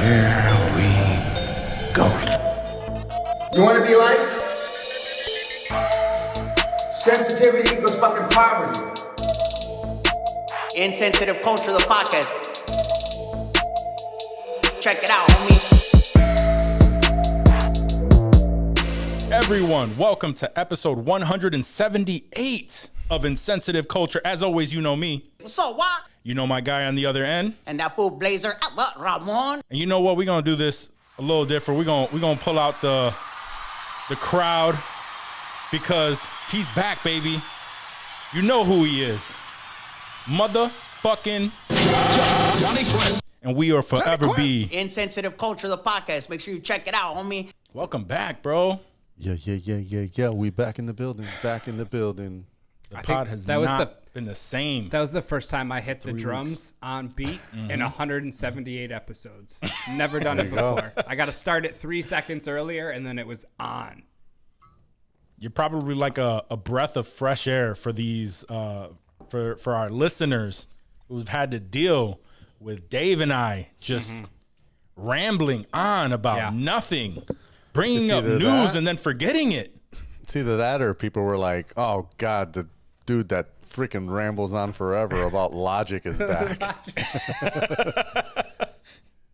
Here we go. You want to be like? Sensitivity equals fucking poverty. Insensitive Culture, the podcast. Check it out, homie. Everyone, welcome to episode 178 of Insensitive Culture. As always, you know me. What's up, what? You know my guy on the other end. And that fool Blazer, Ramon. And you know what? We're going to do this a little different. We're gonna pull out the crowd because he's back, baby. You know who he is. Motherfucking Jonni Kuest. And we are forever be Insensitive Culture, the podcast. Make sure you check it out, homie. Welcome back, bro. Yeah. We back in the building. The pod has not been the same. That was the first time I hit the drums on beat in 178 episodes. Never done it before. I got to start it 3 seconds earlier, and then it was on. You're probably like a breath of fresh air for these for our listeners who've had to deal with Dave and I just rambling on about nothing, bringing up news and then forgetting it. It's either that or people were like, "Oh God, the dude that freaking rambles on forever about logic is back."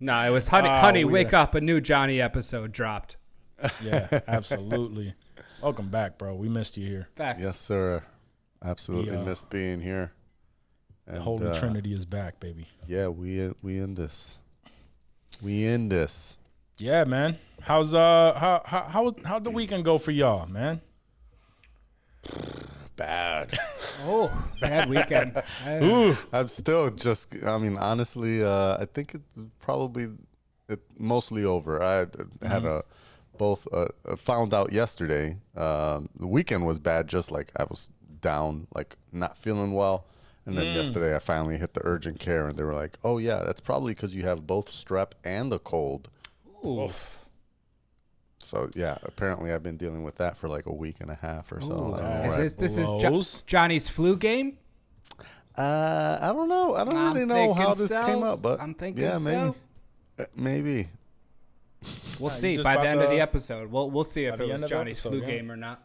No, it was Honey, wake up! A new Johnny episode dropped. Yeah, absolutely. Welcome back, bro. We missed you here. Facts. Yes, sir. Absolutely missed being here. And, the Holy Trinity is back, baby. Yeah, we in this. We in this. Yeah, man. How's how'd the weekend go for y'all, man? Bad. Oh, bad weekend. I'm still just. I mean, honestly, I think it's probably mostly over. I had found out yesterday. The weekend was bad. Just like I was down, like not feeling well. And then yesterday I finally hit the urgent care and they were like, "Oh yeah, that's probably because you have both strep and the cold." Ooh. So yeah, apparently I've been dealing with that for like a week and a half or so. Is this is Johnny's flu game? I don't know. I don't really know how this came up, but I'm thinking maybe. We'll see by the end of the episode. We'll see if it was Johnny's flu game or not.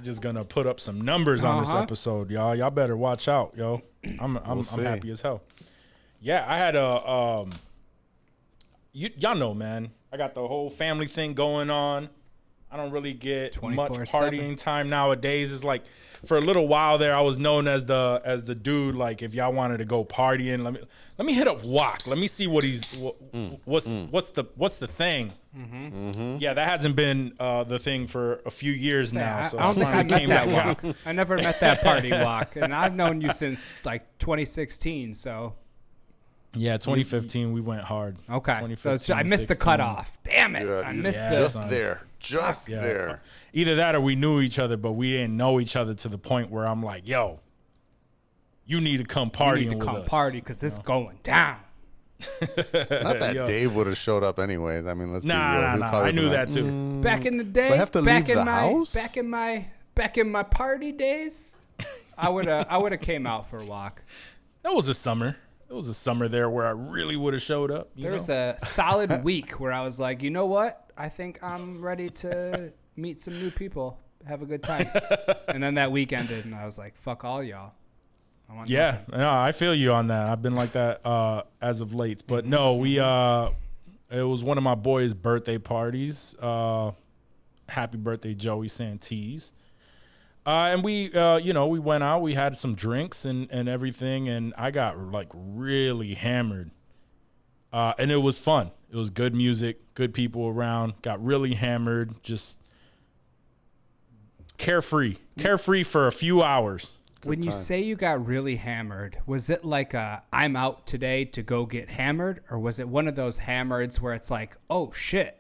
Just gonna put up some numbers on this episode, y'all. Y'all better watch out, yo. I'm happy as hell. Yeah, I had y'all know, man. I got the whole family thing going on. I don't really get much partying time nowadays. It's like for a little while there, I was known as the dude. Like if y'all wanted to go partying, let me hit up Wok. Let me see what what's the thing. Yeah, that hasn't been the thing for a few years now. So I don't think I met that Wok. I never met that party Wok, and I've known you since like 2016. So. Yeah, 2015 we went hard. Okay, so I missed the cutoff. Damn it, I missed this. Just there. Either that or we knew each other, but we didn't know each other to the point where I'm like, yo, you need to come partying with us. Party because it's going down. Not that Dave would have showed up anyways. I mean, let's be real. I knew that too. Back in the day, I have to leave the house? back in my party days, I would have came out for a walk. That was a summer. It was a summer there where I really would have showed up. There was a solid week where I was like, you know what? I think I'm ready to meet some new people, have a good time. And then that week ended, and I was like, fuck all y'all. No, I feel you on that. I've been like that as of late. But no, it was one of my boys' birthday parties. Happy birthday, Joey Santees. And we went out, we had some drinks and everything, and I got like really hammered. And it was fun. It was good music, good people around, got really hammered, just carefree for a few hours. When you say you got really hammered, was it like I'm out today to go get hammered? Or was it one of those hammereds where it's like, oh shit,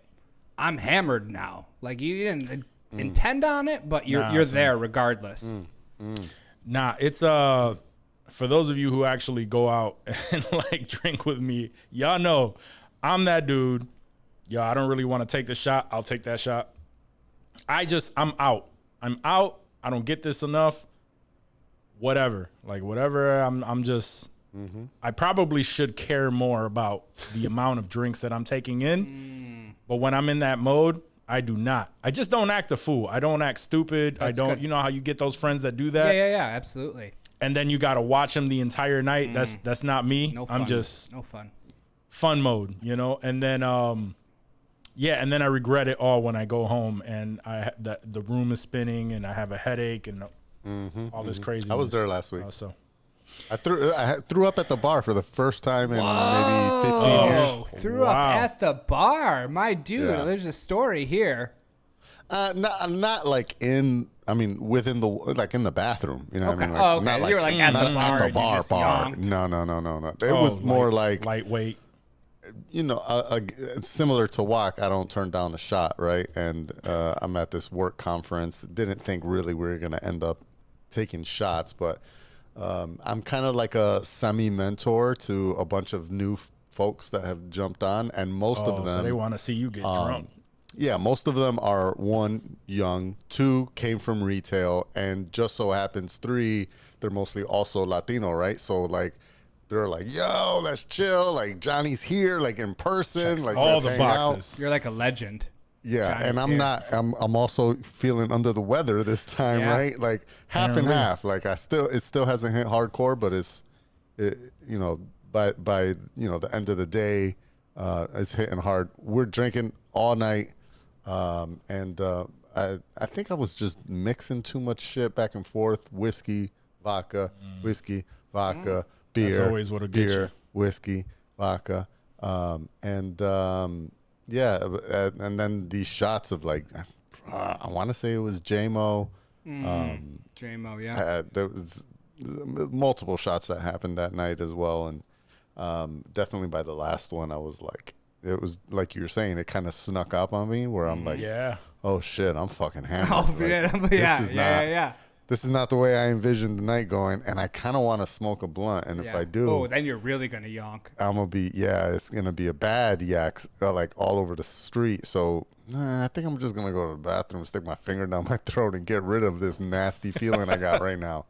I'm hammered now? Like you didn't intend on it, but you're there regardless. Nah, it's for those of you who actually go out and like drink with me, y'all know I'm that dude. Yo, I don't really want to take the shot. I'll take that shot. I'm out. I don't get this enough. Whatever. Like whatever. I'm just I probably should care more about the amount of drinks that I'm taking in. But when I'm in that mode, I do not. I just don't act a fool. I don't act stupid. That's I don't. good. You know how you get those friends that do that? Yeah, absolutely. And then you got to watch them the entire night. That's not me. No fun. I'm just no fun. fun mode, and then and then I regret it all when I go home and the room is spinning and I have a headache and all this craziness. I was there last week. So I threw up at the bar for the first time in maybe 15 years. Threw up Wow. at the bar. My dude, Yeah. there's a story here. Not like within in the bathroom. You know what I mean? Like, Oh, okay. Not You were, like, at the not bar at the and you bar. just bar. yonked. No. It was more like lightweight. Similar to walk. I don't turn down a shot, right? And I'm at this work conference. Didn't think really we were gonna end up taking shots, but I'm kind of like a semi-mentor to a bunch of new folks that have jumped on, and most of them. So they want to see you get drunk. Yeah, most of them are, 1, young, 2, came from retail, and just so happens 3, they're mostly also Latino, right? So like they're like, yo, let's chill, like Johnny's here, like in person, like all let's the hang boxes. out. You're like a legend. Yeah, Johnny's and I'm here. not. I'm also feeling under the weather this time, Yeah. right? Like half and half. Like it still hasn't hit hardcore, but by the end of the day, it's hitting hard. We're drinking all night, and I think I was just mixing too much shit back and forth: whiskey, vodka, beer. That's always what'll get beer, you. whiskey, vodka, yeah, and then these shots of like, I want to say it was JMO. JMO, yeah. There was multiple shots that happened that night as well, and definitely by the last one, I was like, it was like you were saying, it kind of snuck up on me where I'm like, Yeah. oh shit, I'm fucking hammered. Oh, Like, yeah, this is yeah. This is not the way I envisioned the night going, and I kind of want to smoke a blunt, and if I do, Oh, then you're really gonna yonk. it's gonna be a bad yak, like all over the street. So I think I'm just gonna go to the bathroom, stick my finger down my throat, and get rid of this nasty feeling I got right now.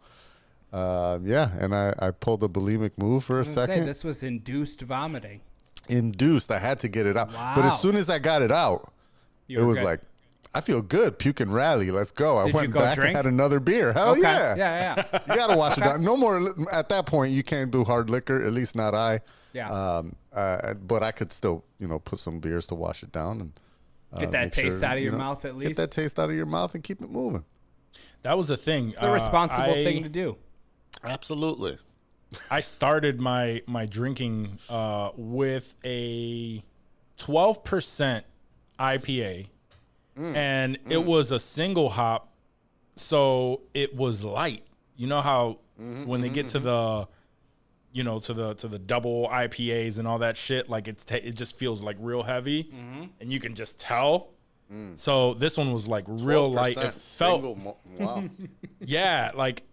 And I pulled a bulimic move for a second. This was induced vomiting. Induced, I had to get it out. Wow. But as soon as I got it out, You it were was good. like, I feel good. Puke and rally. Let's go. I Did you went go back drink? and had another beer. Hell Okay. yeah. Yeah. You got to wash it down. No more. At that point, you can't do hard liquor, at least not I. Yeah. But I could still, put some beers to wash it down. And Get that make taste sure, out of your mouth at least. Get that taste out of your mouth and keep it moving. That was the thing. It's the responsible thing to do. Absolutely. I started my drinking with a 12% IPA, and it was a single hop, so it was light. You know how when they get to the, to the double IPAs and all that shit, like it just feels like real heavy, and you can just tell. So this one was like real light. It felt Wow. yeah, like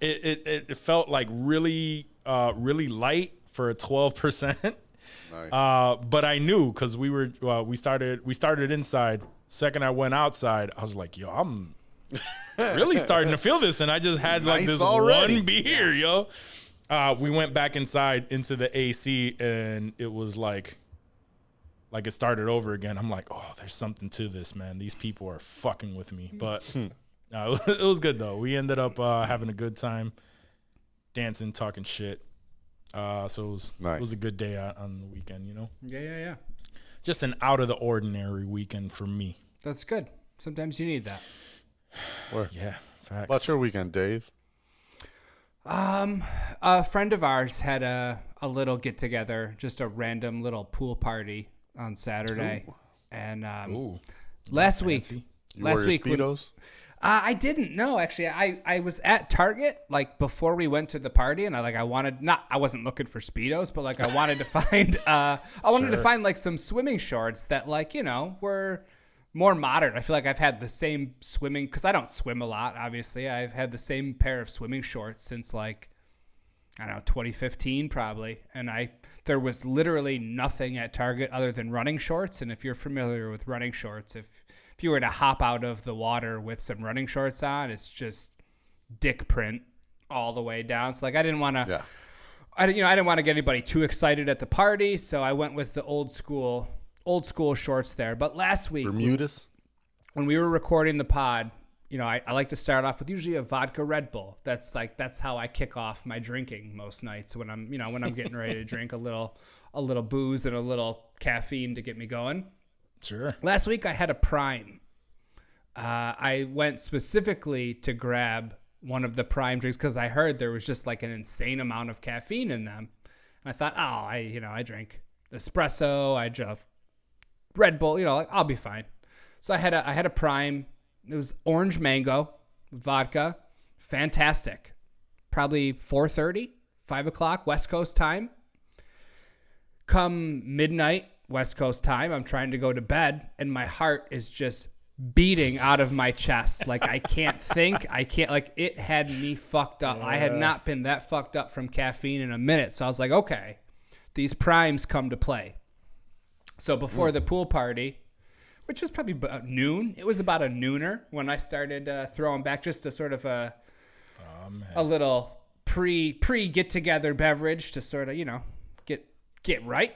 it felt like really light for a 12%. Nice. But I knew because we started inside. Second I went outside, I was like, yo, I'm really starting to feel this, and I just had like Nice this already. one beer, yo. We went back inside into the AC, and it was like it started over again. I'm like, oh, there's something to this, man. These people are fucking with me. But no, it was good though. We ended up having a good time, dancing, talking shit. So it was a good day out on the weekend, Yeah. Just an out of the ordinary weekend for me. That's good. Sometimes you need that. Yeah, facts. What's your weekend, Dave? A friend of ours had a little get together, just a random little pool party on Saturday. And last week, You last wore your week when- Speedos? I didn't know actually. I was at Target like before we went to the party, and I wasn't looking for Speedos, but like I wanted to find to find like some swimming shorts that were more modern. I feel like I've had the same swimming, because I don't swim a lot. Obviously, I've had the same pair of swimming shorts since like, I don't know, 2015 probably, and there was literally nothing at Target other than running shorts. And if you're familiar with running shorts, if you were to hop out of the water with some running shorts on, it's just dick print all the way down. So like I didn't want to I didn't want to get anybody too excited at the party, so I went with the old school shorts there. But last week, Bermudas. when we were recording the pod, I like to start off with usually a vodka Red Bull. That's how I kick off my drinking most nights when I'm getting ready to drink a little booze and a little caffeine to get me going. Sure. Last week I had a Prime. I went specifically to grab one of the Prime drinks because I heard there was just like an insane amount of caffeine in them. And I thought, I drink espresso, I drink Red Bull, I'll be fine. So I had a Prime. It was orange mango vodka, fantastic. Probably 4:30, 5 o'clock West Coast time. Come midnight West Coast time, I'm trying to go to bed, and my heart is just beating out of my chest. Like, I can't think. It had me fucked up. I had not been that fucked up from caffeine in a minute. So I was like, okay, these Primes come to play. So before the pool party, which was probably about noon, it was about a nooner when I started throwing back just a sort of a little pre get together beverage to sort of, get right.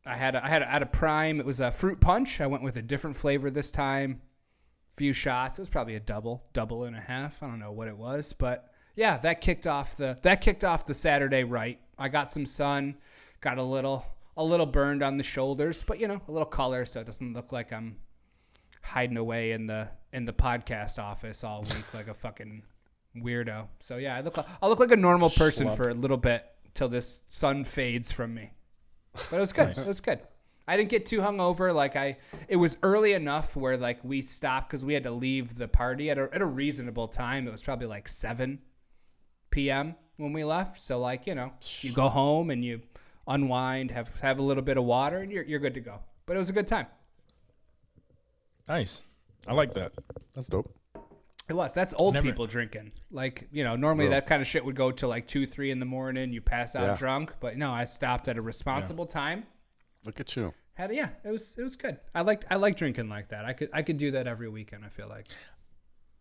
I had a Prime. It was a fruit punch. I went with a different flavor this time. Few shots. It was probably a double and a half. I don't know what it was, but yeah, that kicked off the Saturday right. I got some sun, got a little burned on the shoulders, but a little color so it doesn't look like I'm hiding away in the podcast office all week like a fucking weirdo. So yeah, I look like a normal person for a little bit till this sun fades from me. But it was good. Nice. It was good. I didn't get too hungover. It was early enough where we stopped because we had to leave the party at a reasonable time. It was probably 7 p.m. when we left. So you go home and you unwind, have a little bit of water, and you're good to go. But it was a good time. Nice. I like that. That's dope. It was. That's old people drinking. Normally that kind of shit would go to 2, 3 in the morning. You pass out drunk. But no, I stopped at a responsible time. Look at you. It was good. I like drinking like that. I could do that every weekend. I feel like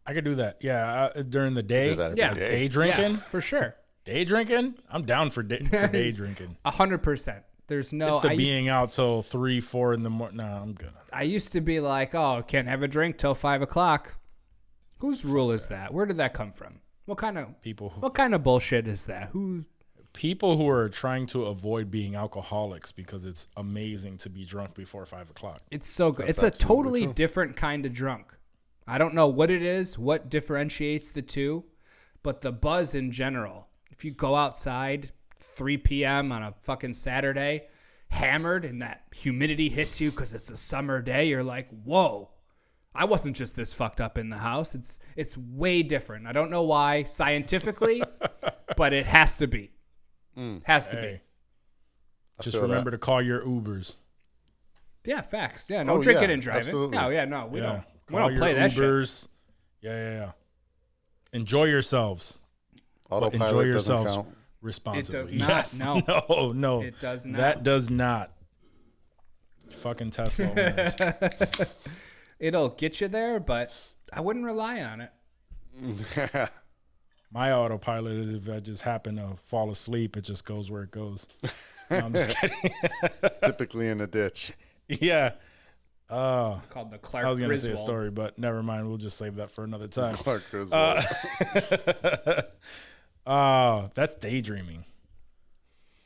I could do that. Yeah, during the day. Day drinking for sure. Day drinking. I'm down for day drinking. 100%. There's no. It's being out till 3, 4 in the morning. No, I'm good. I used to be like, can't have a drink till 5 o'clock. Whose rule is that? Where did that come from? What kind of people? What kind of bullshit is that? People who are trying to avoid being alcoholics because it's amazing to be drunk before 5 o'clock. It's so good. It's a totally different kind of drunk. I don't know what it is, what differentiates the two, but the buzz in general. If you go outside 3 p.m. on a fucking Saturday, hammered, and that humidity hits you because it's a summer day, you're like, whoa. I wasn't just this fucked up in the house. It's way different. I don't know why scientifically, but it has to be. Has to be. Just remember to call your Ubers. Yeah, facts. Yeah, no drinking and driving. Absolutely. No, we don't. We Call don't play your that Ubers. shit. Yeah. Enjoy yourselves. Autopilot enjoy doesn't yourselves count. responsibly. It does not. Yes. No. It does not. That does not. Fucking Tesla owners. It'll get you there, but I wouldn't rely on it. My autopilot is if I just happen to fall asleep, it just goes where it goes. No, I'm just kidding. Typically in a ditch. Yeah. Called the Clark I was going to Griswold. say a story, but never mind. We'll just save that for another time. Clark Griswold. That's daydreaming.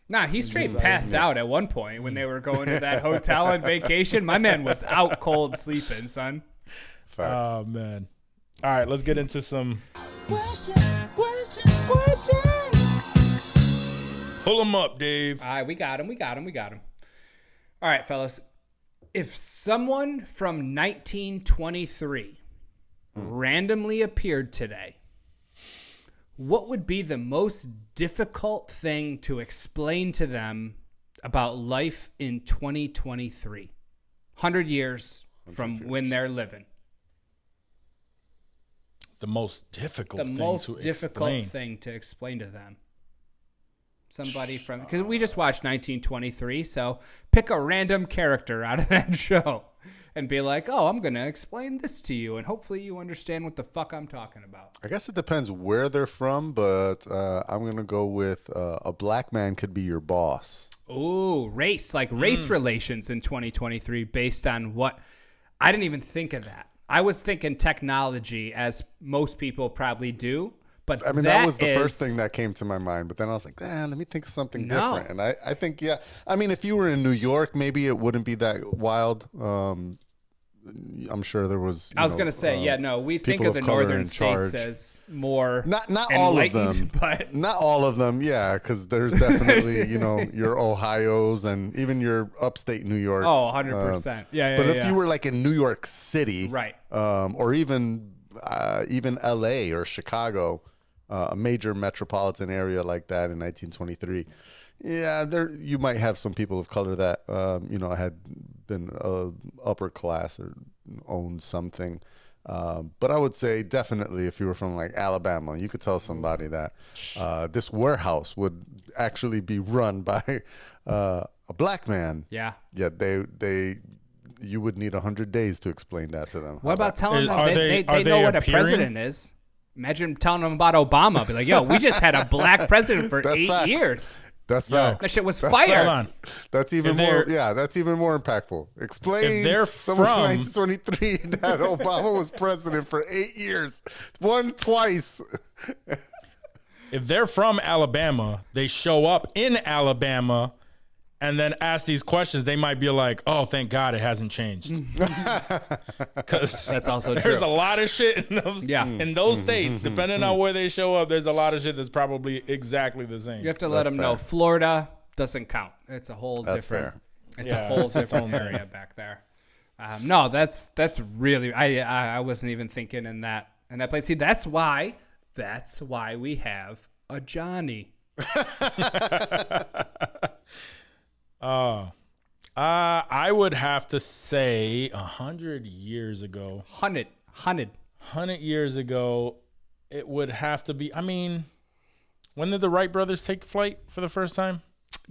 Nah, he straight passed out at one point when they were going to that hotel on vacation. My man was out cold sleeping, son. Facts. Oh, man. All right, let's get into some... Question. Pull them up, Dave. All right, we got him. All right, fellas. If someone from 1923 randomly appeared today, what would be the most difficult thing to explain to them about life in 2023? 100 years from when they're living. The most difficult The thing most to difficult explain. thing to explain to them. Somebody from, because we just watched 1923, so pick a random character out of that show and be like, oh, I'm going to explain this to you, and hopefully you understand what the fuck I'm talking about. I guess it depends where they're from, but I'm going to go with a black man could be your boss. Ooh, race, like race relations in 2023 based on what? I didn't even think of that. I was thinking technology, as most people probably do. But I mean, that was the first thing that came to my mind. But then I was like, let me think of something different. And I think, yeah. I mean, if you were in New York, maybe it wouldn't be that wild. I'm sure there was. I was going to say, we think of the northern states as more not all of them, but not all of them. Yeah, because there's definitely your Ohios and even your upstate New York. Oh, 100%. But if you were like in New York City, right, or even L.A. or Chicago, a major metropolitan area like that in 1923. Yeah, you might have some people of color that had been upper class or owned something. But I would say definitely if you were from like Alabama, you could tell somebody that this warehouse would actually be run by a black man. Yeah. Yeah, you would need 100 days to explain that to them. What about telling them they know what a president is? Imagine telling them about Obama. Be like, yo, we just had a black president for 8 years. That's facts. That shit was fire. That's even more. Yeah, that's even more impactful. Explain someone from 1923 that Obama was president for 8 years, twice. If they're from Alabama, they show up in Alabama and then ask these questions, they might be like, oh, thank God it hasn't changed. Because that's also true. There's a lot of shit in those states. Depending on where they show up, there's a lot of shit that's probably exactly the same. You have to let them know Florida doesn't count. It's a whole different. Fair. It's a whole different area back there. No, that's really. I wasn't even thinking in that place. See, that's why we have a Jonni. I would have to say 100 years ago. 100 years ago, it would have to be. I mean, when did the Wright brothers take flight for the first time?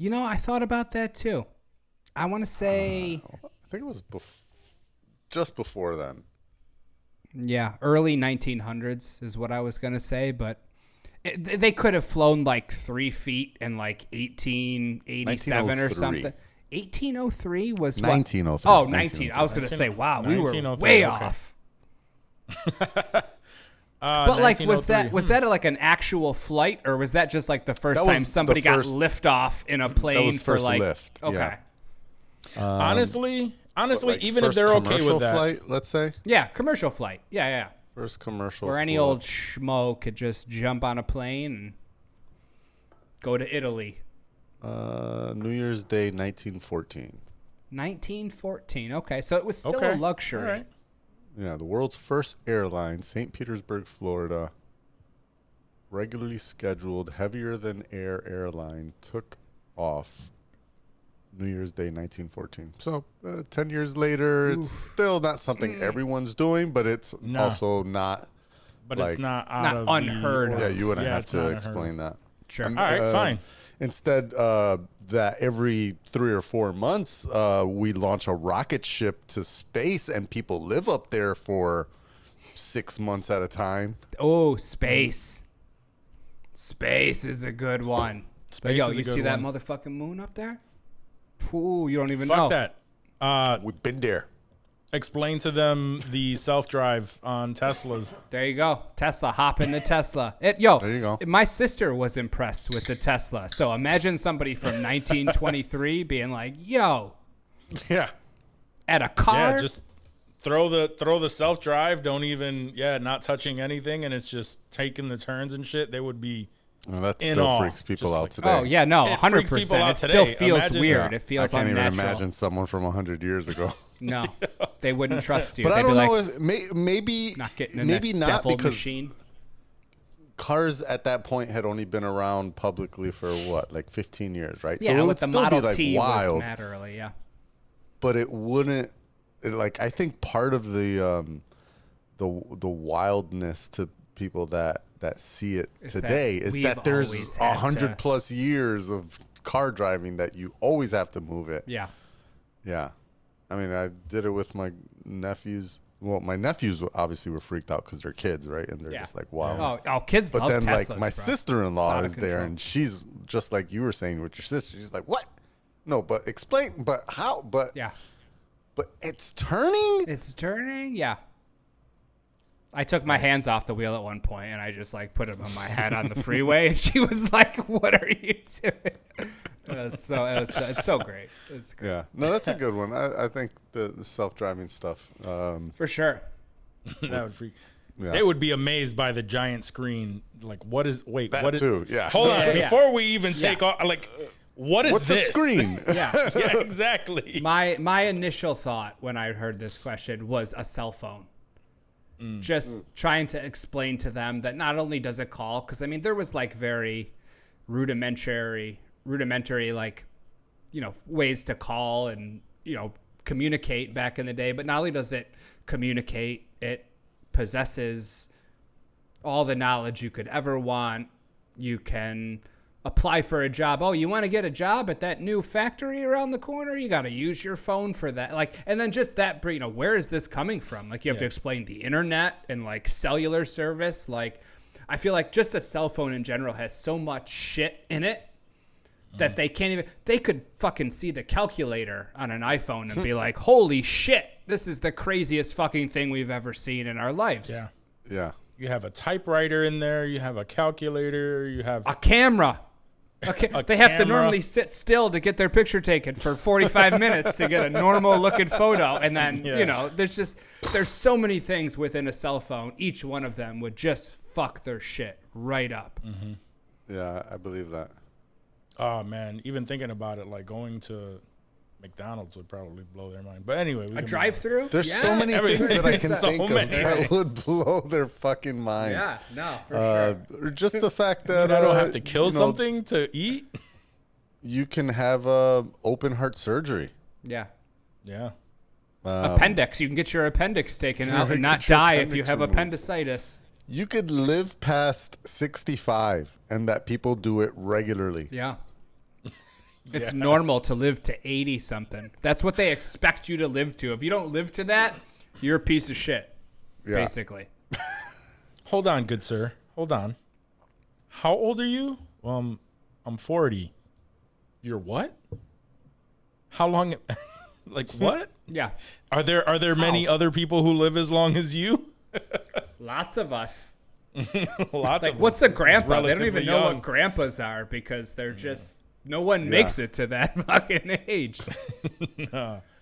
I thought about that too. I want to say. I think it was just before then. Yeah, early 1900s is what I was going to say, but they could have flown like 3 feet in like 1887 or something. 1803 was 1903. What? Oh, 19. I was going to say, wow, we were way off. But like, was that like an actual flight, or was that just like the first time somebody got lift off in a plane that was for first like? Lift. Okay. Yeah. Honestly, like even if they're okay with that, flight, let's say. Yeah, commercial flight. Yeah. First commercial. Where any old schmo could just jump on a plane and go to Italy. New Year's Day, 1914. 1914. Okay, so it was still a luxury. All right. Yeah, the world's first airline, St. Petersburg, Florida, regularly scheduled, heavier than air airline, took off New Year's Day, 1914. So 10 years later, it's still not something everyone's doing, but it's also not. But like, it's not unheard of. Yeah, you wouldn't have to explain that. Sure. And, all right, fine. Instead, that every 3 or 4 months, we launch a rocket ship to space, and people live up there for 6 months at a time. Oh, space. Space is a good one. Space Yo, is you a good see that one. motherfucking moon up there? Ooh, you don't even know. Fuck that. We've been there. Explain to them the self-drive on Teslas. There you go. Tesla. Hop in the Tesla. There you go. My sister was impressed with the Tesla. So imagine somebody from 1923 being like, yo. Yeah. At a car. Yeah, just throw the self-drive. Don't even, not touching anything. And it's just taking the turns and shit. They would be that in still awe. freaks people Just out like, today. Oh, yeah, no, It freaks 100%. people out It today. still feels Imagine- weird. Yeah. It feels I can't unnatural. even imagine someone from 100 years ago. No, they wouldn't trust you. But They'd I don't be know like, if maybe not getting in maybe that not devil because machine. cars at that point had only been around publicly for what, like 15 years, right? Yeah, so it with would the still Model be like T wild, was mad early, yeah. but it wouldn't. I think part of the wildness to people that see it Is today that is we've that there's always had 100 plus years of car driving that you always have to move it. Yeah. Yeah. I mean, I did it with my nephews. Well, my nephews obviously were freaked out because they're kids, right? And they're just like, wow. Oh, kids But love then, Teslas, like, my bro. sister-in-law It's is out of there, control. and she's just like you were saying with your sister. She's like, what? No, but explain, but how? But Yeah. But it's turning? It's turning? Yeah. I took my hands off the wheel at one point, and I just, like, put them on my head on the freeway, and she was like, what are you doing? It's so great. It's great. Yeah. No, that's a good one. I think the self-driving stuff. For sure. That would freak. Yeah. They would be amazed by the giant screen. Like, what is? Wait, That what is? too, yeah. Hold on, Yeah. before we even take off, like, what is What's this? the screen? Yeah. Yeah, exactly. My initial thought when I heard this question was a cell phone. Just trying to explain to them that not only does it call, because I mean there was like very rudimentary like, you know, ways to call and, you know, communicate back in the day, but not only does it communicate, it possesses all the knowledge you could ever want. You can apply for a job. Oh, you want to get a job at that new factory around the corner? You got to use your phone for that. Like, and then just that, you know, where is this coming from? Like, you have to explain the internet and like cellular service. Like, I feel like just a cell phone in general has so much shit in it that they can't even, they could fucking see the calculator on an iPhone and be like, holy shit, this is the craziest fucking thing we've ever seen in our lives. Yeah. Yeah. You have a typewriter in there. You have a calculator. You have A camera. Okay, they have to camera. normally sit still to get their picture taken for 45 minutes to get a normal looking photo. And then, you know, there's so many things within a cell phone. Each one of them would just fuck their shit right up. Yeah, I believe that. Oh man, even thinking about it, like going to McDonald's would probably blow their mind. But anyway, we A can drive-through? There's Yeah. so many things that I can So think of many that things. would blow their fucking mind. Yeah, no, for sure. Or just the fact that I don't have to kill you know, something to eat. You can have open heart surgery. Yeah. Yeah. Appendix. You can get your appendix taken out can and not get your die if you appendix have removed. appendicitis. You could live past 65 and that people do it regularly. Yeah. It's normal to live to 80 something. That's what they expect you to live to. If you don't live to that, you're a piece of shit. Yeah. Basically. Hold on, good sir. Hold on. How old are you? I'm 40. You're what? How long? Like what? Yeah. Are there many other people who live as long as you? Lots of us. Lots Like, of what's us. a This is grandpa? They don't relatively even know young. what grandpas are because they're just, no one makes it to that fucking age.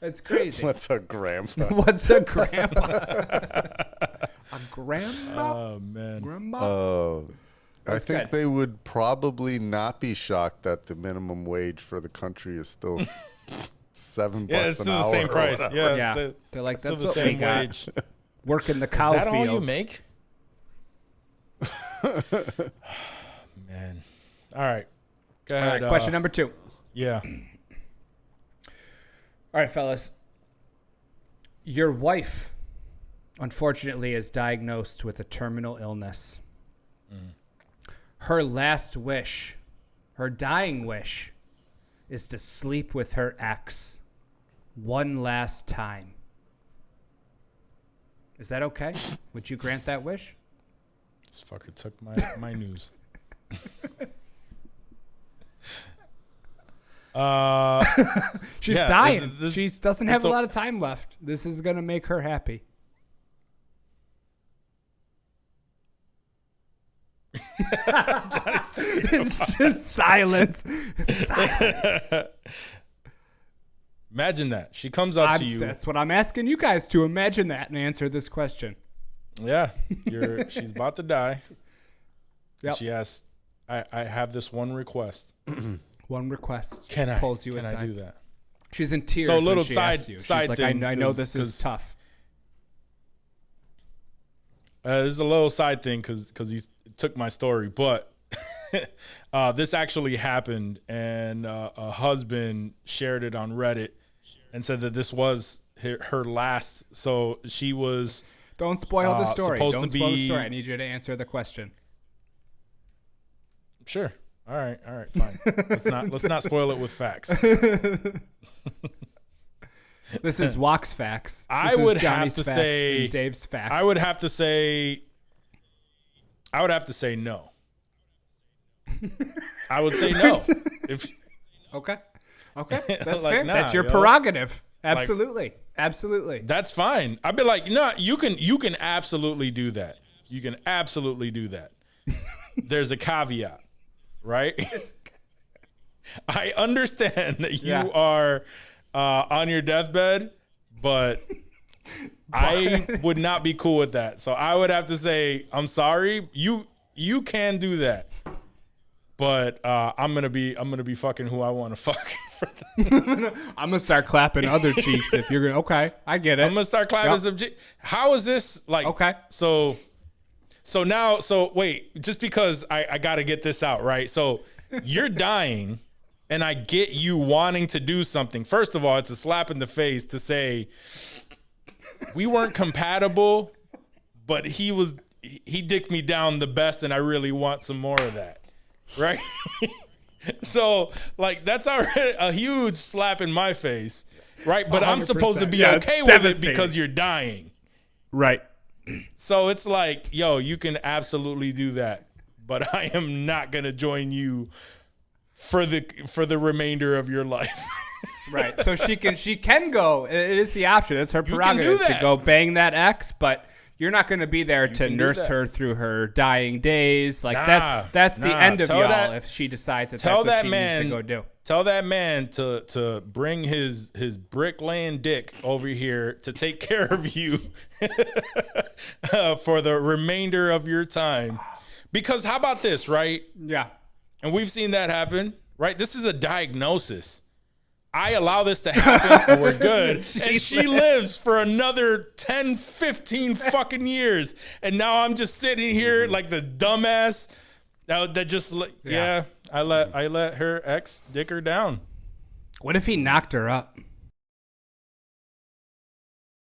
It's crazy. What's a grandpa? What's a grandpa? A grandma? Oh man. Grandma? I That's think good. they would probably not be shocked that the minimum wage for the country is still $7 Yeah, it's an still the hour same or price. whatever. Yeah, Yeah. it's They're like, still that's the what we same got. wage. Work in the Is cow that fields. all you make? Man. All right. Go All ahead. right, question number 2. Yeah. All right, fellas. Your wife, unfortunately, is diagnosed with a terminal illness. Her last wish, her dying wish, is to sleep with her ex one last time. Is that okay? Would you grant that wish? This fucker took my news. She's Yeah, dying. this- She doesn't have it's a a- lot of time left. This is going to make her happy. It's just silence. It's silence. Imagine that. She comes up to you. That's what I'm asking you guys to imagine that and answer this question. Yeah. She's about to die. Yep. She asks, I have this one request. One request. Can I pulls you can aside. I do that? She's in tears So a when little she side- asks you. She's side like, thing, I know 'cause- this is 'cause- tough. This is a little side thing because he took my story, but this actually happened, and a husband shared it on Reddit and said that this was her last. So she was Don't spoil the story. supposed Don't to spoil the be- story. I need you to answer the question. Sure. All right, fine. Let's not spoil it with facts. This is Walk's facts. I This is would Johnny's have to facts say and Dave's facts. I would have to say no. I would say no. If Okay. That's Like, fair. nah, That's your yo. prerogative. Absolutely. Absolutely. that's fine. I'd be like, no, you can absolutely do that. You can absolutely do that. There's a caveat, right? I understand that you Yeah. are on your deathbed, but I would not be cool with that. So I would have to say, I'm sorry. You can do that, but I'm gonna be fucking who I want to fuck. I'm gonna start clapping other cheeks if you're gonna. Okay, I get it. I'm gonna start clapping some. How is this like? Okay. So wait, just because I got to get this out, right? So you're dying, and I get you wanting to do something. First of all, it's a slap in the face to say we weren't compatible, but he dicked me down the best, and I really want some more of that, right? So like that's already a huge slap in my face, right? But I'm supposed to be 100%. Yeah, it's okay with it devastating. because you're dying. Right. So it's like, yo, you can absolutely do that, but I am not gonna join you for the remainder of your life. Right. So she can go. It is the option. It's her can do prerogative to that. go bang that ex, but you're not going to be there to can do nurse that. her through her dying days. Like Nah, that's the nah. end of Tell y'all that- if she decides that tell that's what that she man needs to go do. Tell that man to bring his bricklaying dick over here to take care of you for the remainder of your time. Because how about this, right? Yeah. And we've seen that happen, right? This is a diagnosis. I allow this to happen and we're good. And she lives for another 10, 15 fucking years. And now I'm just sitting here like the dumbass that just, yeah, I let her ex dick her down. What if he knocked her up?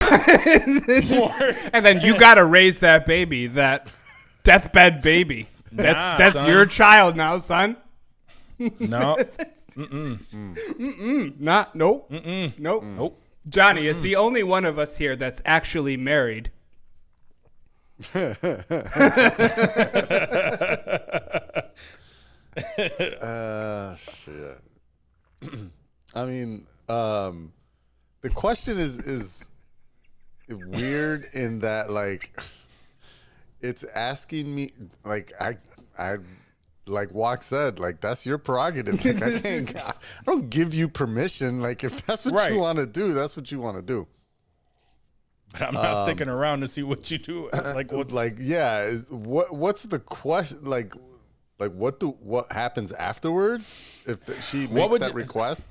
More. And then you got to raise that baby, that deathbed baby. That's son. your child now, son. No. Not nope. Nope. Nope. Johnny is the only one of us here that's actually married. Shit. I mean, the question is weird in that, like, it's asking me, like, I like Wok said, like, that's your prerogative. Like, I don't give you permission. Like, if that's what Right. you want to do, that's what you want to do. But I'm not sticking around to see what you do. Like, what's Like, yeah, what's the question? Like what happens afterwards if she makes would that you- request,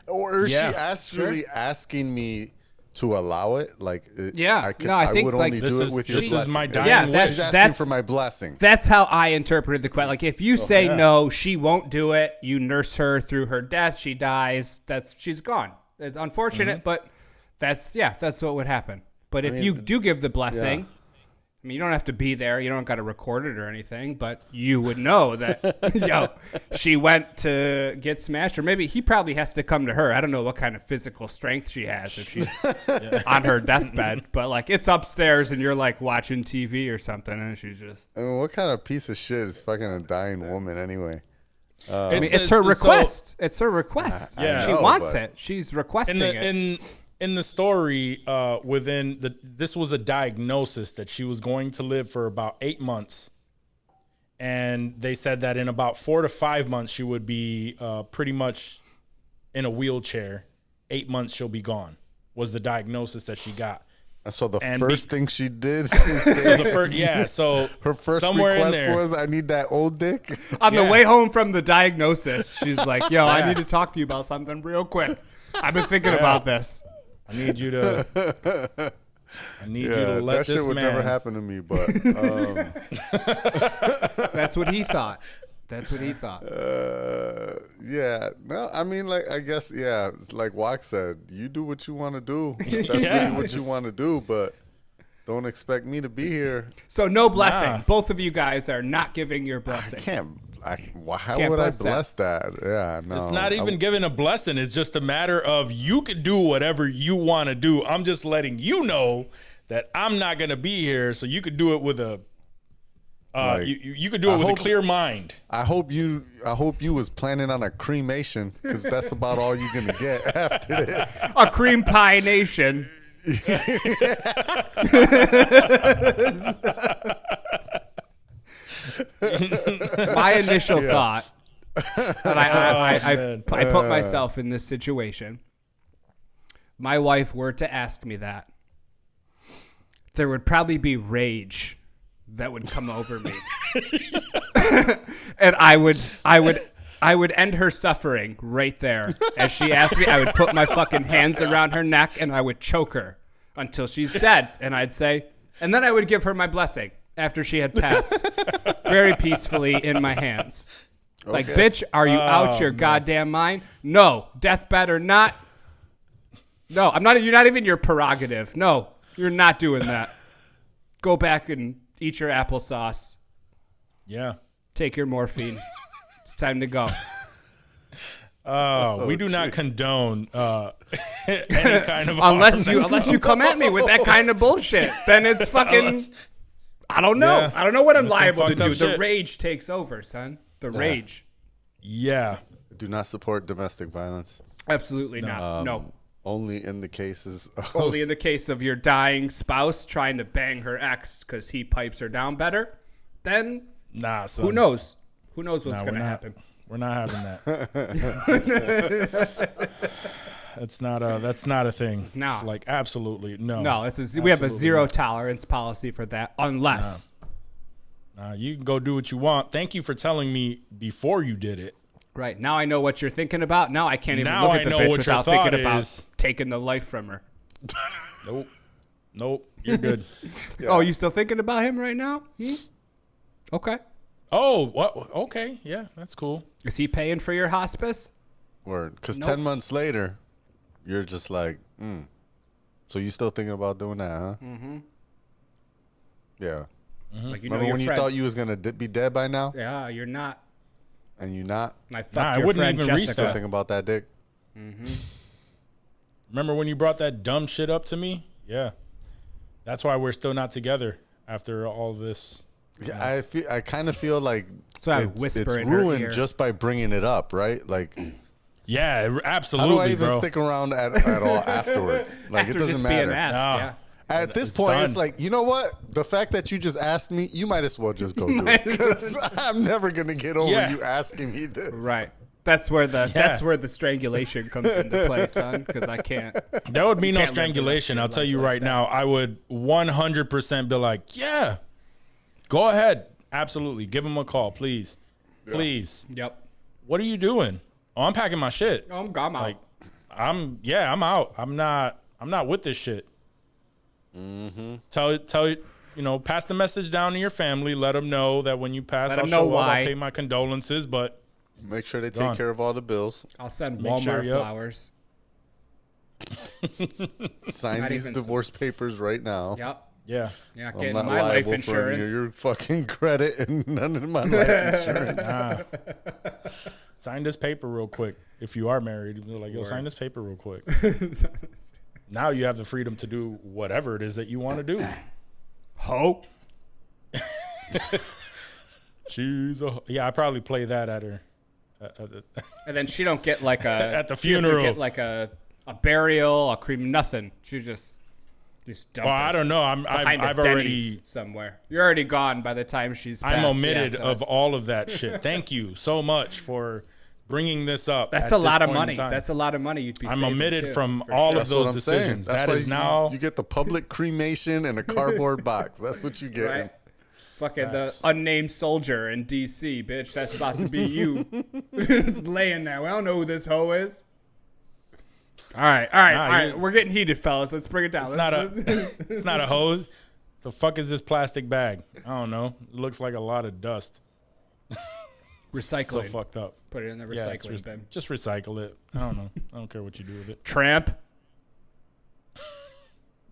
or is Yeah, she actually asking me to allow it? Like, Yeah, no, I think, would like, only this do is- it with this your is blessing. my dying Yeah, wish. She's asking that's for my blessing. That's how I interpreted the question. Like, if you say yeah. no, she won't do it. You nurse her through her death. She dies. She's gone. It's unfortunate, but that's what would happen. But if you do give the blessing, I mean, you don't have to be there. You don't got to record it or anything, but you would know that, she went to get smashed. Or maybe he probably has to come to her. I don't know what kind of physical strength she has if she's on her deathbed. But, like, it's upstairs and you're, like, watching TV or something, and she's just... I mean, what kind of piece of shit is fucking a dying woman anyway? I mean, it's her request. It's her request. Yeah. She know, wants but- it. She's requesting it. In the story, this was a diagnosis that she was going to live for about 8 months, and they said that in about 4 to 5 months she would be pretty much in a wheelchair. 8 months she'll be gone was the diagnosis that she got. So the And first thing she did, is So the first, so her first somewhere in request there, was, "I need that old dick." On the yeah. way home from the diagnosis, she's like, "Yo, I need to talk to you about something real quick. I've been thinking about this." I need you to Yeah, let that this shit would man. never happen to me, but That's what he thought. That's what he thought. yeah, no, I mean, like, I guess, yeah, it's like Wok said, you do what you want to do. That's Yeah, really what you want to do, but don't expect me to be here. So no blessing. Nah. Both of you guys are not giving your blessing. How Can't would I bless that. bless that? Yeah, no. It's not even giving a blessing. It's just a matter of you could do whatever you want to do. I'm just letting you know that I'm not going to be here, so you could do it with a you could do it with a clear mind. I hope you was planning on a cremation, because that's about all you're gonna get after this. A cream pie nation. My initial thought, and I put myself in this situation. My wife were to ask me that, there would probably be rage that would come over me, and I would end her suffering right there. As she asked me, I would put my fucking hands around her neck and I would choke her until she's dead. And I'd say, and then I would give her my blessing after she had passed very peacefully in my hands. Like, bitch, are you out your goddamn mind? No, deathbed or not. No, I'm not. You're not even your prerogative. No, you're not doing that. Go back and eat your applesauce. Yeah. Take your morphine. It's time to go. We do not condone any kind of unless you come at me with that kind of bullshit. Then it's fucking. I don't know. Yeah. I don't know what I'm That's some liable to fucked up do. The shit. rage takes over, son. The rage. Yeah. Do not support domestic violence. Absolutely not. No. Only in the cases of Only in the case of your dying spouse trying to bang her ex because he pipes her down better. Then Nah, son. who knows? Who knows what's Nah, going to we're not- happen? We're not having that. That's not a thing. No. It's like absolutely no. No, we have a Absolutely zero not. tolerance policy for that unless. Nah, you can go do what you want. Thank you for telling me before you did it. Right. Now I know what you're thinking about. Now I can't even Now look I at the know bitch what your without thought thinking about is. taking the life from her. Nope. You're good. Oh, you still thinking about him right now? Okay. Oh, what? Okay. Yeah, that's cool. Is he paying for your hospice? word. Because Nope. 10 months later, you're just like, So you still thinking about doing that, huh? Mm-hmm. Yeah. Like, you Remember know, when your you friend. thought you was gonna be dead by now, Yeah, you're not. and you not I fucked I your wouldn't friend even reach Jessica. still that. thinking about that dick? Remember when you brought that dumb shit up to me? Yeah. That's why we're still not together after all this. Yeah, I kind of feel like So I it's whisper in her ruined ear. just by bringing it up, right? Like, Yeah, how absolutely, do I even bro. stick around at all afterwards? Like, After it doesn't just matter. being asked, No. yeah. At this It's point, done. it's like, you know what? The fact that you just asked me, you might as well just go do it. Because I'm never gonna get over Yeah. you asking me this. Right. That's where the strangulation comes into play, son. Because I can't. There would be no can't live the rest of strangulation. your I'll tell life you like right now, I would 100% be like, yeah, go ahead. Absolutely. Give him a call, please. Please. Yep. What are you doing? Oh, I'm packing my shit. I'm gone out. Like, I'm out. I'm not with this shit. Tell pass the message down to your family. Let them know that when you pass, Let I'll 'em know show up. why. I'll pay my condolences, but Make sure they take Gone. care of all the bills. I'll send Make Walmart sure, yep. flowers. Sign Not these even divorce papers right now. Yep. yeah. You're not I'm getting not my life liable for any of insurance. your fucking credit and none of my life insurance. Sign this paper real quick. If you are married, they're like, yo, sign this paper real quick. Now you have the freedom to do whatever it is that you want to do. Hope. I probably play that at her. And then she don't get like a At the she doesn't funeral. get like a burial, a creme, nothing. She just dump Well, her I don't know. behind I've a already. Denny's somewhere. You're already gone by the time she's. I'm passed. omitted Yeah, so of all of that shit. Thank you so much for bringing this up. That's at a lot this of point in money. time. That's a lot of money you'd be. I'm saving, omitted too, from for all sure. of those That's what I'm decisions. saying. That That's is why now. you get the public cremation and a cardboard box. That's what you get. Right. Fucking the unnamed soldier in D.C., bitch. That's about to be you. Just laying there. We don't know who this hoe is. All right. We're getting heated, fellas. Let's bring it down. It's not a hose. The fuck is this plastic bag? I don't know. It looks like a lot of dust. Recycling. So fucked up. Put it in the Yeah, it's recycling bin. just recycle it. I don't know. I don't care what you do with it. Tramp.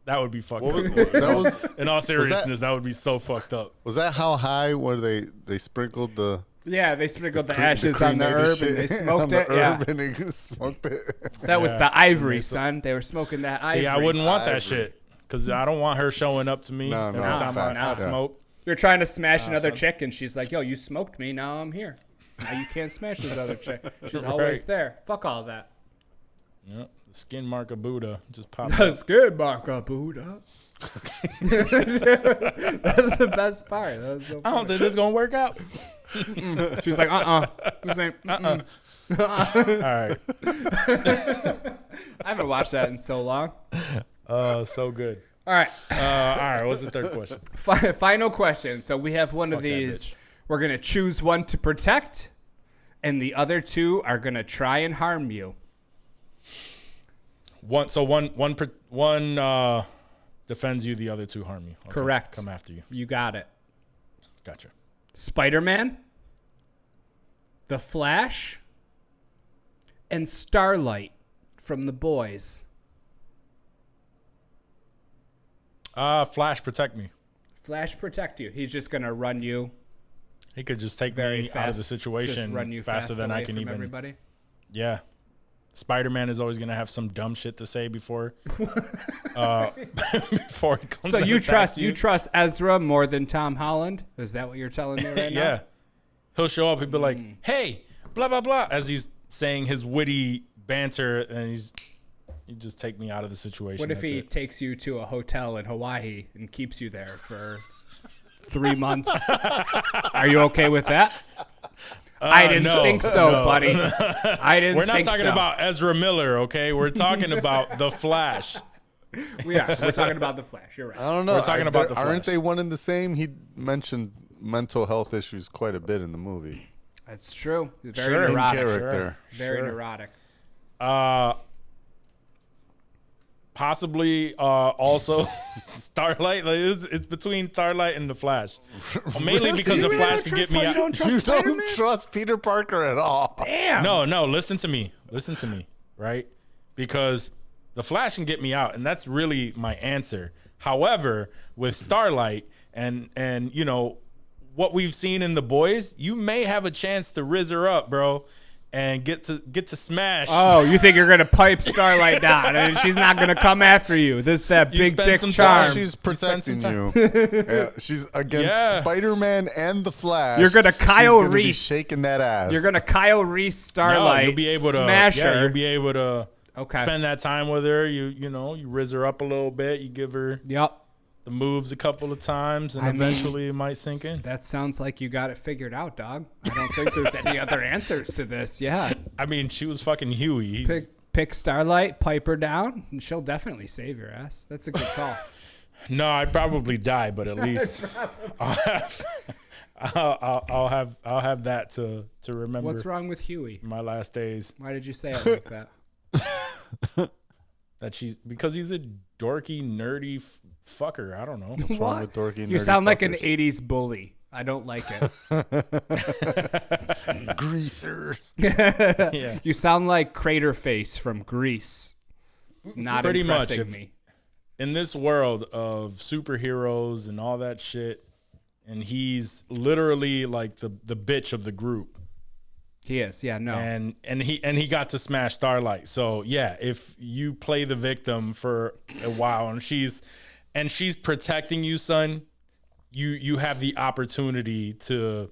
That would be fucked What up. was, that was In all seriousness, that would be so fucked up. was that how high where they sprinkled the Yeah, they sprinkled the cre- ashes on the cremated herb and they shit smoked on the it. Yeah, herb and they smoked it. that was the ivory, son. They were smoking that ivory. See, I wouldn't want that Ivory. shit because I don't want her showing up to me No, every no, time fact, I yeah. smoke. You're trying to smash another chick, and she's like, "Yo, you smoked me. Now I'm here. Now you can't smash this other chick. She's always Right. there. Fuck all that." Yep. The skin mark of Buddha just popped up. That's good, Marco Buddha. That's the best part. That was so I don't think this is gonna work out. She's like, This ain't, All right. I haven't watched that in so long. So good. All right. All right. What's the third question? Final question. So we have one of Fuck that these. bitch. We're going to choose one to protect, and the other two are going to try and harm you. One defends you, the other two harm you. Okay. Correct. Come after you. You got it. Gotcha. Spider-Man, The Flash, and Starlight from The Boys. Flash, protect me. Flash protect you. He's just going to run you He could just take very me fast. out of the situation Just run you faster fast than I away can from even. everybody. Yeah. Spider-Man is always gonna have some dumb shit to say before before he comes. So and you attacks trust Ezra more than Tom Holland? Is that what you're telling me right now? Yeah. He'll show up. He'll be like, "Hey, blah blah blah," as he's saying his witty banter, and he just take me out of the situation. What if That's he it. takes you to a hotel in Hawaii and keeps you there for 3 months? Are you okay with that? I didn't no, think so, no. buddy. I didn't. We're not think talking so. about Ezra Miller, okay? We're talking about the Flash. Yeah, we're talking about the Flash. You're right. I don't know. We're talking about the aren't Flash. they one and the same? He mentioned mental health issues quite a bit in the movie. That's true. He's very Sure. In neurotic. Character. Very Sure. neurotic. Possibly also Starlight. Like, it's between Starlight and the Flash. Well, mainly because the Flash could get me out. You don't trust Peter Parker at all. Damn. No, listen to me, right? Because the Flash can get me out, and that's really my answer. However, with Starlight and you know what we've seen in The Boys, you may have a chance to rizz her up, bro, and get to smash. Oh, you think you're gonna pipe Starlight down, and she's not gonna come after you? That You big spend dick some charm. time. She's protecting some you. Yeah, she's against Yeah. Spider-Man and the Flash. You're gonna Kyle She's gonna be Reese. shaking that ass. You're gonna Kyle Reese Starlight. No, you'll be able to smash her. You'll be able to Okay. spend that time with her. You know, you rizz her up a little bit. You give her Yep. the moves a couple of times, and I mean- eventually it might sink in. That sounds like you got it figured out, dog. I don't think there's any other answers to this. Yeah. I mean, she was fucking Huey. He's- Pick Starlight, pipe her down, and she'll definitely save your ass. That's a good call. No, I'd probably die, but at least I'll have that to remember. What's wrong with Huey? My last days. Why did you say it like that? That because he's a dorky, nerdy fucker. I don't know. What's wrong with dorky, You nerdy sound like an fuckers? 80s bully. I don't like it. Greasers. Yeah. You sound like Crater Face from Grease. It's not Pretty much, impressing if- me. In this world of superheroes and all that shit, and he's literally like the bitch of the group. He is. Yeah, no. And he got to smash Starlight. So yeah, if you play the victim for a while and she's protecting you, son, you have the opportunity to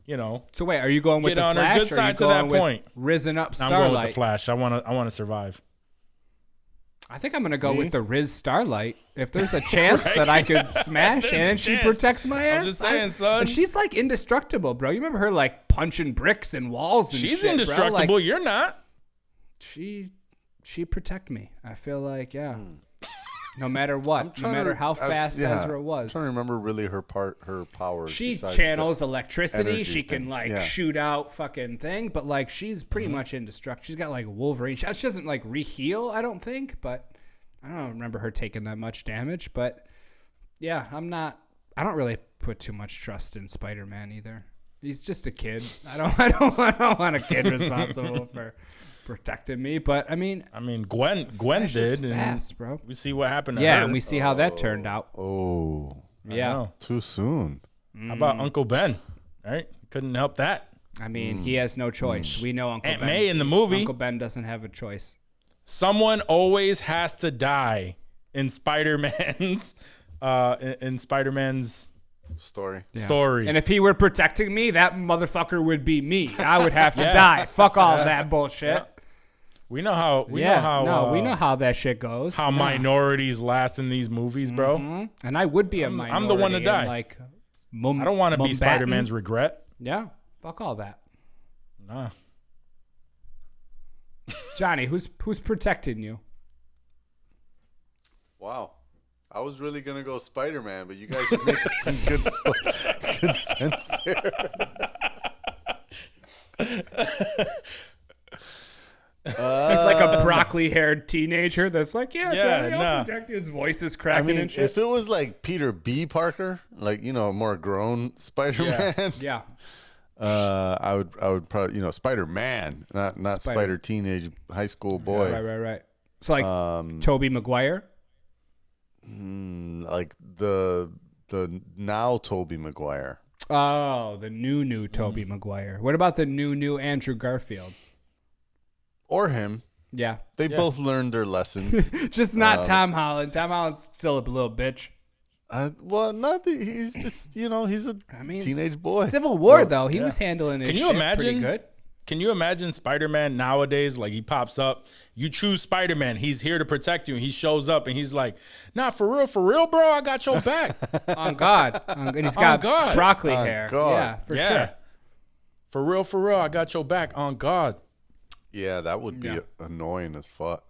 you know. So wait, are you going with Get the on her Flash? good or are side you to going that with point. Risen up I'm Starlight. going with the Flash. I want to survive. I think I'm gonna go with the Riz Starlight. If there's a chance that I could smash There's a and she chance. protects my ass, I'm just saying, son. And she's like indestructible, bro. You remember her like punching bricks and walls and She's shit, bro? indestructible. Like, You're not. she protect me. I feel like no matter what, no matter how fast Ezra was. I'm trying to remember really her powers. She besides channels the electricity. energy She can things. like Yeah. shoot out fucking thing, but like she's pretty Mm-hmm. much indestructible. She's got like Wolverine. She doesn't like re-heal, I don't think, but I don't remember her taking that much damage. But yeah, I don't really put too much trust in Spider-Man either. He's just a kid. I don't want a kid responsible for protecting me, but I mean, Gwen Flash is did, fast, and bro. we see what happened to Yeah, her. and we see how that turned out. Oh, I Yeah. know. too soon. How about Uncle Ben? Right, couldn't help that. I mean, he has no choice. We know Uncle Aunt Ben. May in the movie. Uncle Ben doesn't have a choice. Someone always has to die in Spider-Man's in Spider-Man's Story. story. And if he were protecting me, that motherfucker would be me. I would have to die. Fuck all that bullshit. we know how we Yeah, know how we know how that shit goes. how minorities last in these movies, bro. And I would be a minority. I'm the one to and, die. Like, I don't want to be Mumbattan. Spider-Man's regret. Yeah, fuck all that. Nah. Johnny, who's protecting you? Wow. I was really gonna go Spider-Man, but you guys are making some good sense there. It's like a broccoli-haired teenager that's like, yeah, Johnny, I'll nah. protect you. His voice is I cracking mean, and shit. if it was like Peter B. Parker, like more grown Spider-Man, Yeah. I would probably Spider-Man, not Spider teenage high school boy. Right. So like Tobey Maguire. Like the now Tobey Maguire. Oh, the new Tobey Maguire. What about the new Andrew Garfield? Or him. Yeah. They both learned their lessons. Just not Tom Holland. Tom Holland's still a little bitch. Well, not that he's just he's a teenage boy. Civil War though, he was handling it. Can you pretty imagine? good. Can you imagine Spider-Man nowadays? Like he pops up, you choose Spider-Man. He's here to protect you. And he shows up and he's like, "Nah, for real, bro. I got your back." On God. And he's got God. broccoli On hair. God. Yeah, for sure. For real, I got your back. On God. Yeah, that would be annoying as fuck.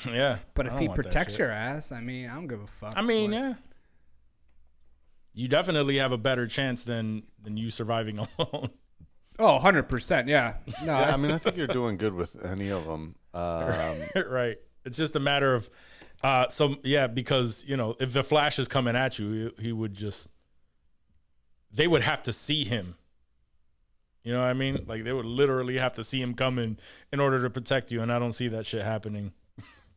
Yeah. But I if don't he want that protects shit. your ass, I mean, I don't give a fuck. I mean, yeah. You definitely have a better chance than you surviving alone. Oh, 100%. Yeah. No, Yeah, I mean, I think you're doing good with any of them. Right. It's just a matter of because if the Flash is coming at you, he would they would have to see him. You know what I mean? Like they would literally have to see him coming in order to protect you, and I don't see that shit happening.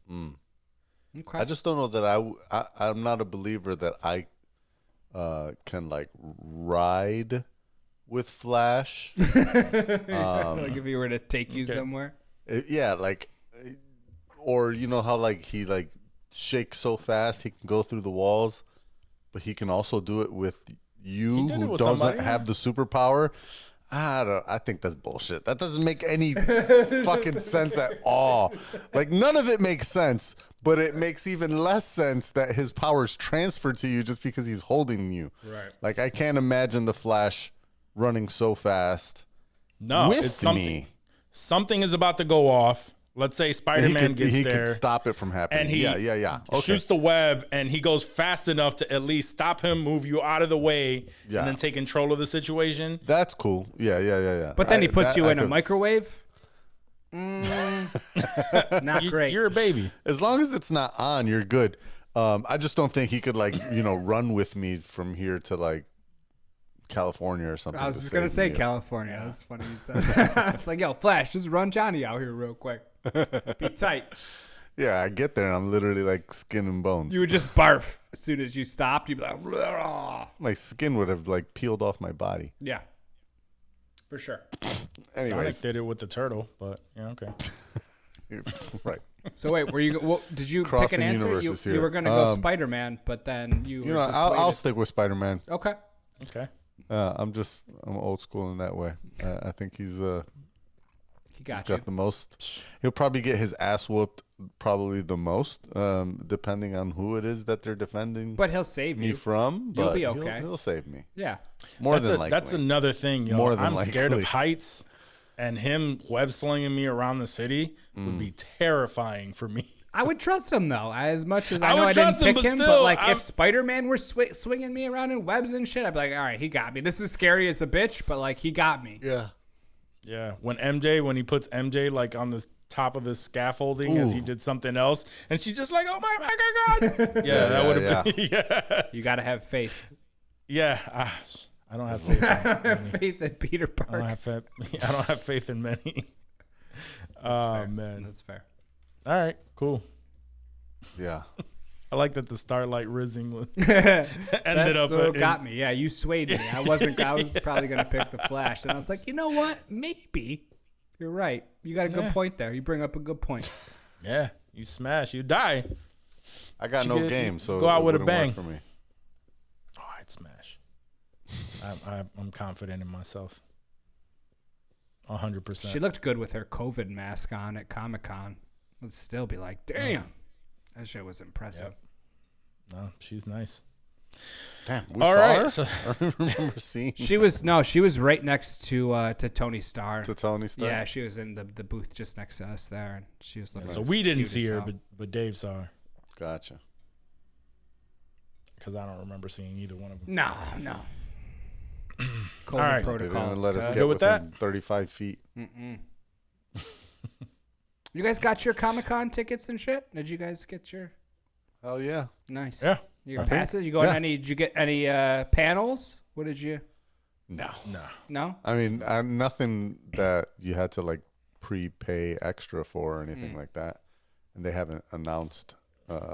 okay. I just don't know that I'm not a believer that I can like ride with Flash. like if he were to take you somewhere. Yeah, like, or how like he like shakes so fast he can go through the walls, but he can also do it with you did it who with doesn't somebody, have the superpower. I think that's bullshit. That doesn't make any fucking sense at all. Like none of it makes sense, but it makes even less sense that his powers transfer to you just because he's holding you. Right. Like I can't imagine the Flash running so fast. No, with it's something. me. Something is about to go off. Let's say Spider-Man gets he there. could stop it from happening. And he yeah. Okay. shoots the web, and he goes fast enough to at least stop him, move you out of the way, Yeah. and then take control of the situation. That's cool. Yeah. But then he puts you in a could- microwave. Not great. You're a baby. As long as it's not on, you're good. I just don't think he could like run with me from here to like California or something. I was to just going to save say me. California. That's funny you said that. It's like, yo, Flash, just run Johnny out here real quick. Be tight. Yeah, I get there and I'm literally like skin and bones. You would just barf as soon as you stopped. You'd be like, "Blah." My skin would have like peeled off my body. Yeah, for sure. Sonic Anyways, did it with the turtle, but yeah, okay. right. So wait, did you pick Crossing an answer? universes You here. were going to go Spider-Man, but then you were I'll dissuaded. stick with Spider-Man. Okay. Okay. I'm old school in that way. I think he's He got He's you. got the most. He'll probably get his ass whooped probably the most, depending on who it is that they're defending But he'll save me you. from. You'll But be okay. He'll save me. Yeah. More than likely. That's another thing, yo. More than I'm scared of likely. heights, and him web slinging me around the city would be terrifying for me. I would trust him though, as much as I I know would I didn't trust him, pick but him. still, But like, I'm- if Spider-Man were swinging me around in webs and shit, I'd be like, all right, he got me. This is scary as a bitch, but like, he got me. Yeah. Yeah, when he puts MJ like on the top of the scaffolding as he did something else, and she's just like, "Oh my God!" Yeah, that would have been. Yeah, You got to have faith. yeah. I don't have faith. Faith in Peter I Parker. don't have faith. I don't have faith in many. Oh man. That's fair. All right, cool. Yeah. I like that the Starlight rizzing was That's ended up what in, got me. Yeah, you swayed me. I was probably gonna pick the Flash, and I was like, you know what? Maybe you're right. You got a good point there. You bring up a good point. Yeah, you smash, you die. I got no game, so go out it with a wouldn't bang. work for me. Oh, I'd smash. I'm confident in myself. 100%. She looked good with her COVID mask on at Comic-Con. Let's still be like, damn, that shit was impressive. Yep. No, she's nice. Damn, we All saw right, her? so- I don't remember seeing She was right next to Tony Starr. to Tony Stark. Yeah, she was in the booth just next to us there, and she was looking. So we didn't cute see as her, hell. but Dave saw her Gotcha. because I don't remember seeing either one of them. No. COVID All right. They protocols. didn't let us good. get Good with within that? 35 feet. You guys got your Comic-Con tickets and shit? Did you guys get your Hell yeah. nice? Yeah. Your I think- passes? You go on yeah. any? Did you get any panels? What did you? No. No. I mean, nothing that you had to like prepay extra for or anything like that. And they haven't announced the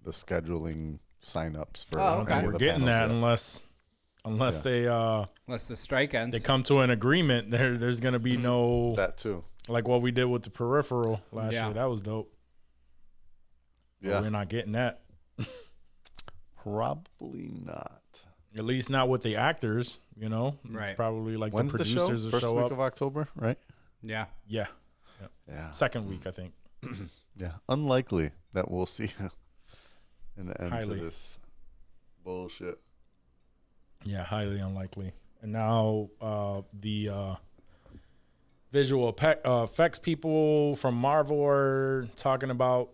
scheduling signups for. Oh, okay. any of We're the getting that panels unless they Unless the strike ends. they come to an agreement. There's gonna be no yet. That too. like what we did with the peripheral last Yeah. year. That was dope. But Yeah. we're not getting that. Probably not. At least not with the actors. You know, Right. It's probably like When's the the show? producers will First show week up. of October, right? Yeah. Yeah, Yeah. second week I think. Yeah. Unlikely that we'll see an end Highly. to this bullshit. Yeah, highly unlikely. And now the visual effects people from Marvel are talking about,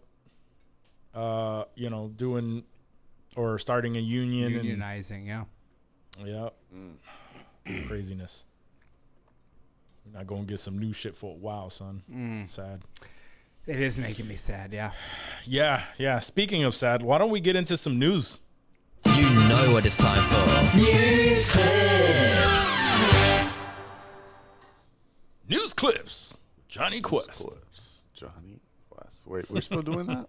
doing or starting a union. Unionizing. Yeah. And, yeah. Craziness. We're not going to get some new shit for a while, son. Sad. It is making me sad. Yeah. Yeah. Speaking of sad, why don't we get into some news? You know what it's time for. News clips. Jonni Kuest. Clips. Jonni Kuest. Wait, we're still doing that?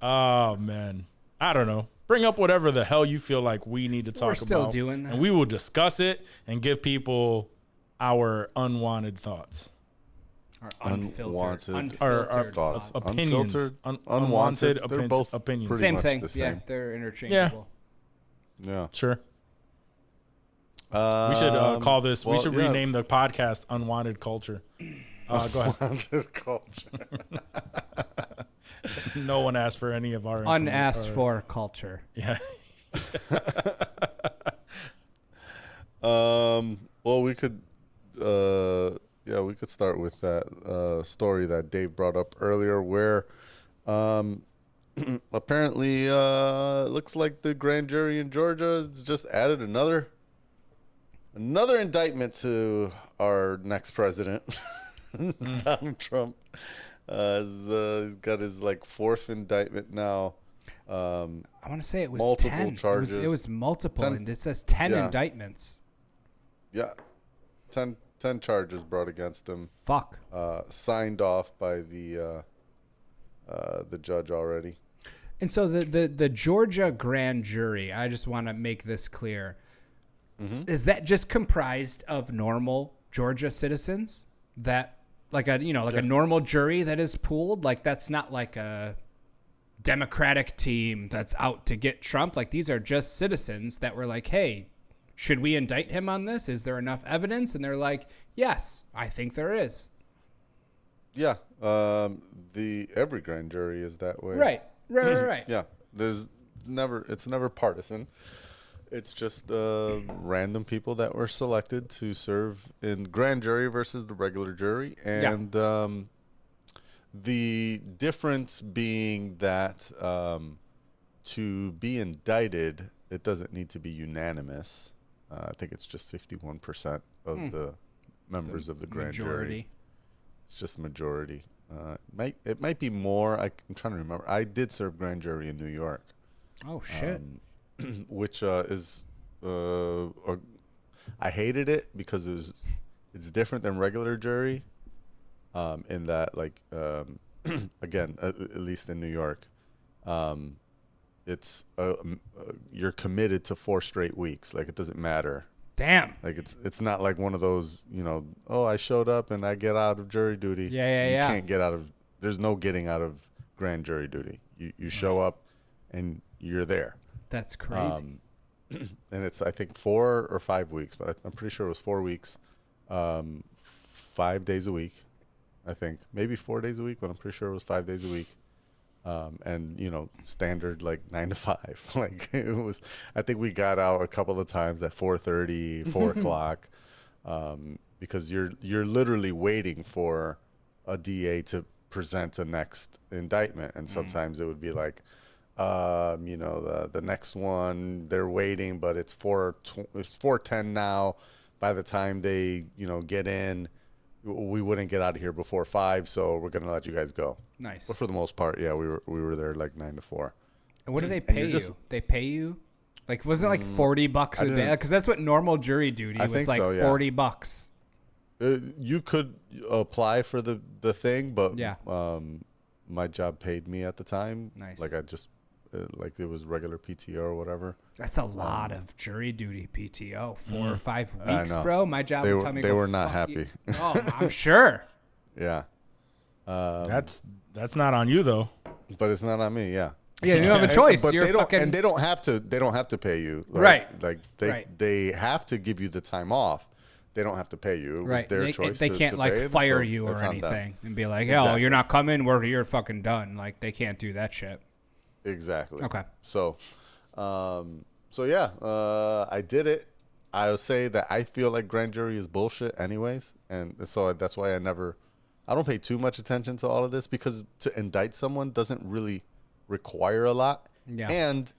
Oh man, I don't know. Bring up whatever the hell you feel like we need to talk about. We're still doing that. And we will discuss it and give people our unwanted thoughts. Or Unwanted Our thoughts. opinions. Unfiltered, unwanted They're both opinions. pretty Same much thing. the Yeah, same. they're interchangeable. Yeah. Sure. We should call this. We should rename the podcast "Unwanted Culture." Go ahead. Unwanted culture. No one asked for any of our Unasked for culture. Yeah. Well, we could, we could start with that story that Dave brought up earlier, where apparently it looks like the grand jury in Georgia has just added another indictment to our next president, Donald Trump. He's got his fourth indictment now. I want to say it was Multiple 10. charges. It was multiple, 10 and it says 10 yeah. indictments. Yeah, 10 charges brought against him. Fuck. Signed off by the judge already. And so the Georgia grand jury, I just want to make this clear. Is that just comprised of normal Georgia citizens that a normal jury that is pooled? Like, that's not like a Democratic team that's out to get Trump. Like, these are just citizens that were like, hey, should we indict him on this? Is there enough evidence? And they're like, yes, I think there is. Yeah, every grand jury is that way. Right. Yeah, it's never partisan. It's just random people that were selected to serve in grand jury versus the regular jury, and the difference being that to be indicted, it doesn't need to be unanimous. I think it's just 51% of the members of the grand jury. It's just majority. It might be more. I'm trying to remember. I did serve grand jury in New York. Oh, shit. Which is I hated it because it's different than regular jury, in that like again, at least in New York, it's you're committed to 4 straight weeks. Like it doesn't matter. Damn. Like it's not like one of those, oh, I showed up and I get out of jury duty. You can't get out of. There's no getting out of grand jury duty. You show up and you're there. That's crazy. And it's I think 4 or 5 weeks, but I'm pretty sure it was 4 weeks, 5 days a week. I think maybe 4 days a week, but I'm pretty sure it was 5 days a week. And standard like 9 to 5. Like it was. I think we got out a couple of times at 4:30, 4 o'clock, because you're literally waiting for a DA to present a next indictment, and sometimes it would be like, the next one they're waiting, but it's 4:10 now. By the time they get in, we wouldn't get out of here before 5, so we're gonna let you guys go. Nice. But for the most part, yeah, we were there like 9 to 4. And what do they pay you? They pay you, like, wasn't it like $40 a day? Because that's what normal jury duty was, like so, yeah. $40. You could apply for the thing, but yeah, my job paid me at the time. Nice. Like I just like it was regular PTO or whatever. That's a lot of jury duty PTO. 4 or 5 weeks, bro. My job would tell me they were not happy. Oh, I'm sure. Yeah. That's not on you though. But it's not on me. Yeah. Yeah, you don't have a choice. But You're they don't, and they don't have to pay you. Right. Like they have to give you the time off. They don't have to pay you. It was right. their choice. They can't to like pay fire so you or anything and be like, exactly. "Oh, you're not coming. You're fucking done." Like they can't do that shit. Exactly. Okay. So, yeah, I did it. I would say that I feel like grand jury is bullshit anyways. And so that's why I don't pay too much attention to all of this, because to indict someone doesn't really require a lot. Yeah. And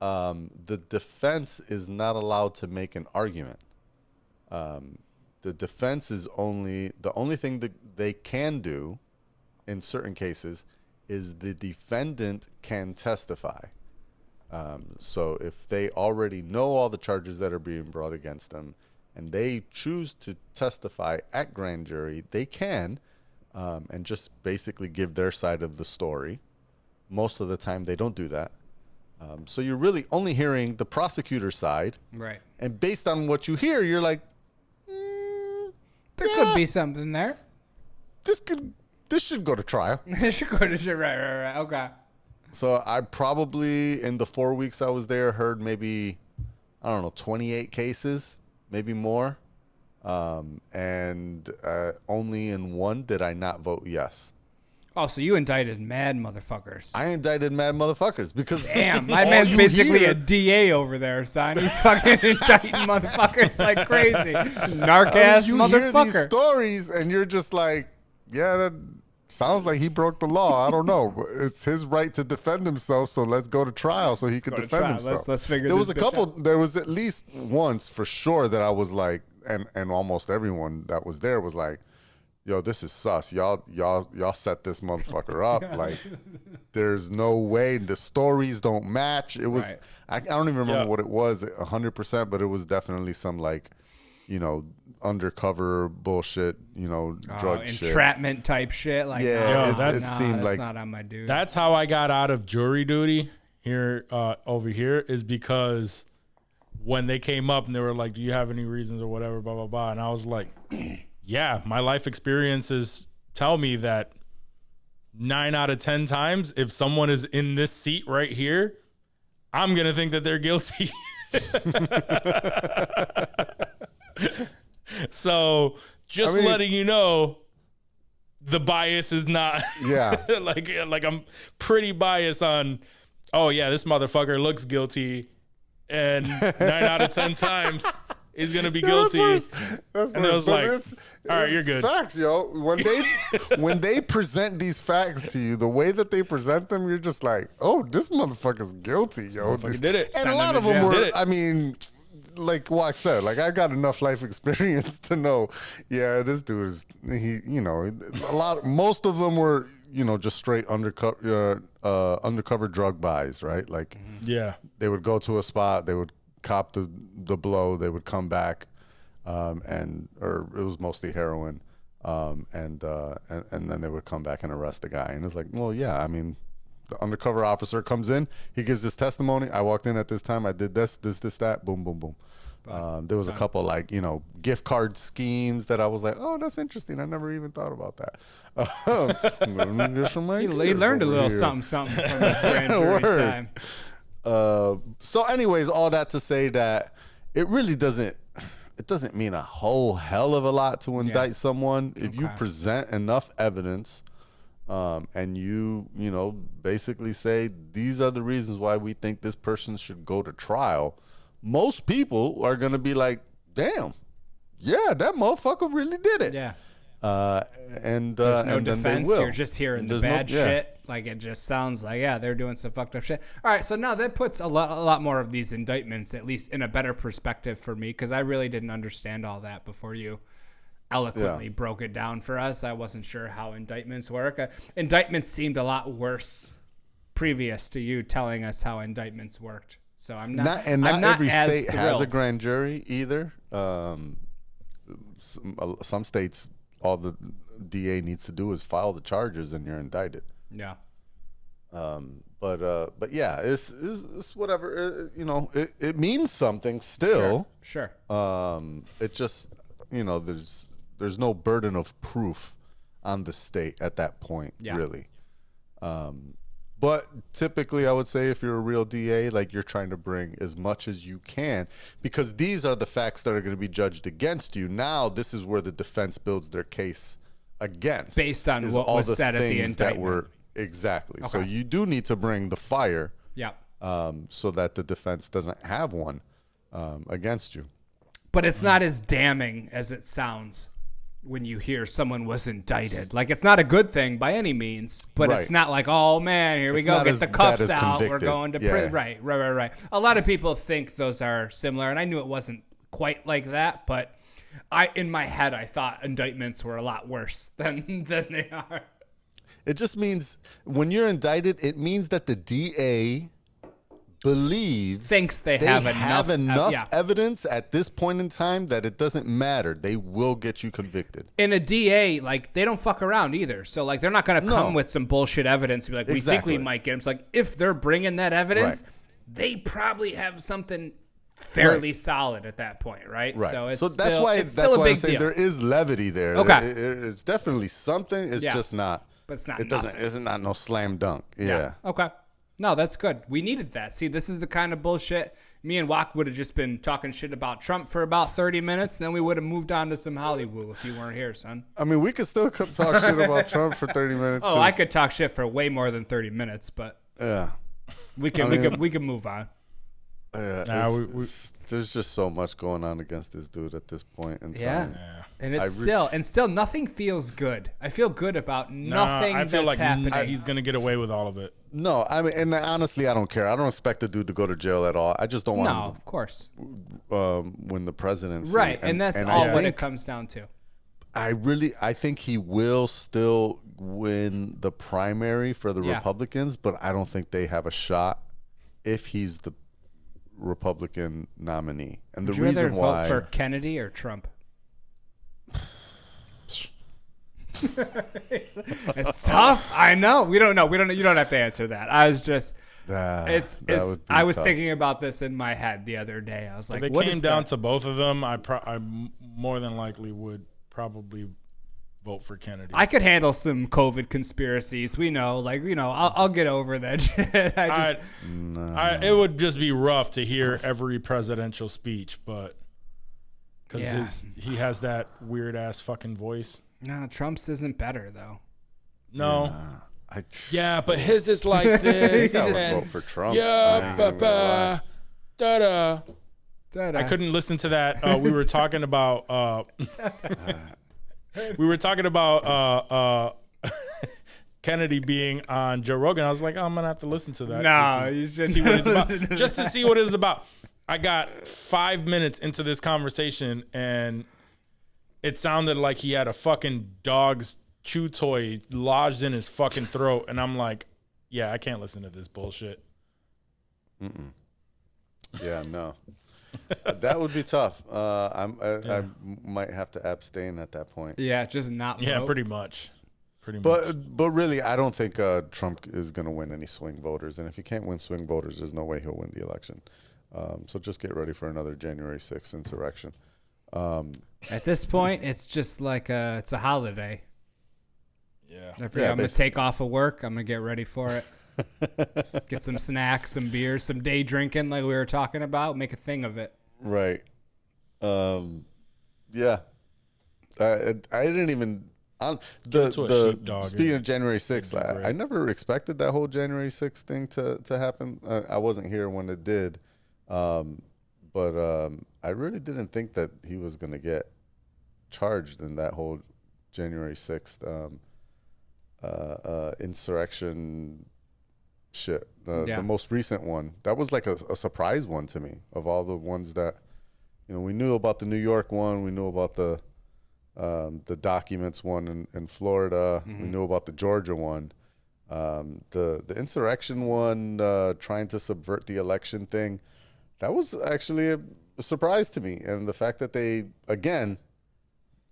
the defense is not allowed to make an argument. The defense is the only thing that they can do in certain cases is the defendant can testify. So if they already know all the charges that are being brought against them and they choose to testify at grand jury, they can, and just basically give their side of the story. Most of the time they don't do that. So you're really only hearing the prosecutor's side. Right. And based on what you hear, you're like, there could be something there. This should go to trial. It should go to right. Okay. So I probably, in the 4 weeks I was there, heard maybe, 28 cases, maybe more. And only in one did I not vote yes. Oh, so you indicted mad motherfuckers. I indicted mad motherfuckers because damn, my man's basically a DA over there, son. He's fucking indicting motherfuckers like crazy. Narc-ass you motherfucker. Hear these stories and you're just like, yeah, that sounds like he broke the law. I don't know. But it's his right to defend himself, so let's go to trial so he can defend himself. Let's figure there this was a couple. Out. There was at least once for sure that I was like, and almost everyone that was there was like, yo, this is sus. Y'all set this motherfucker up. Like, there's no way. The stories don't match. It was, right. I don't even remember what it was 100%, but it was definitely some like, undercover bullshit, drug shit. Entrapment type shit. Like, it seemed like. That's not on my dude. That's how I got out of jury duty here, over here, is because when they came up and they were like, do you have any reasons or whatever, blah, blah, blah. And I was like, yeah, my life experiences tell me that 9 out of 10 times, if someone is in this seat right here, I'm going to think that they're guilty. So just letting you know, the bias is not like I'm pretty biased on, oh yeah, this motherfucker looks guilty and 9 out of 10 times he's gonna be guilty. That's and I was like, all right, you're good. Facts, yo. When they present these facts to you, the way that they present them, you're just like, oh, this motherfucker's guilty, yo. He did it. And a lot of them were, I mean, like Wak said, like I got enough life experience to know, yeah, this dude is, most of them were, just straight undercover drug buys, right? Like, they would go to a spot, they would cop the blow, they would come back. or it was mostly heroin, and then they would come back and arrest the guy. And it's like, well, yeah, I mean, the undercover officer comes in, he gives his testimony. I walked in at this time, I did this, that, boom, boom, boom. There was a couple gift card schemes that I was like, oh, that's interesting. I never even thought about that. He learned a little something from his grand jury time. So anyways, all that to say that it really doesn't mean a whole hell of a lot to indict someone if you present enough evidence, and you basically say these are the reasons why we think this person should go to trial. Most people are gonna be like, damn, yeah, that motherfucker really did it. Yeah. And there's no and then defense. they will. You're just hearing the bad shit. Like, it just sounds like, yeah, they're doing some fucked up shit. All right, so now that puts a lot more of these indictments, at least in a better perspective for me, because I really didn't understand all that before you eloquently broke it down for us. I wasn't sure how indictments work. Indictments seemed a lot worse previous to you telling us how indictments worked. So I'm not every as state thrilled. has a grand jury either. Some states, all the DA needs to do is file the charges and you're indicted. Yeah. But yeah, it's whatever. It means something still. Sure. It just there's no burden of proof on the state at that point, really. But typically, I would say if you're a real DA, like, you're trying to bring as much as you can, because these are the facts that are going to be judged against you. Now, this is where the defense builds their case against, based on what all was the said at the things that indictment. were exactly. So you do need to bring the fire, so that the defense doesn't have one against you. But it's not as damning as it sounds when you hear someone was indicted. Like, it's not a good thing by any means, but it's not like, oh man, here we go, get the cuffs out, we're going to prison. Right. A lot of people think those are similar, and I knew it wasn't quite like that, but in my head, I thought indictments were a lot worse than they are. It just means when you're indicted, it means that the DA thinks they have enough evidence at this point in time that it doesn't matter. They will get you convicted. In a DA, like, they don't fuck around either. So, like, they're not going to come with some bullshit evidence and be like, we think we might get him. It's like, if they're bringing that evidence, they probably have something fairly solid at that point, right? So it's that's why I'm saying there is levity there. Okay. It's definitely something. It's just not. But it's not. It's not no slam dunk. Yeah. Okay. No, that's good. We needed that. See, this is the kind of bullshit. Me and Wak would have just been talking shit about Trump for about 30 minutes, and then we would have moved on to some Hollywood if you weren't here, son. I mean, we could still talk shit about Trump for 30 minutes. Oh, I could talk shit for way more than 30 minutes, but we can move on. There's just so much going on against this dude at this point in time. And it's still nothing feels good. I feel good about nothing I feel that's like happening. he's gonna get away with all of it. No, I mean, and honestly, I don't care. I don't expect the dude to go to jail at all. I just don't want him of course. Win the presidency. Right, and that's all what it comes down to. I think he will still win the primary for the Republicans, but I don't think they have a shot if he's the Republican nominee. And the reason why, vote for Kennedy or Trump? It's tough. I know. We don't know. You don't have to answer that. I was just. I was thinking about this in my head the other day. I was like, if it came down to both of them, I more than likely would probably vote for Kennedy. I could handle some COVID conspiracies. We know, I'll get over that shit. It would just be rough to hear every presidential speech, but because he has that weird ass fucking voice. No, Trump's isn't better though. No. But his is like this. I would vote for Trump. I couldn't listen to that. We were talking about. Kennedy being on Joe Rogan. I was like, I'm gonna have to listen to that. No, you shouldn't. See what it's about. Just to see what it's about. I got 5 minutes into this conversation and it sounded like he had a fucking dog's chew toy lodged in his fucking throat, and I'm like, I can't listen to this bullshit. Yeah, no. That would be tough. I might have to abstain at that point. Yeah, just not vote. Yeah, pretty much. Pretty much. But really, I don't think Trump is going to win any swing voters. And if he can't win swing voters, there's no way he'll win the election. So just get ready for another January 6th insurrection. At this point, it's just like it's a holiday. Yeah. I'm going to take off of work. I'm going to get ready for it. Get some snacks, some beers, some day drinking like we were talking about. Make a thing of it. Right. Yeah. I didn't even... Speaking of January 6th, I never expected that whole January 6th thing to happen. I wasn't here when it did. But I really didn't think that he was going to get charged in that whole January 6th insurrection shit. The most recent one. That was like a surprise one to me of all the ones that, we knew about the New York one. We knew about the documents one in Florida. We knew about the Georgia one. The insurrection one, trying to subvert the election thing, that was actually a surprise to me. And the fact that they, again,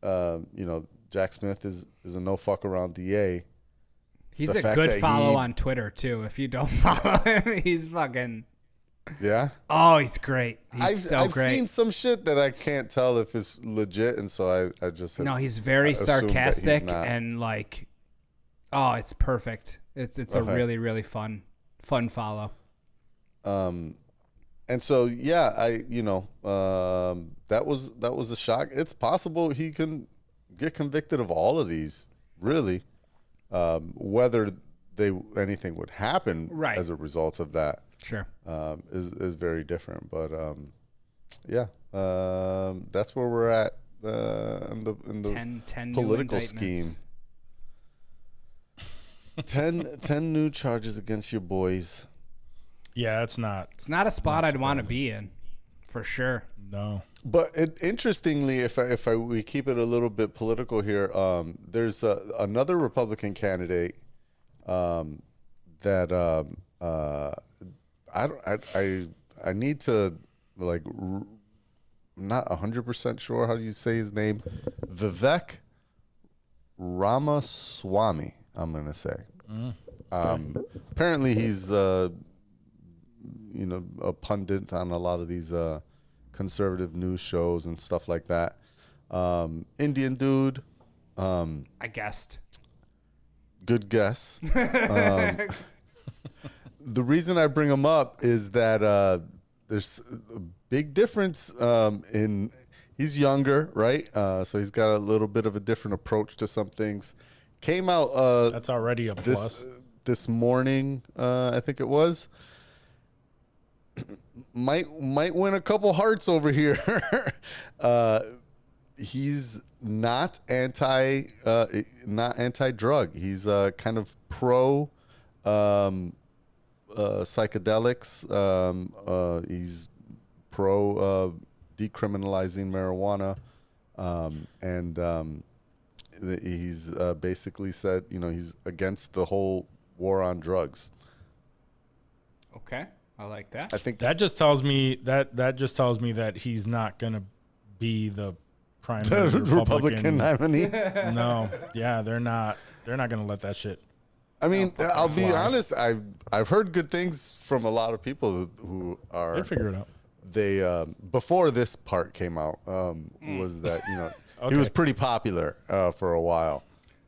Jack Smith is a no fuck around DA. He's a good follow on Twitter too. If you don't follow him, he's fucking... Yeah. Oh, he's great. I've great. Seen some shit that I can't tell if it's legit, and so I just he's very sarcastic and like, oh, it's perfect. It's a really really fun follow. And so that was a shock. It's possible he can get convicted of all of these. Really, whether anything would happen as a result of that. Sure. Is very different, but that's where we're at in the 10 political scheme. 10 new charges against your boys. Yeah, it's not a spot I'd want to be in, for sure. No. But interestingly, if we keep it a little bit political here, there's another Republican candidate that I need to not 100% sure how do you say his name, Vivek Ramaswamy. I'm gonna say. Apparently he's a pundit on a lot of these conservative news shows and stuff like that. Indian dude. I guessed. Good guess. The reason I bring him up is that there's a big difference in he's younger, right? So he's got a little bit of a different approach to some things. Came out that's already a plus. This morning, I think it was. Might win a couple hearts over here. He's not anti-drug. He's kind of pro psychedelics. He's pro decriminalizing marijuana, and he's basically said, he's against the whole war on drugs. Okay, I like that. I think that just tells me that he's not gonna be the primary Republican nominee. No, yeah, they're not gonna let that shit. I mean, I'll be honest. I've heard good things from a lot of people who are. They'll figure it out. They before this part came out was that okay. He was pretty popular for a while.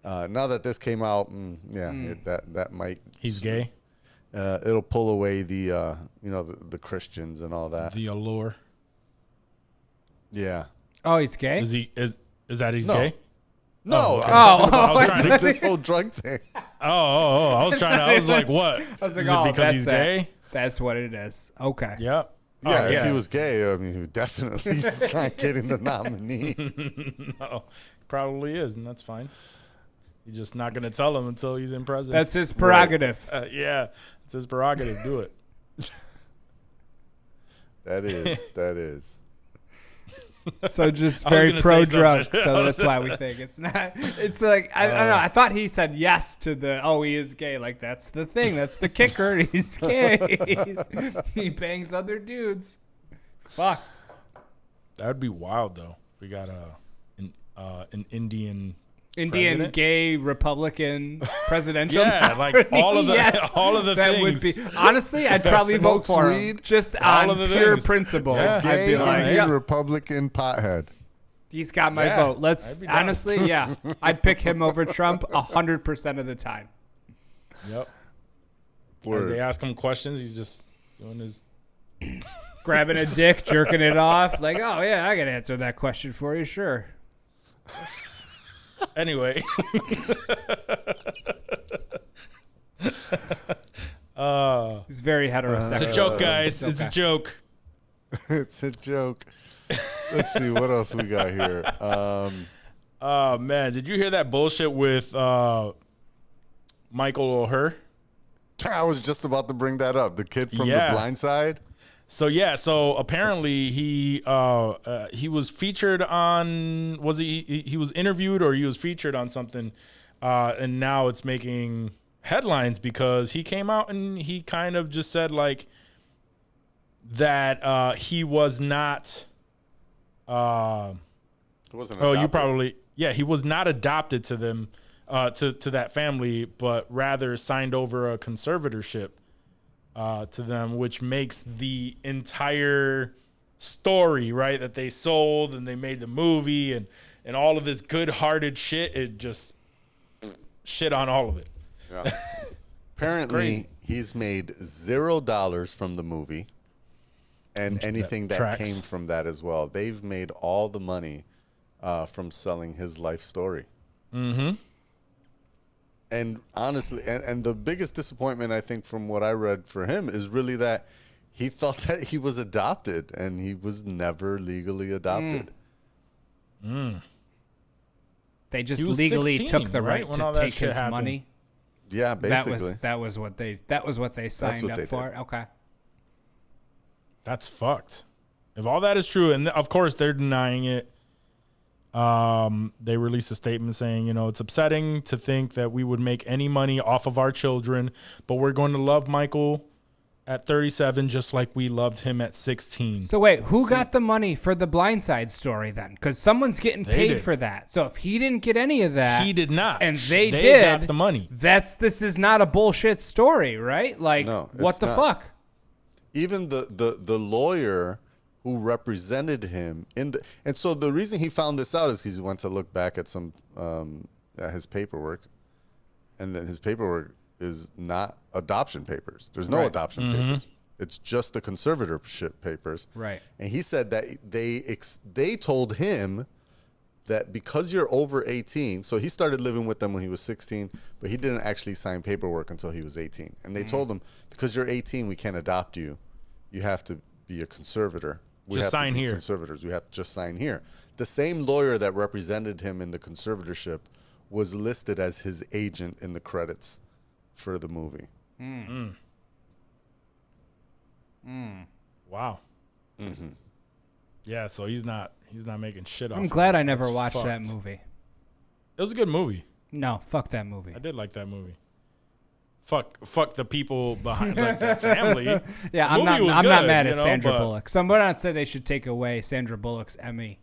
Now that this came out, that might. He's gay. It'll pull away the the Christians and all that. The allure. Yeah. Oh, he's gay? Is that he's gay? No. Okay. I was trying to this whole drug thing. I was like, what? I was like, is it because he's gay? That's what it is. Okay. Yep. Yeah, if he was gay, I mean, he definitely is not getting the nominee. No, probably is, and that's fine. You're just not going to tell him until he's in president. That's his prerogative. Right. Yeah, it's his prerogative. Do it. That is. So just very pro drug. So that's why we think it's not. It's like I don't know. I thought he said yes to he is gay. Like that's the thing. That's the kicker. He's gay. He bangs other dudes. Fuck. That'd be wild though. We got an Indian president. gay Republican presidential. Yeah, like all of the Yes, all of the that things. would be honestly. I'd probably vote Smokes for him weed. just All on of the pure things. principle. Yeah. I'd Gay be like, Indian yeah, Republican pothead. he's got my Yeah, vote. I'd Let's be down. honestly, yeah, I'd pick him over Trump 100% of the time. Yep. As Word. they ask him questions, he's just doing his. Grabbing a dick, jerking it off, like, oh yeah, I can answer that question for you, sure. Anyway. He's very heterosexual. It's a joke, guys. It's It's a okay. joke. It's a joke. Let's see what else we got here. Oh man, did you hear that bullshit with Michael Oher? I was just about to bring that up. The kid from Yeah. The Blind Side. So apparently he was featured on, was he was interviewed or he was featured on something, and now it's making headlines because he came out and he kind of just said like that he was not. It wasn't Oh, you adopted. probably, yeah, he was not adopted to them, to that family, but rather signed over a conservatorship to them, which makes the entire story, right, that they sold and they made the movie and all of this good-hearted shit, it just shit on all of it. Yeah. Apparently, he's made $0 from the movie, and anything that tracks. came from that as well. They've made all the money from selling his life story. Mm-hmm. And honestly, and the biggest disappointment, I think, from what I read for him is really that he thought that he was adopted, and he was never legally adopted. They just He was legally 16, took the right, right when to all that take shit his happened. money. Yeah, basically. That was what they signed what up they for. did. Okay. That's fucked. If all that is true, and of course they're denying it, they released a statement saying, it's upsetting to think that we would make any money off of our children, but we're going to love Michael at 37 just like we loved him at 16. So wait, who got the money for the Blindside story then? Because someone's getting They paid did. for that. So if he didn't get any of that, He did not. and they got did the money. This is not a bullshit story, right? Like, No, what it's the not. fuck? Even the lawyer who represented him and so the reason he found this out is he went to look back at some at his paperwork, and then his paperwork is not adoption papers. There's no Right. adoption papers. It's just the conservatorship papers. Right. And he said that they told him that because you're over 18, so he started living with them when he was 16, but he didn't actually sign paperwork until he was 18. And they told him, because you're 18, we can't adopt you. You have to be a conservator. We Just have to sign be here. Conservators. We have to just sign here. The same lawyer that represented him in the conservatorship was listed as his agent in the credits for the movie. Wow. Mm-hmm. Yeah, so he's not making shit off. I'm of glad it. I never That's watched that fucked. movie. It was a good movie. No, fuck that movie. I did like that movie. Fuck the people behind like that family. Yeah, The I'm not movie was mad good, at Sandra but- Bullock. Someone else said they should take away Sandra Bullock's Emmy.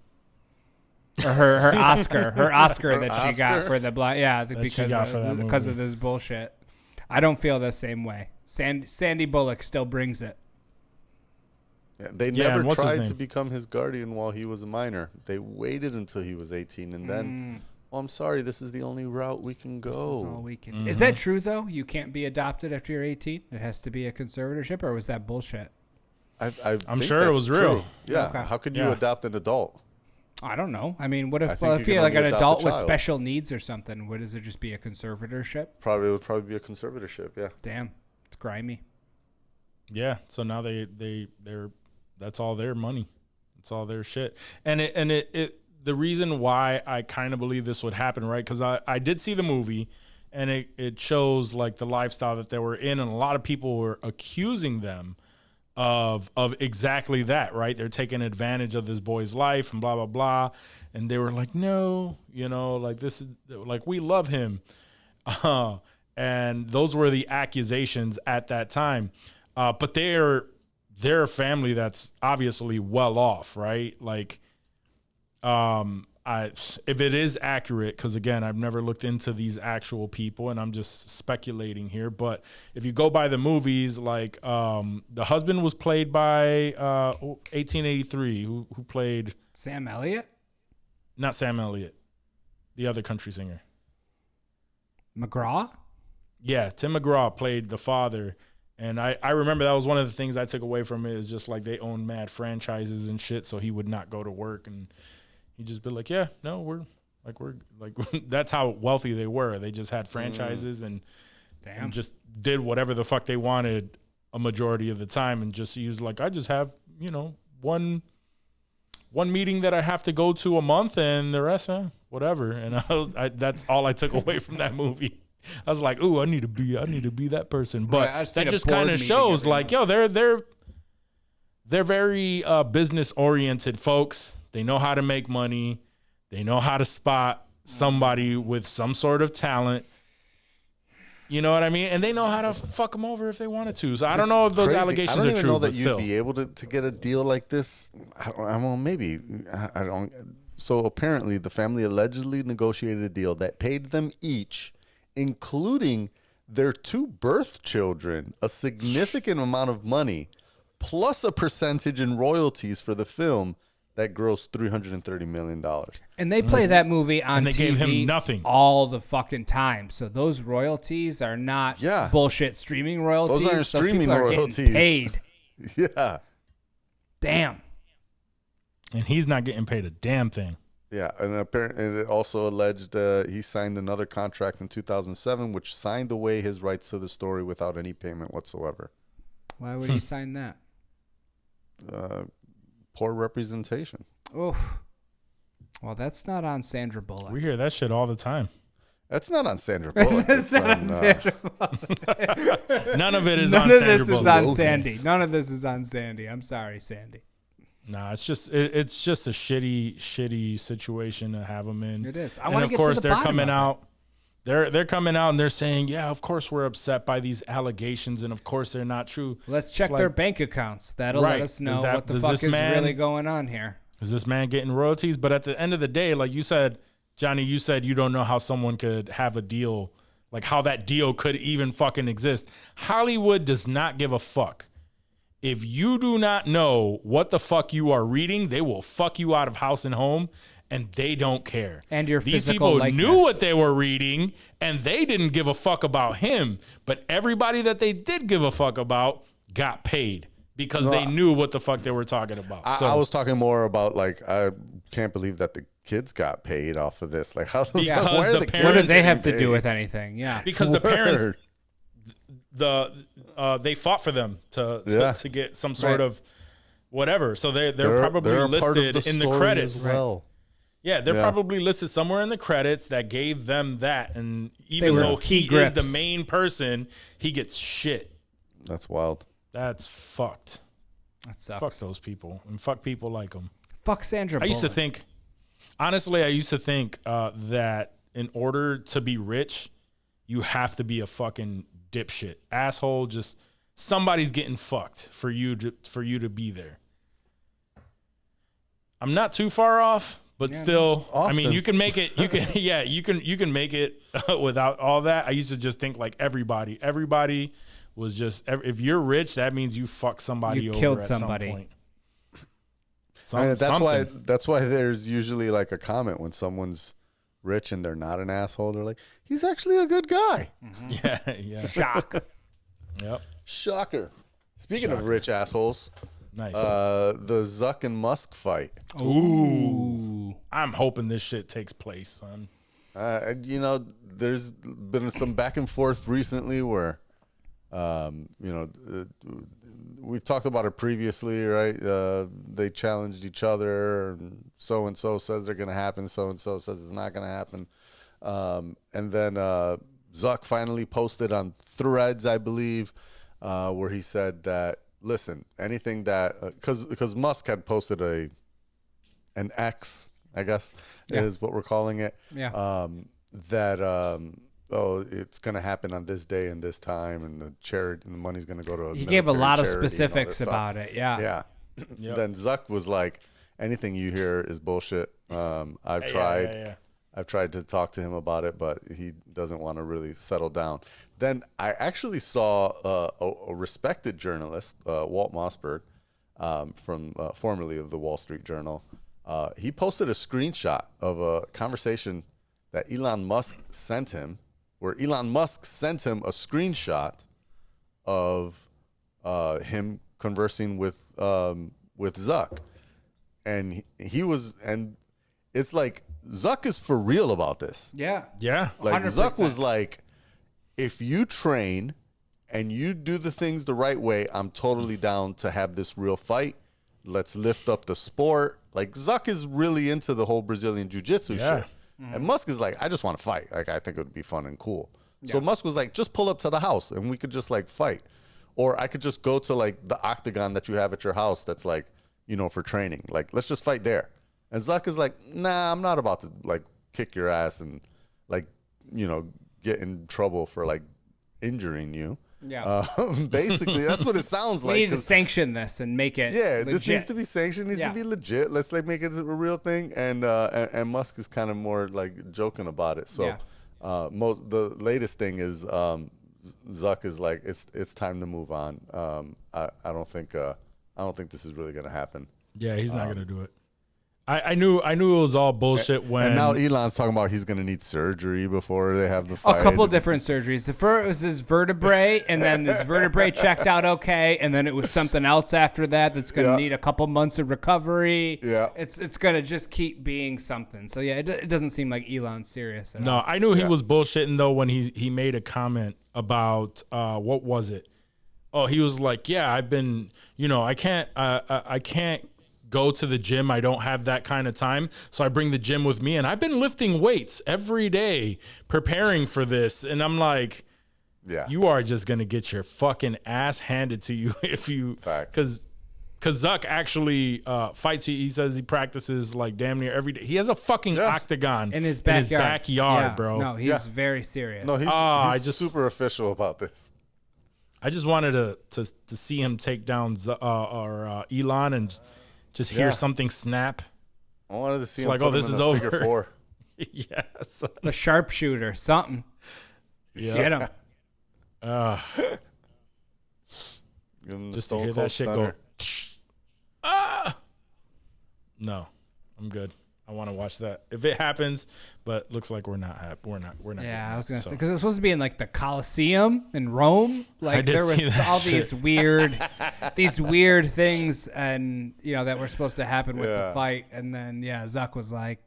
Or her Oscar. Her Oscar that she got Oscar? for the blind. Yeah, she got for that because of movie. this bullshit. I don't feel the same way. Sandy Bullock still brings it. Yeah, they Yeah, never and what's his tried to name? become his guardian while he was a minor. They waited until he was 18, and then, I'm sorry, this is the only route we can This is all go. we can. Is that true though? You can't be adopted after you're 18. It has to be a conservatorship, or was that bullshit? I'm I'm sure it was real. Yeah. Okay. How could you Yeah. adopt an adult? I don't know. I mean, what I if think you if can you're like an only adopt a adult with child. special needs or something? What does it just be a conservatorship? It would probably be a conservatorship. Yeah. Damn, it's grimy. Yeah, so now they're that's all their money. It's all their shit. And it the reason why I kind of believe this would happen, right? Because I did see the movie, and it shows like the lifestyle that they were in, and a lot of people were accusing them of exactly that, right? They're taking advantage of this boy's life and blah blah blah, and they were like, no, like this is like we love him, and those were the accusations at that time. But they're a family that's obviously well off, right? Like If it is accurate, because again, I've never looked into these actual people, and I'm just speculating here. But if you go by the movies, like the husband was played by 1883, who played Sam Elliott, not Sam Elliott, the other country singer. McGraw. Yeah, Tim McGraw played the father. And I remember that was one of the things I took away from it, is just like they own mad franchises and shit, so he would not go to work and he'd just be like, yeah, no, we're that's how wealthy they were. They just had franchises and just did whatever the fuck they wanted a majority of the time, and just used like, I just have, one meeting that I have to go to a month, and the rest, whatever. And that's all I took away from that movie. I was like, ooh, I need to be that person. But right, that just kind of shows like, yo, they're very business oriented folks. They know how to make money. They know how to spot somebody with some sort of talent. You know what I mean? And they know how to fuck them over if they wanted to. So I don't know if those allegations are true. I don't even know that still. you'd be able to get a deal like this. Maybe. I don't. So apparently the family allegedly negotiated a deal that paid them each, including their 2 birth children, a significant amount of money, plus a percentage in royalties for the film that grossed $330 million. And they play that movie on And they TV gave him nothing. all the fucking time. So those royalties are not bullshit streaming royalties. Those aren't streaming people are royalties. getting paid. Yeah. Damn. And he's not getting paid a damn thing. Yeah, and apparently it also alleged he signed another contract in 2007, which signed away his rights to the story without any payment whatsoever. Why would he sign that? Poor representation. Oof. Well, that's not on Sandra Bullock. We hear that shit all the time. That's not on Sandra Bullock. That's not on Sandra Bullock. None of it is None on of Sandra this Bullock. is on Sandy. None of this is on Sandy. I'm sorry, Sandy. Nah, it's just a shitty situation to have them in. It is. I And wanna of get to course the they're bottom coming of it. out. They're coming out and they're saying, yeah, of course we're upset by these allegations, and of course they're not true. Let's check It's their like, bank accounts. That'll Right. let us know Is that- what the does fuck this is man- really going on here. Is this man getting royalties? But at the end of the day, like you said, Johnny, you said you don't know how someone could have a deal, like how that deal could even fucking exist. Hollywood does not give a fuck. If you do not know what the fuck you are reading, they will fuck you out of house and home, and they don't care. And your These physical people likeness. knew what they were reading, and they didn't give a fuck about him. But everybody that they did give a fuck about got paid because they knew what the fuck they were talking about. I was talking more about, like, I can't believe that the kids got paid off of this. Like, how the Because fuck, why are the the parents- What do kids they have to getting do paid? with anything? Yeah. because the parents Word. they fought for them to get some sort Right. of whatever. So they're probably they're a part of listed in the story credits. as well. Yeah, they're Yeah. probably listed somewhere in the credits that gave them that. And even were though key he grips. is the main person, he gets shit. That's wild. That's fucked. That sucks. Fuck those people and fuck people like them. Fuck Sandra I used to Bullock. think, honestly, that in order to be rich, you have to be a fucking dipshit, asshole. Just somebody's getting fucked for you to be there. I'm not too far off, but still, I mean, Often. you can make it. You can, yeah, you can make it without all that. I used to just think like everybody was just. If you're rich, that means you fuck somebody You over killed at somebody. some point. I mean, Something. that's why there's usually like a comment when someone's rich and they're not an asshole. They're like, he's actually a good guy. Yeah. Shock. Yep. Shocker. Speaking of rich assholes, Nice. the Zuck and Musk fight. Ooh. I'm hoping this shit takes place, son. There's been some back and forth recently where, we've talked about it previously, right? They challenged each other, and so says they're going to happen, so-and-so says it's not going to happen. And then Zuck finally posted on Threads, I believe, where he said that, listen, anything that, because Musk had posted an X, I guess, is what we're calling it. Yeah. It's going to happen on this day and this time, and the money's going to go to a He gave a military lot of charity and all specifics this about it. Yeah. Yeah. Yep. Then Zuck was like, anything you hear is bullshit. I've tried. I've tried to talk to him about it, but he doesn't want to really settle down. Then I actually saw a respected journalist, Walt Mossberg, from formerly of the Wall Street Journal. He posted a screenshot of a conversation that Elon Musk sent him, where Elon Musk sent him a screenshot of him conversing with Zuck, and he was, and it's like Zuck is for real about this. Yeah. Like 100%. Zuck was like, if you train and you do the things the right way, I'm totally down to have this real fight. Let's lift up the sport. Like Zuck is really into the whole Brazilian jiu-jitsu shit. And Musk is like, I just want to fight. Like, I think it would be fun and cool. So Musk was like, just pull up to the house and we could just like fight. Or I could just go to like the octagon that you have at your house that's like, you know, for training. Like, let's just fight there. And Zuck is like, nah, I'm not about to like kick your ass and like, you know, get in trouble for like injuring you. Yeah. Basically, that's what it sounds like. We need to sanction this and make it legit. This needs to be sanctioned, needs to be legit. Let's like make it a real thing. And Musk is kind of more like joking about it. So the latest thing is Zuck is like, it's time to move on. I don't think this is really gonna happen. Yeah, he's not gonna do it. I knew it was all bullshit when. And now Elon's talking about he's gonna need surgery before they have the fight. A couple different surgeries. The first was his vertebrae, and then his vertebrae checked out okay, and then it was something else after that that's gonna need a couple months of recovery. Yeah, it's gonna just keep being something. So yeah, it doesn't seem like Elon's serious at all. I knew he was bullshitting though when he made a comment about what was it? Oh, he was like, yeah, I've been, you know, I can't go to the gym. I don't have that kind of time. So I bring the gym with me and I've been lifting weights every day preparing for this. And I'm like, you are just going to get your fucking ass handed to you if you, because Zuck actually fights. He says he practices like damn near every day. He has a fucking octagon in his backyard, bro. No, he's very serious. No, he's just super official about this. I just wanted to see him take down Elon and just hear something snap. I wanted to see him like, put this him is in a over. figure four. Yes. The sharpshooter, something. Get him. Just to hear that shit go. No, I'm good. I want to watch that if it happens, but looks like we're not. Yeah, I was gonna say because it was supposed to be in like the Colosseum in Rome. Like there was all these weird things, and you know that were supposed to happen with the fight. And then Zuck was like,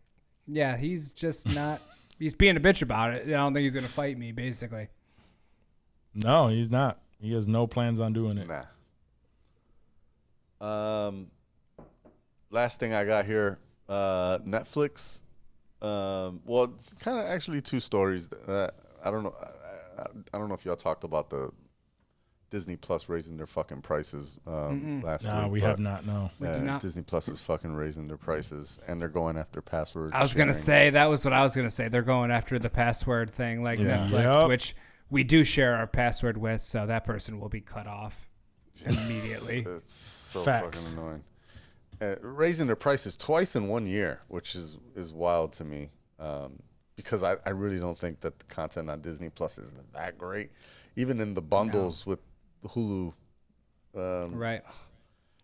he's just not. He's being a bitch about it. I don't think he's gonna fight me. Basically. No, he's not. He has no plans on doing it. Nah. Last thing I got here. Netflix. Well, kind of actually two stories. I don't know. I don't know if y'all talked about the Disney Plus raising their fucking prices last week. No, we have not. No. Disney Plus is fucking raising their prices, and they're going after passwords. I was gonna say that was what I was gonna say. They're going after the password thing, like Netflix, which we do share our password with, so that person will be cut off immediately. It's so fucking annoying. Raising their prices twice in 1 year, which is wild to me, because I really don't think that the content on Disney Plus is that great, even in the bundles with Hulu. Right.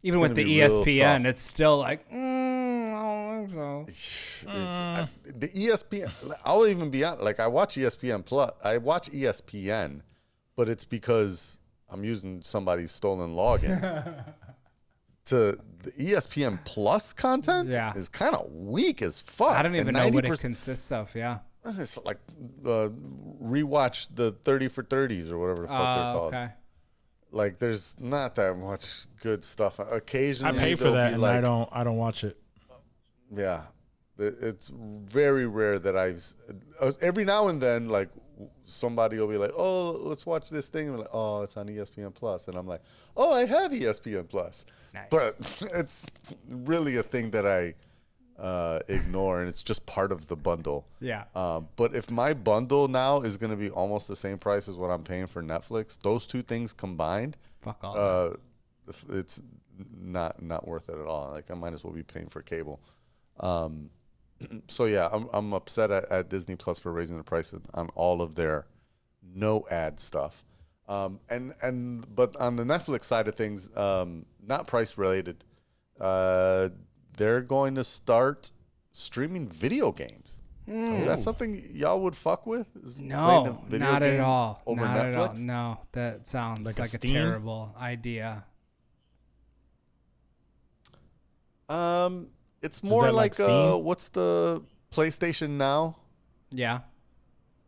Even with the ESPN, it's still like, I don't think so. The ESPN. I'll even be honest. Like I watch ESPN Plus. I watch ESPN, but it's because I'm using somebody's stolen login. To the ESPN Plus content is kind of weak as fuck. I don't even know what it consists of. Yeah, it's like rewatch the 30 for 30s or whatever the fuck they're called. Okay. Like there's not that much good stuff. Occasionally I pay for that and I don't watch it. Yeah, it's very rare that every now and then like somebody will be like, oh, let's watch this thing. And we're like, oh, it's on ESPN Plus. And I'm like, oh, I have ESPN Plus. Nice. But it's really a thing that I ignore, and it's just part of the bundle. Yeah. But if my bundle now is going to be almost the same price as what I'm paying for Netflix, those two things combined, fuck all. It's not worth it at all. Like I might as well be paying for cable. So yeah, I'm upset at Disney Plus for raising the price on all of their no ad stuff. But on the Netflix side of things, not price related, they're going to start streaming video games. Is that something y'all would fuck with? No, not at all. Over not Netflix? at all. No, that sounds Like like a a Steam? terrible idea. It's more that like like Steam? what's the PlayStation Now? Yeah.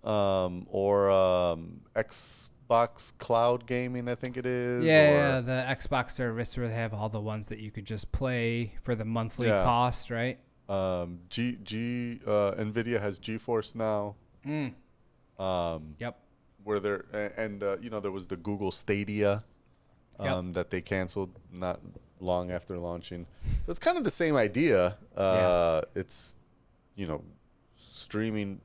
Or Xbox Cloud Gaming, I think it is. Yeah, or, the Xbox service where they have all the ones that you could just play for the monthly Yeah. cost, right? Nvidia has GeForce Now. Yep. Where there there was the Google Stadia Yep. that they canceled not long after launching. So it's kind of the same idea. Yeah. It's streaming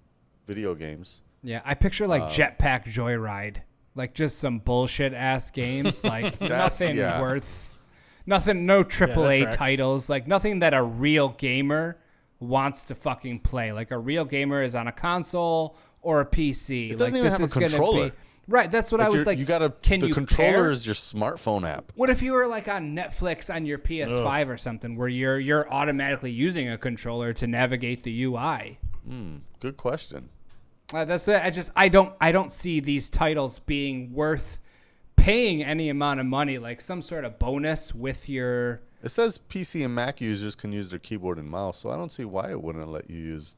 video games. Yeah, I picture like Jetpack Joyride, like just some bullshit ass games, like nothing yeah. worth, nothing, no AAA tracks. titles, like nothing that a real gamer wants to fucking play. Like a real gamer is on a console or a PC. It doesn't like, even this have a is gonna controller. Be, right, that's what I was like. You gotta. Can the you controller pair? is your smartphone app. What if you were like on Netflix on your PS5 or something, where you're automatically using a controller to navigate the UI? Good question. That's it. I don't see these titles being worth paying any amount of money, like some sort of bonus with your. It says PC and Mac users can use their keyboard and mouse, so I don't see why it wouldn't let you use,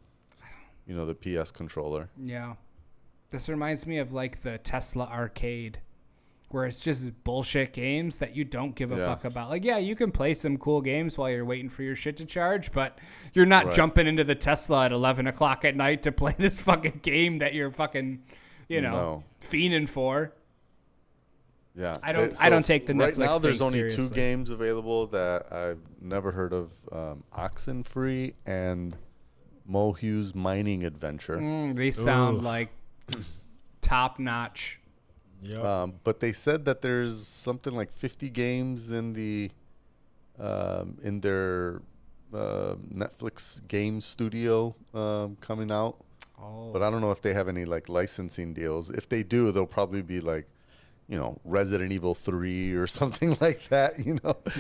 the PS controller. Yeah, this reminds me of like the Tesla arcade, where it's just bullshit games that you don't give a fuck about. Like, yeah, you can play some cool games while you're waiting for your shit to charge, but you're not Right. jumping into the Tesla at 11 o'clock at night to play this fucking game that you're fucking, No. fiending for. Yeah, I don't take the right Netflix now. There's thing only seriously. 2 games available that I've never heard of: Oxenfree and Mohew's Mining Adventure. They sound Oof. like top notch. Yep. But they said that there's something like 50 games in the in their Netflix game studio coming out. Oh. But I don't know if they have any like licensing deals. If they do, they'll probably be like, Resident Evil 3 or something like that.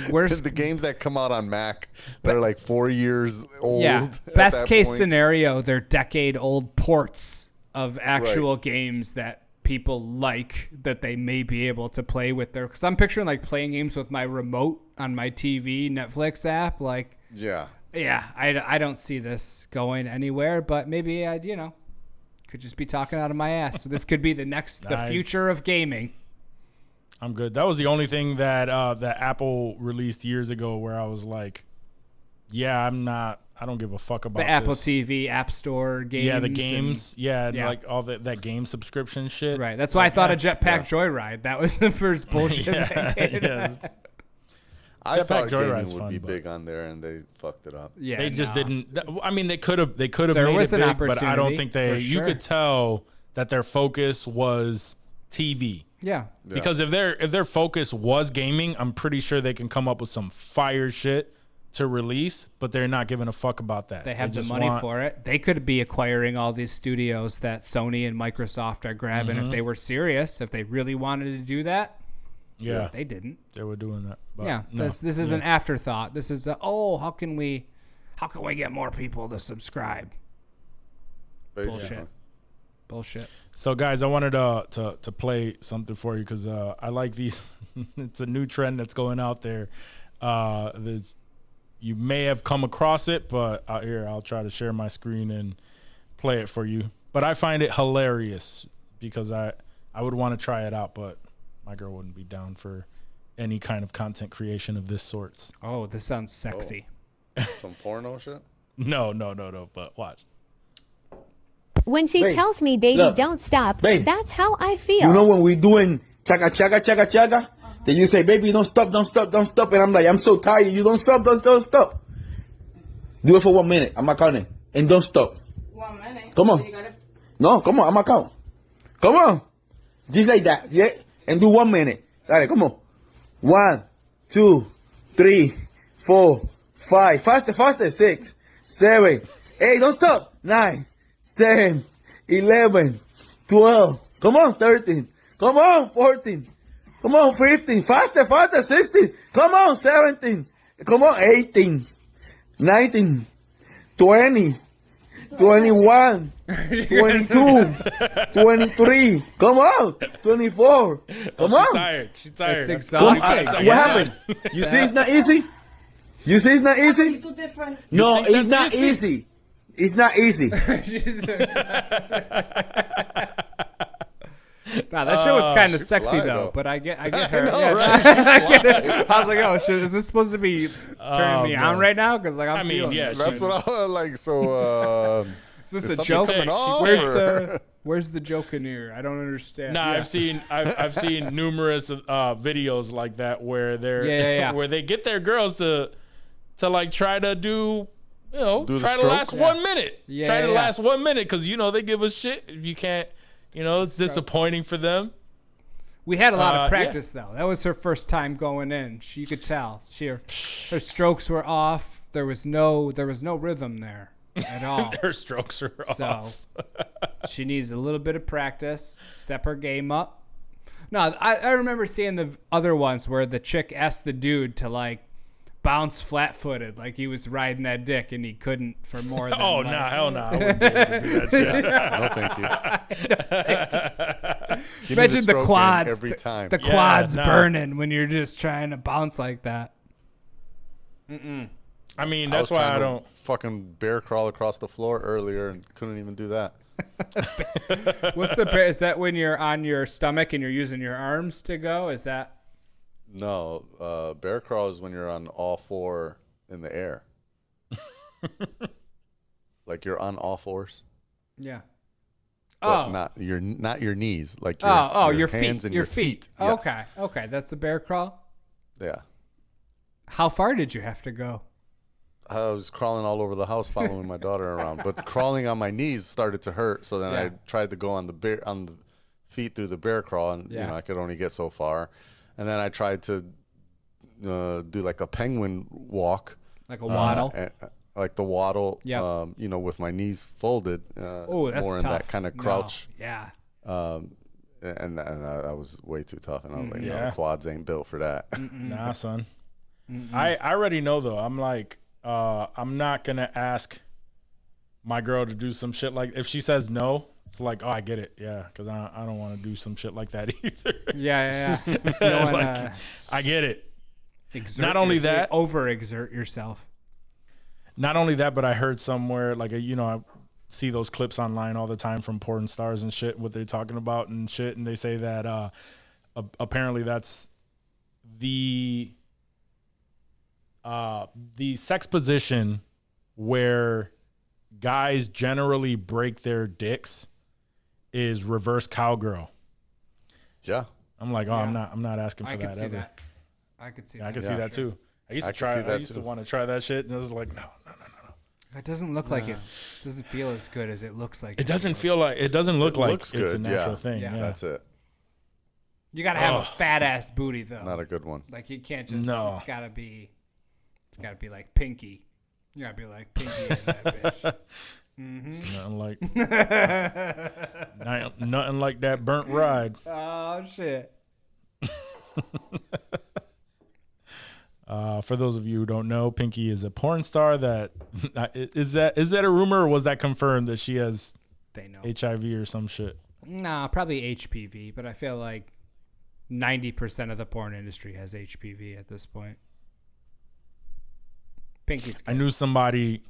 Where's- the games that come out on Mac that are like 4 years old. Yeah, at best that case point. scenario, they're decade-old ports of actual games that people like that they may be able to play with their. Because I'm picturing like playing games with my remote on my TV Netflix app. Like, Yeah. I don't see this going anywhere. But maybe I could just be talking out of my ass. So this could be the future of gaming. I'm good. That was the only thing that that Apple released years ago where I was like, yeah, I don't give a fuck about The Apple this. TV App Store games. Yeah, the games. Yeah. Like all that game subscription shit. Right. That's why I thought of Jetpack Joyride. That was the first bullshit. yeah. I Jetpack thought Joyride's gaming would fun, be but- big on there, and they fucked it up. Yeah, They just no. didn't. I mean, they could have. They could have There made was it an big, but I don't opportunity, think they. for You sure. could tell that their focus was TV. Yeah. Because if their focus was gaming, I'm pretty sure they can come up with some fire shit to release, but they're not giving a fuck about that. They have the just money want- for it. They could be acquiring all these studios that Sony and Microsoft are grabbing if they were serious, if they really wanted to do that. Yeah, They didn't. they were doing that. But Yeah. no. This is an afterthought. This is how can we get more people to subscribe? Basically. Bullshit. So, guys, I wanted to play something for you because I like these. It's a new trend that's going out there. You may have come across it, but here, I'll try to share my screen and play it for you. But I find it hilarious because I would want to try it out, but my girl wouldn't be down for any kind of content creation of this sort. Oh, this sounds sexy. Some porno shit? No, but watch. When she Babe, tells me, baby, look, don't stop, babe. that's how I feel. You know when we doing chaga chaga chaga chaga, then you say, baby, don't stop, and I'm like, I'm so tired. You don't stop. Do it for 1 minute. I'm not counting, and don't stop. 1 minute. Come on. So you gotta... No, come on, I'm not count. Come on, just like that, yeah, and do 1 minute. Dale, come on. 1, 2, 3, 4, 5. Faster. 6, 7, Hey, don't stop. 9, 10, 11, 12. Come on, 13. Come on, 14. Come on, 15. Faster, faster, 16. Come on, 17. Come on, 18, 19, 20, 21, 22, 23. Come on, 24. Come on. She's tired. She's tired. It's Come on. exhausting. What happened? You see it's not easy? You see it's not easy? No, think it's that's not easy. It's not easy. Nah, that shit was kind of she sexy fly, though. though. But I get her. know, Yeah. right? I get it. I was like, oh shit, is this supposed to be turning me on man. right now? Because like I'm I mean, feeling yeah. it. That's what I was like. So, Is this is a something joke? coming off, Where's or- the Where's the joke in here? I don't understand. Nah, Yeah. I've seen numerous videos like that where they're Yeah. where they get their girls to like try to do Do the try to stroke? last 1 minute. Yeah, Try to yeah. last 1 minute because they give a shit if you can't. It's disappointing for them. We had a lot yeah. of practice though. That was her first time going in. You could tell. Her strokes were off. There was no rhythm there at all. Her strokes are So off. she needs a little bit of practice, step her game up. No, I remember seeing the other ones where the chick asked the dude to like bounce flat-footed like he was riding that dick and he couldn't for more than Oh, like, nah, hell no. I wouldn't be able to do that shit. no, thank you. Give me Imagine the stroke game quads every time. The quads nah. burning when you're just trying to bounce like that. I mean, I was that's why trying I to don't. fucking bear crawl across the floor earlier and couldn't even do that. What's the bear? Is that when you're on your stomach and you're using your arms to go? Is that No, bear crawl is when you're on all four in the air. Like you're on all fours. yeah? But Oh, not your knees, like your, your hands feet, and your your feet. Oh, Yes. okay, that's a bear crawl. Yeah. How far did you have to go? I was crawling all over the house following my daughter around, but crawling on my knees started to hurt. So then Yeah. I tried to go on the feet through the bear crawl, and Yeah. I could only get so far. And then I tried to do like a penguin walk, Like a waddle? like the waddle. Yep. With my knees folded. Oh, that's more tough. in that kind of No, crouch. Yeah. And I was way too tough, and I was like, no, Yeah. the quads ain't built for that. Nah, son. I already know though. I'm like, I'm not gonna ask my girl to do some shit like. If she says no, it's like, oh, I get it, yeah, because I don't want to do some shit like that either. Yeah. You don't Like, wanna I get it. exert Not only that- overexert yourself. Not only that, but I heard somewhere like I see those clips online all the time from porn stars and shit, what they're talking about and shit, and they say that apparently that's the sex position where guys generally break their dicks is reverse cowgirl. Yeah. I'm like, oh, I'm not asking for I could that see ever. that. I could see Yeah, that. I can see that too. I used to I can try. see I that used to too. want to try that shit, and it was like, no. It doesn't look like it. Doesn't feel as good as it looks like. It doesn't feel like. It doesn't look It like looks it's a good, natural yeah. thing. Yeah. Yeah. That's it. You gotta have a Ugh. fat ass booty though. Not a good one. Like you can't just. No. It's gotta be like Pinky. You gotta be like Pinky in that bitch. It's nothing like. nothing like that burnt ride. Oh shit. For those of you who don't know, Pinky is a porn star. That is that a rumor or was that confirmed that she has They know. HIV or some shit? Nah, probably HPV, but I feel like 90% of the porn industry has HPV at this point. Pinky's good. I knew somebody.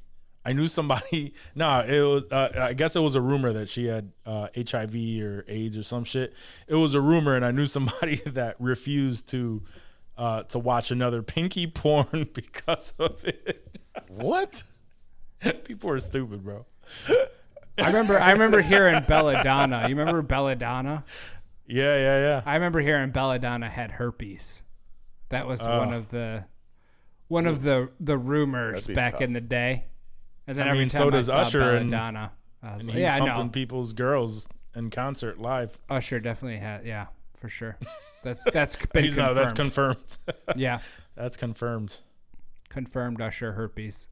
No, it was. I guess it was a rumor that she had HIV or AIDS or some shit. It was a rumor, and I knew somebody that refused to watch another Pinky porn because of it. What? People are stupid, bro. I remember hearing Belladonna. You remember Belladonna? Yeah. I remember hearing Belladonna had herpes. That was one of the rumors That'd be back tough. in the day. And then I every mean, time so I does saw Usher, and Belladonna, I was like, He's yeah, I humping know. people's girls in concert live. Usher definitely had, yeah, for sure. That's been confirmed. That's confirmed. Yeah, That's confirmed. confirmed Usher herpes.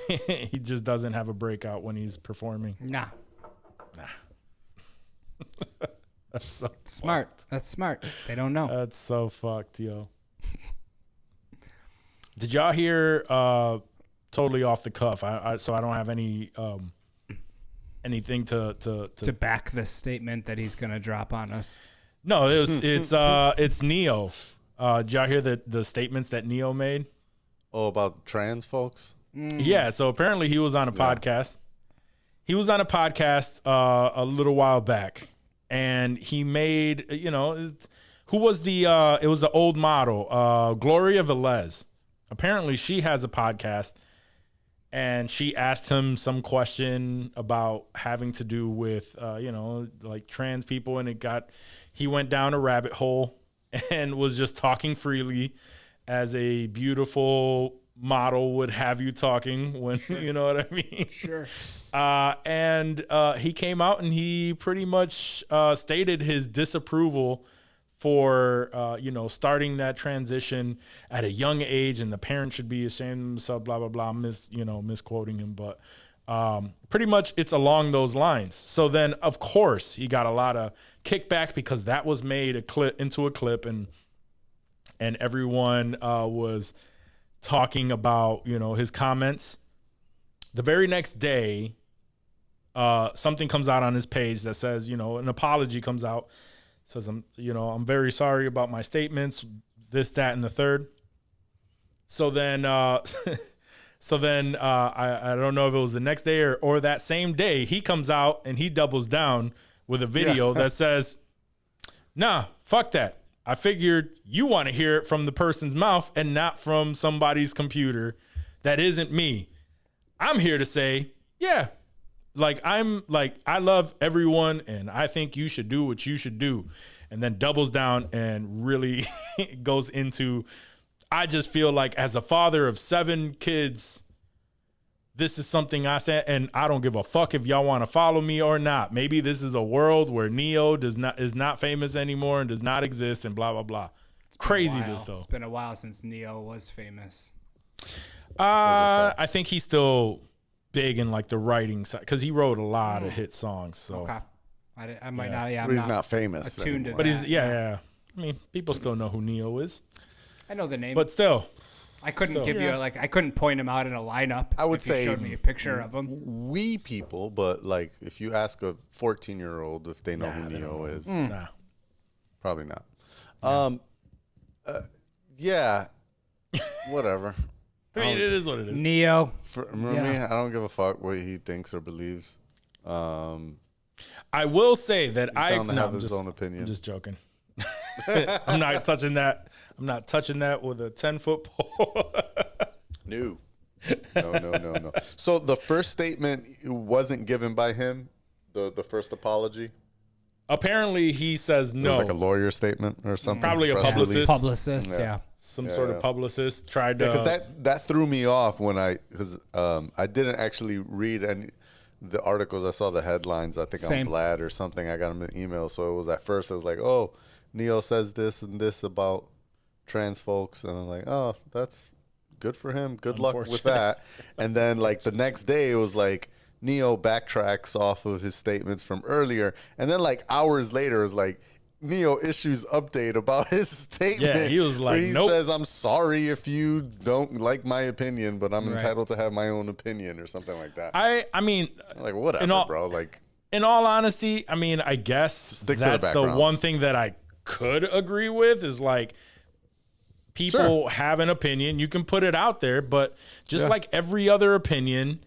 he just doesn't have a breakout when he's performing. Nah. That's so Smart. That's smart. They don't know. That's so fucked, yo. Did y'all hear? Totally off the cuff. So I don't have any anything to back the statement that he's gonna drop on us. No, it's Neo. Did y'all hear the statements that Neo made? Oh, about trans folks? Yeah. So apparently he was on a podcast. He was on a podcast a little while back, and he made who was the it was the old model Gloria Velez. Apparently she has a podcast, and she asked him some question about having to do with like trans people, and he went down a rabbit hole and was just talking freely as a beautiful model would have you talking when you know what I mean. Sure. And he came out and he pretty much stated his disapproval for starting that transition at a young age, and the parents should be ashamed of themselves, blah blah blah. Misquoting him, but pretty much it's along those lines. So then of course he got a lot of kickback because that was made into a clip, and everyone was talking about his comments. The very next day, something comes out on his page that says, an apology comes out. Says, I'm very sorry about my statements, this, that, and the third. So then, I don't know if it was the next day or that same day, he comes out and he doubles down with a video that says, nah, fuck that. I figured you want to hear it from the person's mouth and not from somebody's computer. That isn't me. I'm here to say, yeah, I love everyone, and I think you should do what you should do. And then doubles down and really goes into, I just feel like as a father of 7 kids, this is something I said, and I don't give a fuck if y'all want to follow me or not. Maybe this is a world where Neo is not famous anymore and does not exist, and blah blah blah. Crazy this though. It's been a while since Neo was famous. I think he's still big in like the writing side because he wrote a lot of hit songs. So Okay. I might not. Yeah, But he's not famous attuned to anymore. but he's that. yeah. I mean, people still know who Neo is, I know the name, but still. I couldn't give you I couldn't point him out in a lineup. I would if you say showed me a picture of him. We people, but like if you ask a 14-year-old if they know who Neo is, Nah. probably not. Whatever. I mean, it is what it is. Neo. For me, I don't give a fuck what he thinks or believes. I will say that Down to have I'm his just, own opinion. I'm just joking. I'm not touching that. I'm not touching that with a 10-foot pole. No. So the first statement wasn't given by him. The first apology. Apparently, he says It no. was like a lawyer statement or something. Probably a Press publicist. release. Publicist. Yeah. Some sort of publicist tried to. Because that threw me off when I didn't actually read any the articles. I saw the headlines. I think Same. on Vlad or something. I got them in email. So it was at first. It was like, oh, Neo says this and this about trans folks, and I'm like, oh, that's good for him. Good luck with that. And then like the next day, it was like Neo backtracks off of his statements from earlier, and then like hours later, it's like Neo issues update about his statement. Yeah, he was like, where he nope. says, I'm sorry if you don't like my opinion, but I'm Right. entitled to have my own opinion or something like that. I mean, Like, whatever, bro. Like, in all honesty, I mean, I guess Stick to the that's the background. one thing that I could agree with is like people have an opinion. You can put it out there, but just like every other opinion,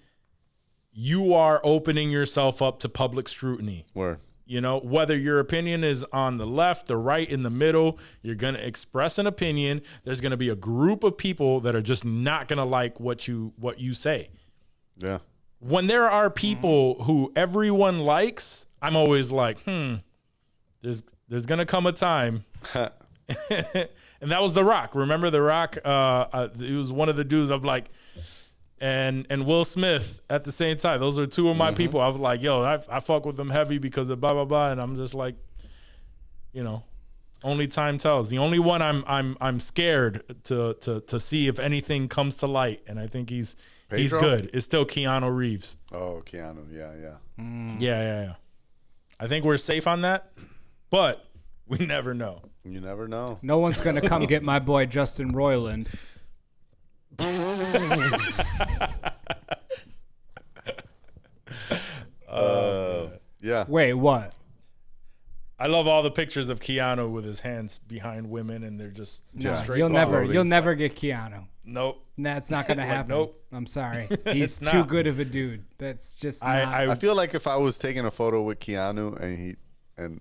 you are opening yourself up to public scrutiny. where You know, whether your opinion is on the left, the right, in the middle, you're going to express an opinion. There's going to be a group of people that are just not going to like what you say. yeah. When there are people who everyone likes, I'm always like, there's going to come a time. And that was The Rock. Remember The Rock? It was one of the dudes I'm like, and Will Smith at the same time. Those are two of my people. I was like, yo, I fuck with them heavy because of blah blah blah, and I'm just like, you know, only time tells. The only one I'm scared to see if anything comes to light, and I think he's He's good. It's still Keanu Reeves. Oh, Keanu. Yeah. Yeah. I think we're safe on that, but we never know. You never know. No one's gonna come get my boy Justin Roiland. Yeah. Wait, what? I love all the pictures of Keanu with his hands behind women, and they're just straight. You'll clothing. never get Keanu. Nope. That's not gonna happen. nope. I'm sorry. He's not. too good of a dude. That's just not. I feel like if I was taking a photo with Keanu and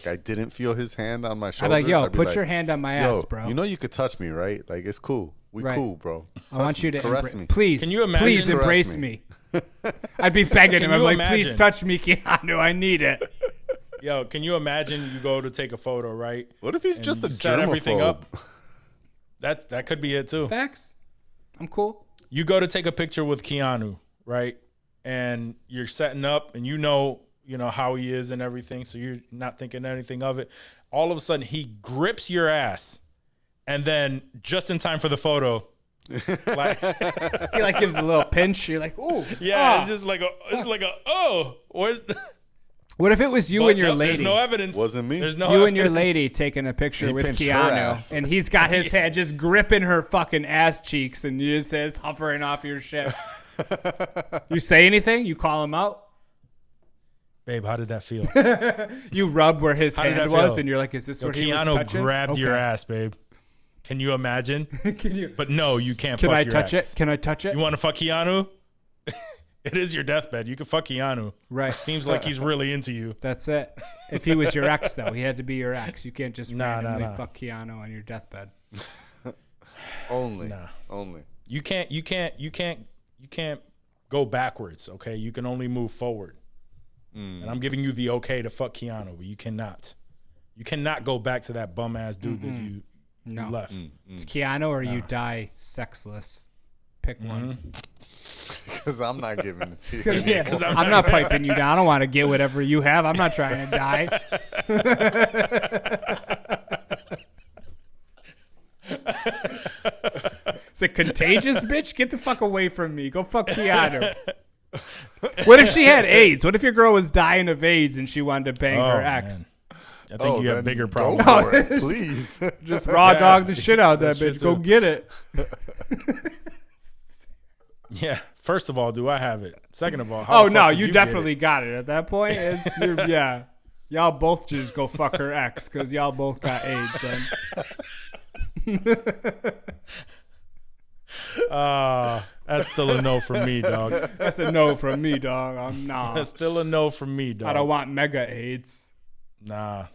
I didn't feel his hand on my shoulder, I'm like, yo, I'd be put your hand on my ass, bro. You know you could touch me, right? Like, it's cool. We Right. cool, bro. I want you to caress me. Please, Can you imagine- please Caress embrace me. me. I'd be begging him. Can I'm you like, please imagine? touch me, Keanu. I need it. Yo, can you imagine you go to take a photo, right? What if he's and just a you set everything germaphobe? up? That could be it too. Facts. I'm cool. You go to take a picture with Keanu, right? And you're setting up, and you know how he is and everything, so you're not thinking anything of it. All of a sudden, he grips your ass, and then just in time for the photo, like, He like gives a little pinch. You're like, ooh. yeah, ah. it's just like oh, where's the, What if it was you But and your no, lady? There's no evidence. Wasn't me. There's no You and your evidence. lady taking a picture He with pinched her Keanu, ass. and he's got his hand just gripping her fucking ass cheeks, and you just says hovering off your shit. You say anything? You call him out? Babe, how did that feel? You rub where his How did hand that was, feel? and you're like, is this Yo, where he was Keanu touching? grabbed your Okay. ass, babe. Can you imagine? Can you? But no, you can't Can fuck I your touch ex. it? Can I touch it? You want to fuck Keanu? It is your deathbed. You can fuck Keanu. Right. Seems like he's really into you. That's it. If he was your ex, though, he had to be your ex. You can't just Nah, randomly nah. fuck Keanu on your deathbed. Only. Only. You can't go backwards, okay? You can only move forward. And I'm giving you the okay to fuck Keanu, but you cannot. You cannot go back to that bum ass dude that you left. It's Keanu or you die sexless. Pick one. Because I'm not giving it to you. Yeah, I'm not piping you down. I don't want to get whatever you have. I'm not trying to die. Is it contagious, bitch? Get the fuck away from me. Go fuck Keanu. What if she had AIDS? What if your girl was dying of AIDS and she wanted to bang her ex? Man. I think you have then bigger go problems. for it, please. Just raw dog the shit out of that That shit bitch. Go too. get it. Yeah. First of all, do I have it? Second of all, how Oh the no, fuck did you get definitely it? got it. At that point, yeah. Y'all both just go fuck her ex because y'all both got AIDS. Then. That's still a no from me, dog. That's a no from me, dog. I'm nah. That's still a no from me, dog. I don't want mega AIDS. Nah.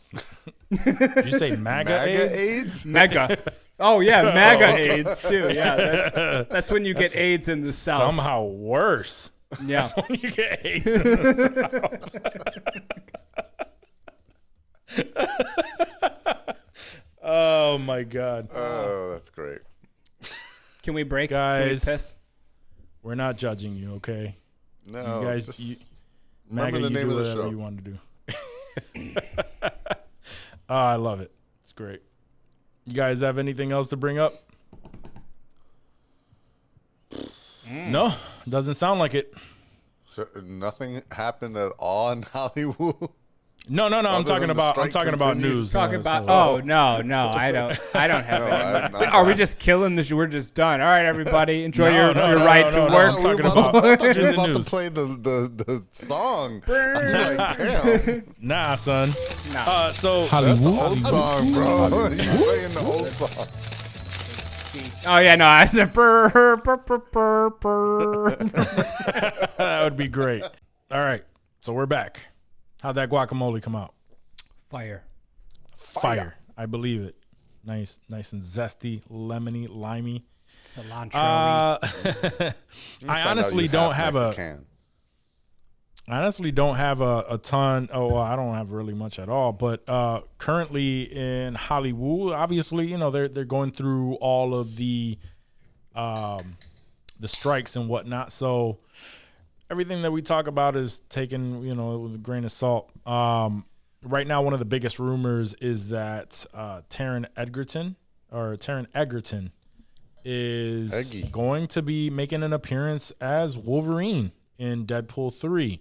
Did you say MAGA, MAGA AIDS? AIDS? Mega. Oh yeah, MAGA AIDS too. Yeah, that's when you get AIDS in the South. Somehow worse. Yeah. That's when you get AIDS in the South. Oh my God. Oh, that's great. Can we break? Guys, Can we piss? we're not judging you, okay? No, You guys, just MAGA, remember the you name do of the whatever show. you want to do. Oh, I love it. It's great. You guys have anything else to bring up? No, doesn't sound like it. So nothing happened at all in Hollywood. No. I'm Other talking than the about. I'm strike talking about continues. news. Talking about. so- Oh no, I don't have No, any. I'm not- Are we just killing this? We're just done. All right, everybody, enjoy No, your no, ride no, to no, work. I'm talking I about thought you in were the about to news. play the song. I'm like, damn. Nah, son. Nah. So That's the old song, bro. You playing the old song. Oh yeah, no, I said burr, burr, burr, burr, burr. that would be great. All right, so we're back. How'd that guacamole come out? Fire. Fire. I believe it. Nice and zesty, lemony, limey. Cilantro. I honestly don't have a ton. Oh, well, I don't have really much at all. But currently in Hollywood, obviously, they're going through all of the strikes and whatnot. So everything that we talk about is taken, with a grain of salt. Right now, one of the biggest rumors is that Taron Egerton is Eggy. going to be making an appearance as Wolverine in Deadpool 3.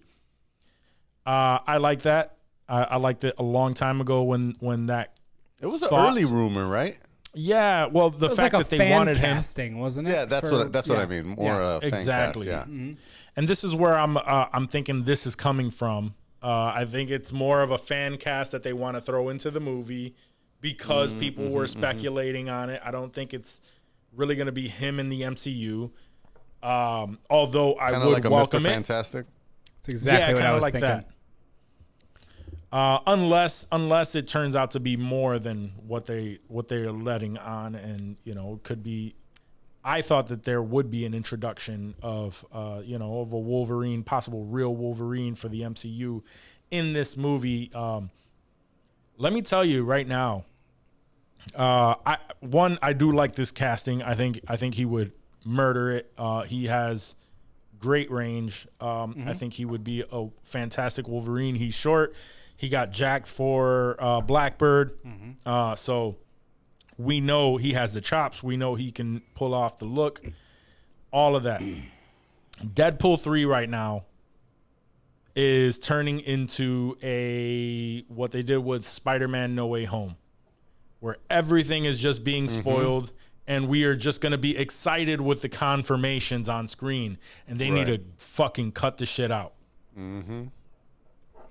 I like that. I liked it a long time ago when that. It was an early rumor, right? Yeah, well, the It was fact like a that they wanted him. casting, wasn't it? Yeah, that's what I mean. More fan Exactly. cast, yeah. And this is where I'm thinking this is coming from. I think it's more of a fan cast that they want to throw into the movie because people were speculating on it. I don't think it's really going to be him in the MCU. Although I Kind of would like a welcome Mr. it. Fantastic. That's exactly what I kinda was like thinking. that. Unless it turns out to be more than what they're letting on, and could be. I thought that there would be an introduction of of a Wolverine, possible real Wolverine for the MCU in this movie. Let me tell you right now. I do like this casting. I think he would murder it. He has great range. I think he would be a fantastic Wolverine. He's short. He got jacked for Blackbird. So we know he has the chops. We know he can pull off the look. All of that. Deadpool 3 right now is turning into what they did with Spider-Man No Way Home, where everything is just being spoiled and we are just going to be excited with the confirmations on screen, and they need to fucking cut the shit out.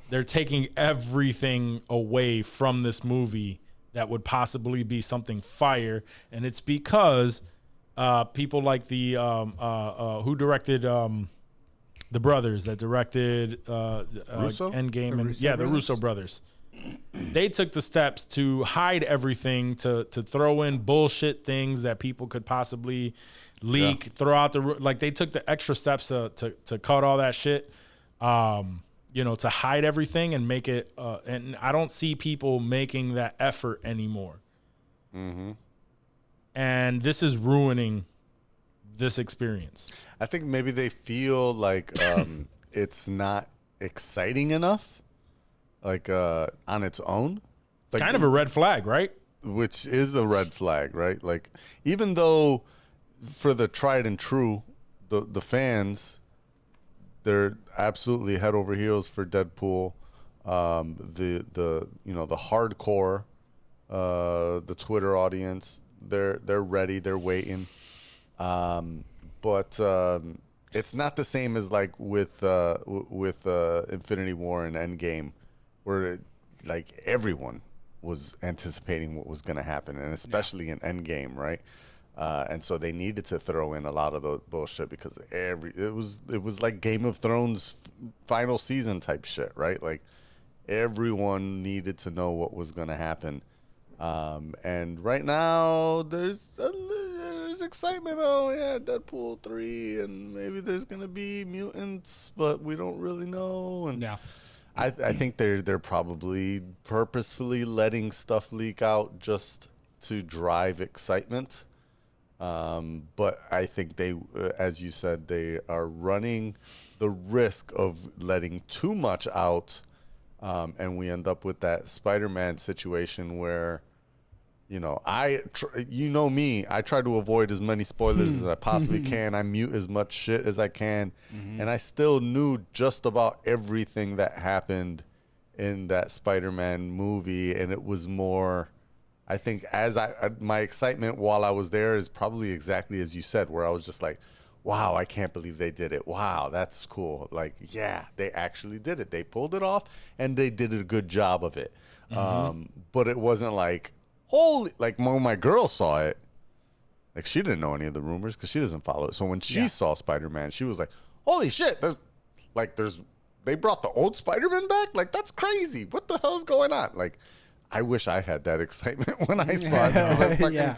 They're taking everything away from this movie that would possibly be something fire, and it's because people like the who directed the brothers that directed Russo? Endgame, the Russo brothers. They took the steps to hide everything, to throw in bullshit things that people could possibly leak, throw out they took the extra steps to cut all that shit. To hide everything and make it, and I don't see people making that effort anymore. And this is ruining this experience. I think maybe they feel like it's not exciting enough, on its own. It's kind of a red flag, right? Which is a red flag, right? Like, even though for the tried and true, the fans, they're absolutely head over heels for Deadpool. The hardcore, the Twitter audience, they're ready, they're waiting. But it's not the same as like with Infinity War and Endgame, where everyone was anticipating what was going to happen, and especially in Endgame, right? And so they needed to throw in a lot of the bullshit because it was like Game of Thrones final season type shit, right? Like everyone needed to know what was going to happen. And right now there's excitement. Oh yeah, Deadpool 3, and maybe there's going to be mutants, but we don't really know. And I think they're probably purposefully letting stuff leak out just to drive excitement. But I think they, as you said, they are running the risk of letting too much out, and we end up with that Spider-Man situation where, I try to avoid as many spoilers as I possibly can. I mute as much shit as I can, and I still knew just about everything that happened in that Spider-Man movie, and it was more. I think my excitement while I was there is probably exactly as you said, where I was just like, wow, I can't believe they did it. Wow, that's cool. Like, yeah, they actually did it. They pulled it off, and they did a good job of it. But it wasn't like, when my girl saw it, like, she didn't know any of the rumors because she doesn't follow it. So when she saw Spider-Man, she was like, holy shit, they brought the old Spider-Man back? Like, that's crazy. What the hell's going on? Like, I wish I had that excitement when I saw it because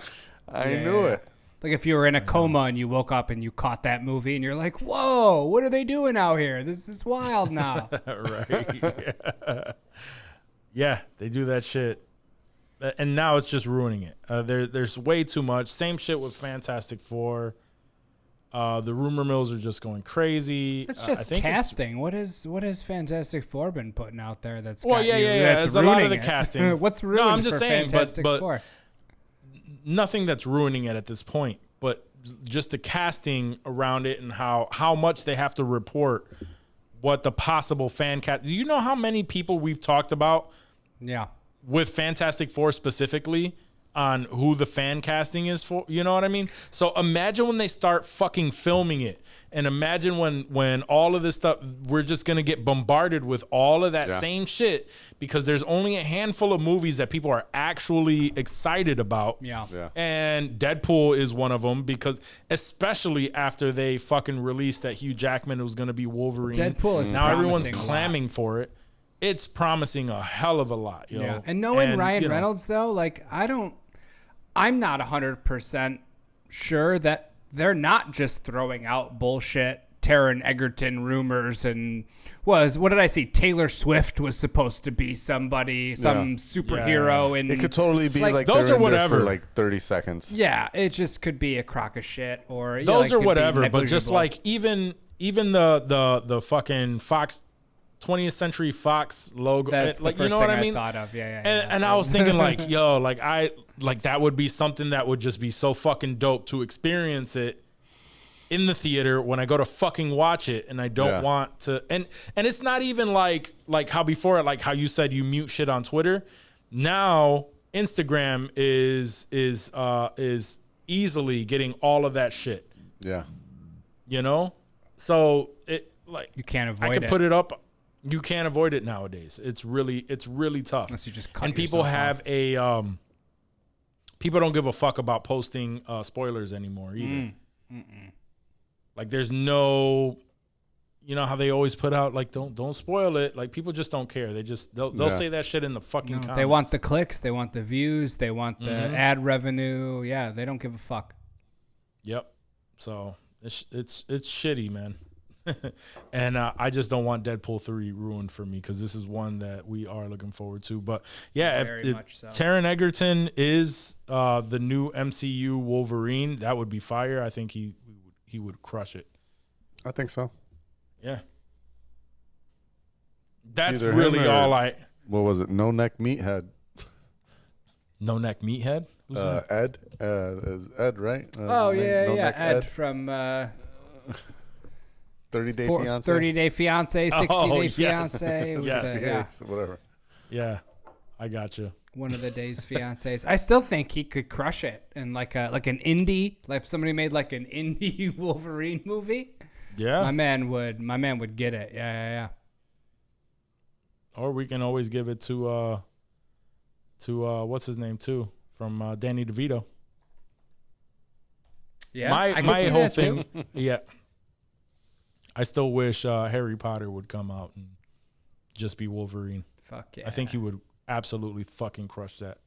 I knew it. Like if you were in a coma and you woke up and you caught that movie and you're like, whoa, what are they doing out here? This is wild now. Right. Yeah, they do that shit. And now it's just ruining it. There's way too much. Same shit with Fantastic Four. The rumor mills are just going crazy. It's just casting. What has Fantastic Four been putting out there that's There's a lot of the casting. What's ruining I'm just saying, Fantastic but Four? Nothing that's ruining it at this point. but just the casting around it and how much they have to report what the possible fan cast. Do you know how many people we've talked about Yeah. with Fantastic Four specifically on who the fan casting is for? You know what I mean? So imagine when they start fucking filming it, and imagine when all of this stuff, we're just going to get bombarded with all of that same shit, because there's only a handful of movies that people are actually excited about. Yeah. And Deadpool is one of them, because especially after they fucking released that Hugh Jackman was going to be Wolverine. Deadpool is now everyone's promising a lot. clamming for it. It's promising a hell of a lot, yo. Yeah. And knowing Ryan you know, Reynolds, though, like, I'm not 100% sure that they're not just throwing out bullshit Taron Egerton rumors and what did I see? Taylor Swift was supposed to be somebody, some superhero. And It could totally be like those they're are in there whatever. for like 30 seconds. yeah, it just could be a crock of shit or you those know, like, are could be whatever, but just negligible. like even the fucking Fox 20th Century Fox logo, That's like, the first you know thing what I mean? thought of. Yeah. And I was thinking like, yo, like that would be something that would just be so fucking dope to experience it in the theater when I go to fucking watch it, and I don't want to. And it's not even like how before, like how you said you mute shit on Twitter. Now Instagram is easily getting all of that shit. Yeah. You know, so it like You can't avoid I could it. put it up. You can't avoid it nowadays. It's really tough. Unless you just cut and people yourself have a people don't give a fuck about posting spoilers anymore either. Like there's no, you know how they always put out like don't spoil it. Like people just don't care. They'll say that shit in the fucking comments. They want the clicks, they want the views, they want the ad revenue. Yeah, they don't give a fuck. Yep. So it's shitty, man. And I just don't want Deadpool 3 ruined for me, because this is one that we are looking forward to. But yeah, Very if much so. Taron Egerton is the new MCU Wolverine, that would be fire. I think he would crush it. I think so. Yeah. That's either him really or- all What was it? No Neck Meathead. No Neck Meathead? Who's that? Ed. Is Ed, right? Oh his name? yeah, No yeah. Neck Ed from 30 Day Fiance. 30 Day Fiance, 60 Oh, Day yes. Fiance. It was, Yes. yeah, Whatever. Yeah. I got you. one of the day's fiancés. I still think he could crush it in like an indie, like if somebody made like an indie Wolverine movie. Yeah. My man would get it. Yeah. Or we can always give it to what's his name too, from Danny DeVito. Yeah. I could My see whole that, too. thing, yeah. I still wish Harry Potter would come out and just be Wolverine. Fuck yeah. I think he would absolutely fucking crush that.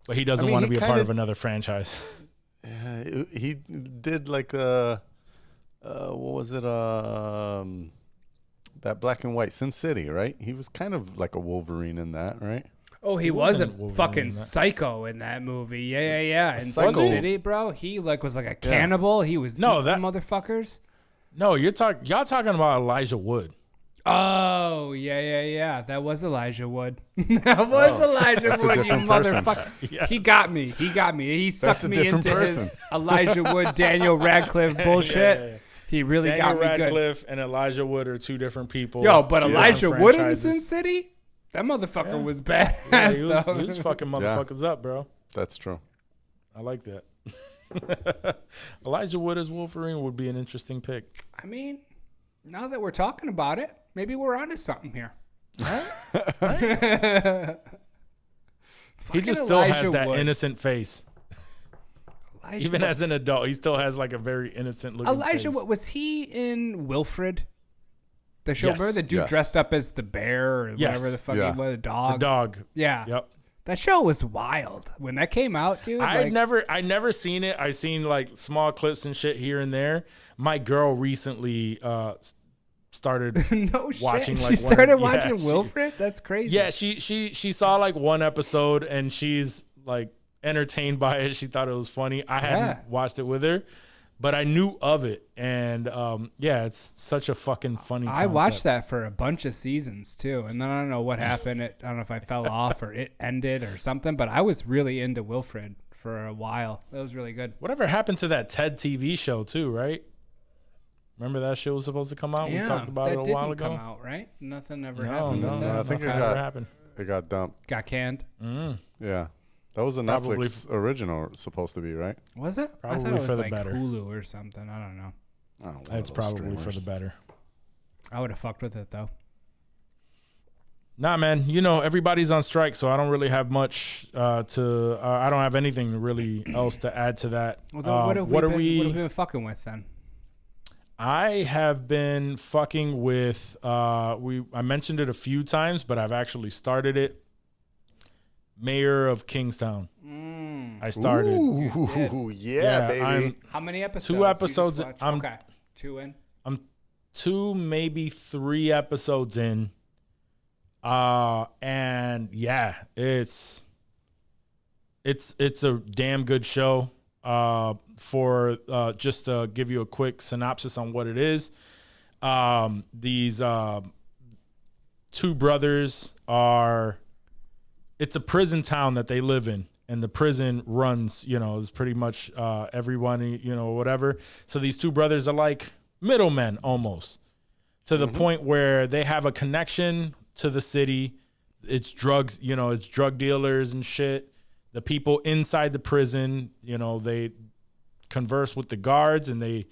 But he doesn't I mean, want to he be a part kinda- of another franchise. Yeah, he did like what was it? That black and white Sin City, right? He was kind of like a Wolverine in that, right? Oh, he was a wasn't Wolverine in fucking that. psycho in that movie. Yeah. In Sin psycho? City, bro. He was like a cannibal. He was No, eating that- motherfuckers. No, y'all talking about Elijah Wood. Oh, yeah. That was Elijah Wood. That was Elijah that's a Wood, you different person. motherfucker. Yes. He got me. He sucked a me different into his person. Elijah Wood, Daniel Radcliffe bullshit. Yeah. He really Daniel got me good. Radcliffe and Elijah Wood are two different people. Yo, but two Elijah different Wood in franchises. Sin City? That motherfucker was badass, Yeah, he though. was fucking motherfuckers up, bro. That's true. I like that. Elijah Wood as Wolverine would be an interesting pick. I mean, now that we're talking about it, maybe we're onto something here. He just Fucking still has Elijah that Wood. innocent face. Elijah Even Wood. as an adult, he still has like a very innocent looking Elijah, face. what was he in Wilfred? The show, Yes. remember the dude Yes. dressed up as the bear or Yes. whatever the fuck Yeah. he was, the The dog. dog. Yeah. Yep. That show was wild. When that came out, dude. I like, never seen it. I seen like small clips and shit here and there. My girl recently started no watching, shit. like, She one of- started yeah, watching she- Wilfred? That's crazy. Yeah, she saw like one episode and she's like entertained by it. She thought it was funny. I hadn't watched it with her, but I knew of it. And yeah, it's such a fucking funny I watched concept. that for a bunch of seasons too, and then I don't know what happened. I don't know if I fell off or it ended or something, but I was really into Wilfred for a while. It was really good. Whatever happened to that TED TV show too, right? Remember that shit was supposed to come out? We talked about that it a while didn't ago. come out, right? Nothing ever No, happened with no, that. I think nothing ever happened. it got dumped. Got canned. Yeah. That was a Probably Netflix original supposed to be, right? Was it? I Probably thought it was for the like better. Hulu or something. I don't know. Oh, one of It's those probably for the streamers. better. I would have fucked with it though. Nah, man. You know, everybody's on strike, so I don't really have much I don't have anything really else to add to that. Well, then what have we what are been, we? What have we been fucking with then? I have been fucking with. I mentioned it a few times, but I've actually started it. Mayor of Kingstown. I started. Ooh, yeah, baby. I'm How many episodes? Two You just episodes. watched? I'm okay. 2 in. 2, maybe 3 episodes in. And yeah, it's a damn good show. For just to give you a quick synopsis on what it is, these 2 brothers are. It's a prison town that they live in, and the prison runs, is pretty much everyone, whatever. So these 2 brothers are like middlemen almost, to the point where they have a connection to the city. It's drugs, it's drug dealers and shit. The people inside the prison, they converse with the guards, and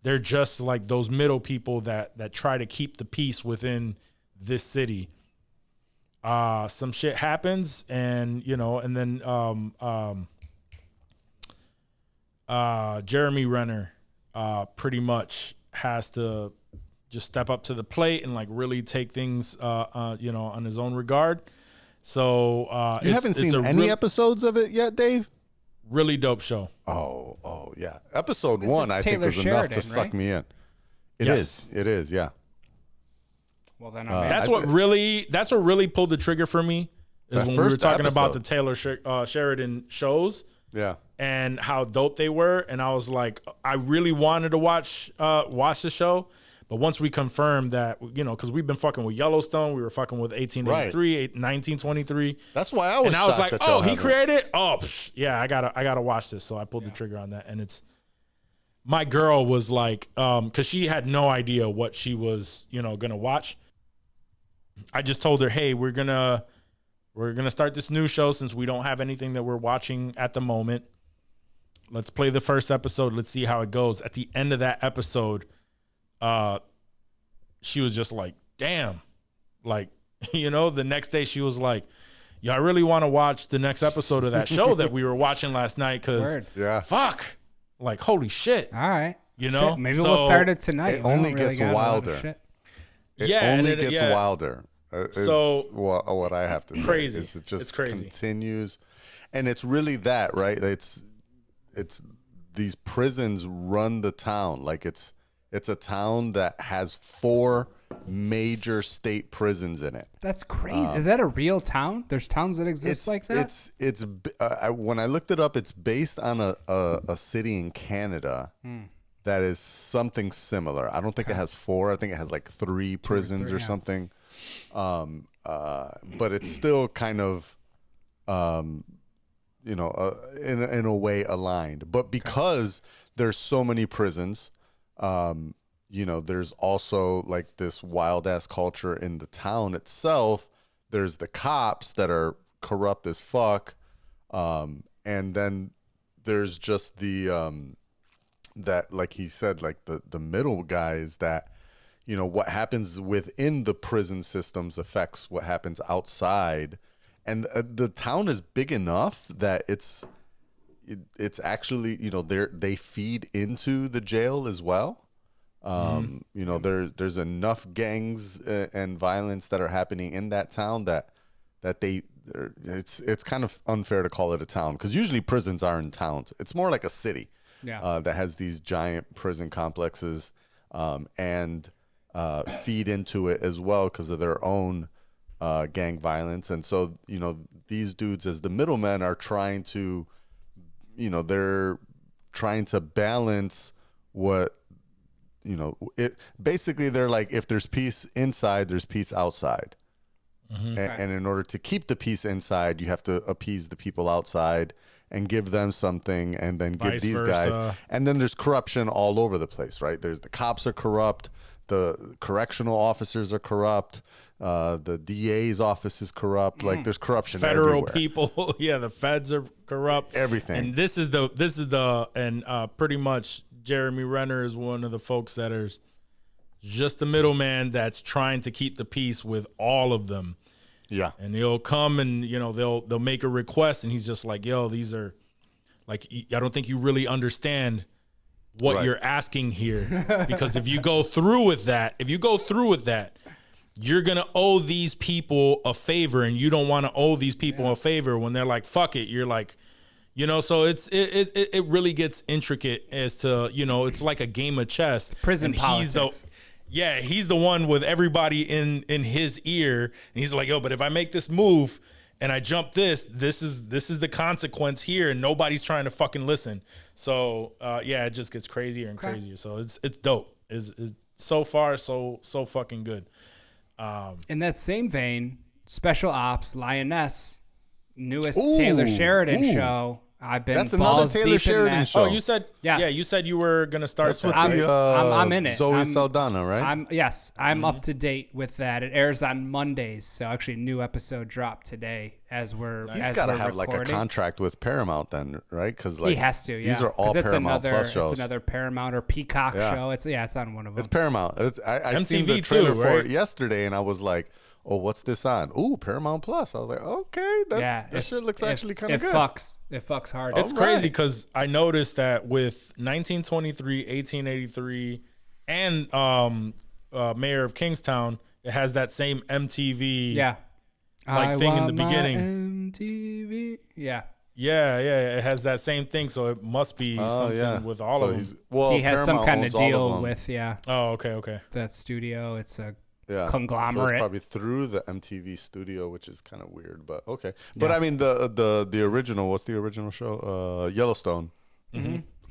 they're just like those middle people that try to keep the peace within this city. Some shit happens, and and then Jeremy Renner pretty much has to just step up to the plate and like really take things on his own regard. So You haven't seen any episodes of it yet, Dave? Really dope show. Oh, yeah. Episode This 1, is I think, Taylor was enough to Sheridan, suck right? me in. It Yes. is, yeah. Well, then That's what really pulled the trigger for me, is That when we were first talking about episode. the Taylor Sheridan shows Yeah. and how dope they were. And I was like, I really wanted to watch the show. But once we confirmed that, because we've been fucking with Yellowstone, we were fucking with 1883, 1923. That's why I was And I was shocked like, that y'all oh, he haven't. created it? Oh, yeah, I gotta watch this. So I pulled the trigger on that. And my girl was like, because she had no idea what she was, gonna watch. I just told her, hey, we're gonna start this new show since we don't have anything that we're watching at the moment. Let's play the first episode. Let's see how it goes. At the end of that episode, she was just like, damn. Like, the next day she was like, yeah, I really want to watch the next episode of that show that we were watching last night, because Word. Yeah. fuck. Like, holy shit. all right. Know? Shit, maybe So- we'll start it tonight. It We don't only really gets got a lot of wilder. shit. It Yeah, and only it- gets yeah. wilder. Is So- what I have to say. Crazy. Is it just It's crazy. continues, and it's really that, right? It's these prisons run the town. Like it's a town that has 4 major state prisons in it. That's crazy. Is that a real town? There's towns that exist like that? When I looked it up, it's based on a city in Canada that is something similar. I don't think it has 4. I think it has like 3 prisons or yeah. something. But it's still kind of, in a way aligned. But because there's so many prisons, there's also like this wild ass culture in the town itself. There's the cops that are corrupt as fuck. And then there's just the, that, like he said, like the middle guys that, what happens within the prison systems affects what happens outside. And the town is big enough that it's actually, they feed into the jail as well. There's enough gangs and violence that are happening in that town that it's kind of unfair to call it a town, because usually prisons are in towns. It's more like a city that has these giant prison complexes and feed into it as well because of their own gang violence. And so, these dudes as the middlemen are trying to, they're trying to balance what, it basically they're like, if there's peace inside, there's peace outside. And in order to keep the peace inside, you have to appease the people outside and give them something, and then give Vice these versa. guys. And then there's corruption all over the place, right? There's the cops are corrupt, the correctional officers are corrupt, the DA's office is corrupt. Like there's corruption Federal everywhere. people, yeah, the feds are corrupt. Everything. And this is pretty much Jeremy Renner is one of the folks that is just the middleman that's trying to keep the peace with all of them. Yeah. And he'll come and, they'll make a request, and he's just like, yo, these are like, I don't think you really understand what Right. you're asking here. Because if you go through with that, you're going to owe these people a favor, and you don't want to owe these people a favor when they're like, fuck it. You're like, so it really gets intricate as to, it's like a game of chess. Prison and politics. He's the one with everybody in his ear, and he's like, yo, but if I make this move and I jump this is the consequence here, and nobody's trying to fucking listen. So it just gets crazier and crazier. So it's dope. It's so far so fucking good. In that same vein, Special Ops, Lioness, newest Taylor Sheridan show. I've been That's another balls Taylor deep in Sheridan that. show. Oh, you said Yes. you said you were gonna start That's with that. I'm in it. Zoe Saldana, right? I'm up to date with that. It airs on Mondays, so actually a new episode dropped today as we're He's got to have recording. like a contract with Paramount then, right? Because like He has to. Yeah. these are all 'Cause it's Paramount another, Plus shows. It's another Paramount or Peacock Yeah. show. It's on one of them. It's Paramount. I seen MTV the trailer too, for right? it yesterday, and I was like, "Oh, what's this on? Ooh, Paramount Plus." I was like, "Okay, that shit looks actually kind of good." It fucks hard. It's All crazy right. because I noticed that with 1923, 1883, and Mayor of Kingstown, it has that same MTV I thing in the want my beginning. MTV. Yeah. Yeah, it has that same thing, so it must be something with all of them. He has some Paramount kind of owns all of deal them. with Oh, okay. that studio. It's a So conglomerate. it's probably through the MTV studio, which is kind of weird, but okay. But I mean, the original. What's the original show? Yellowstone.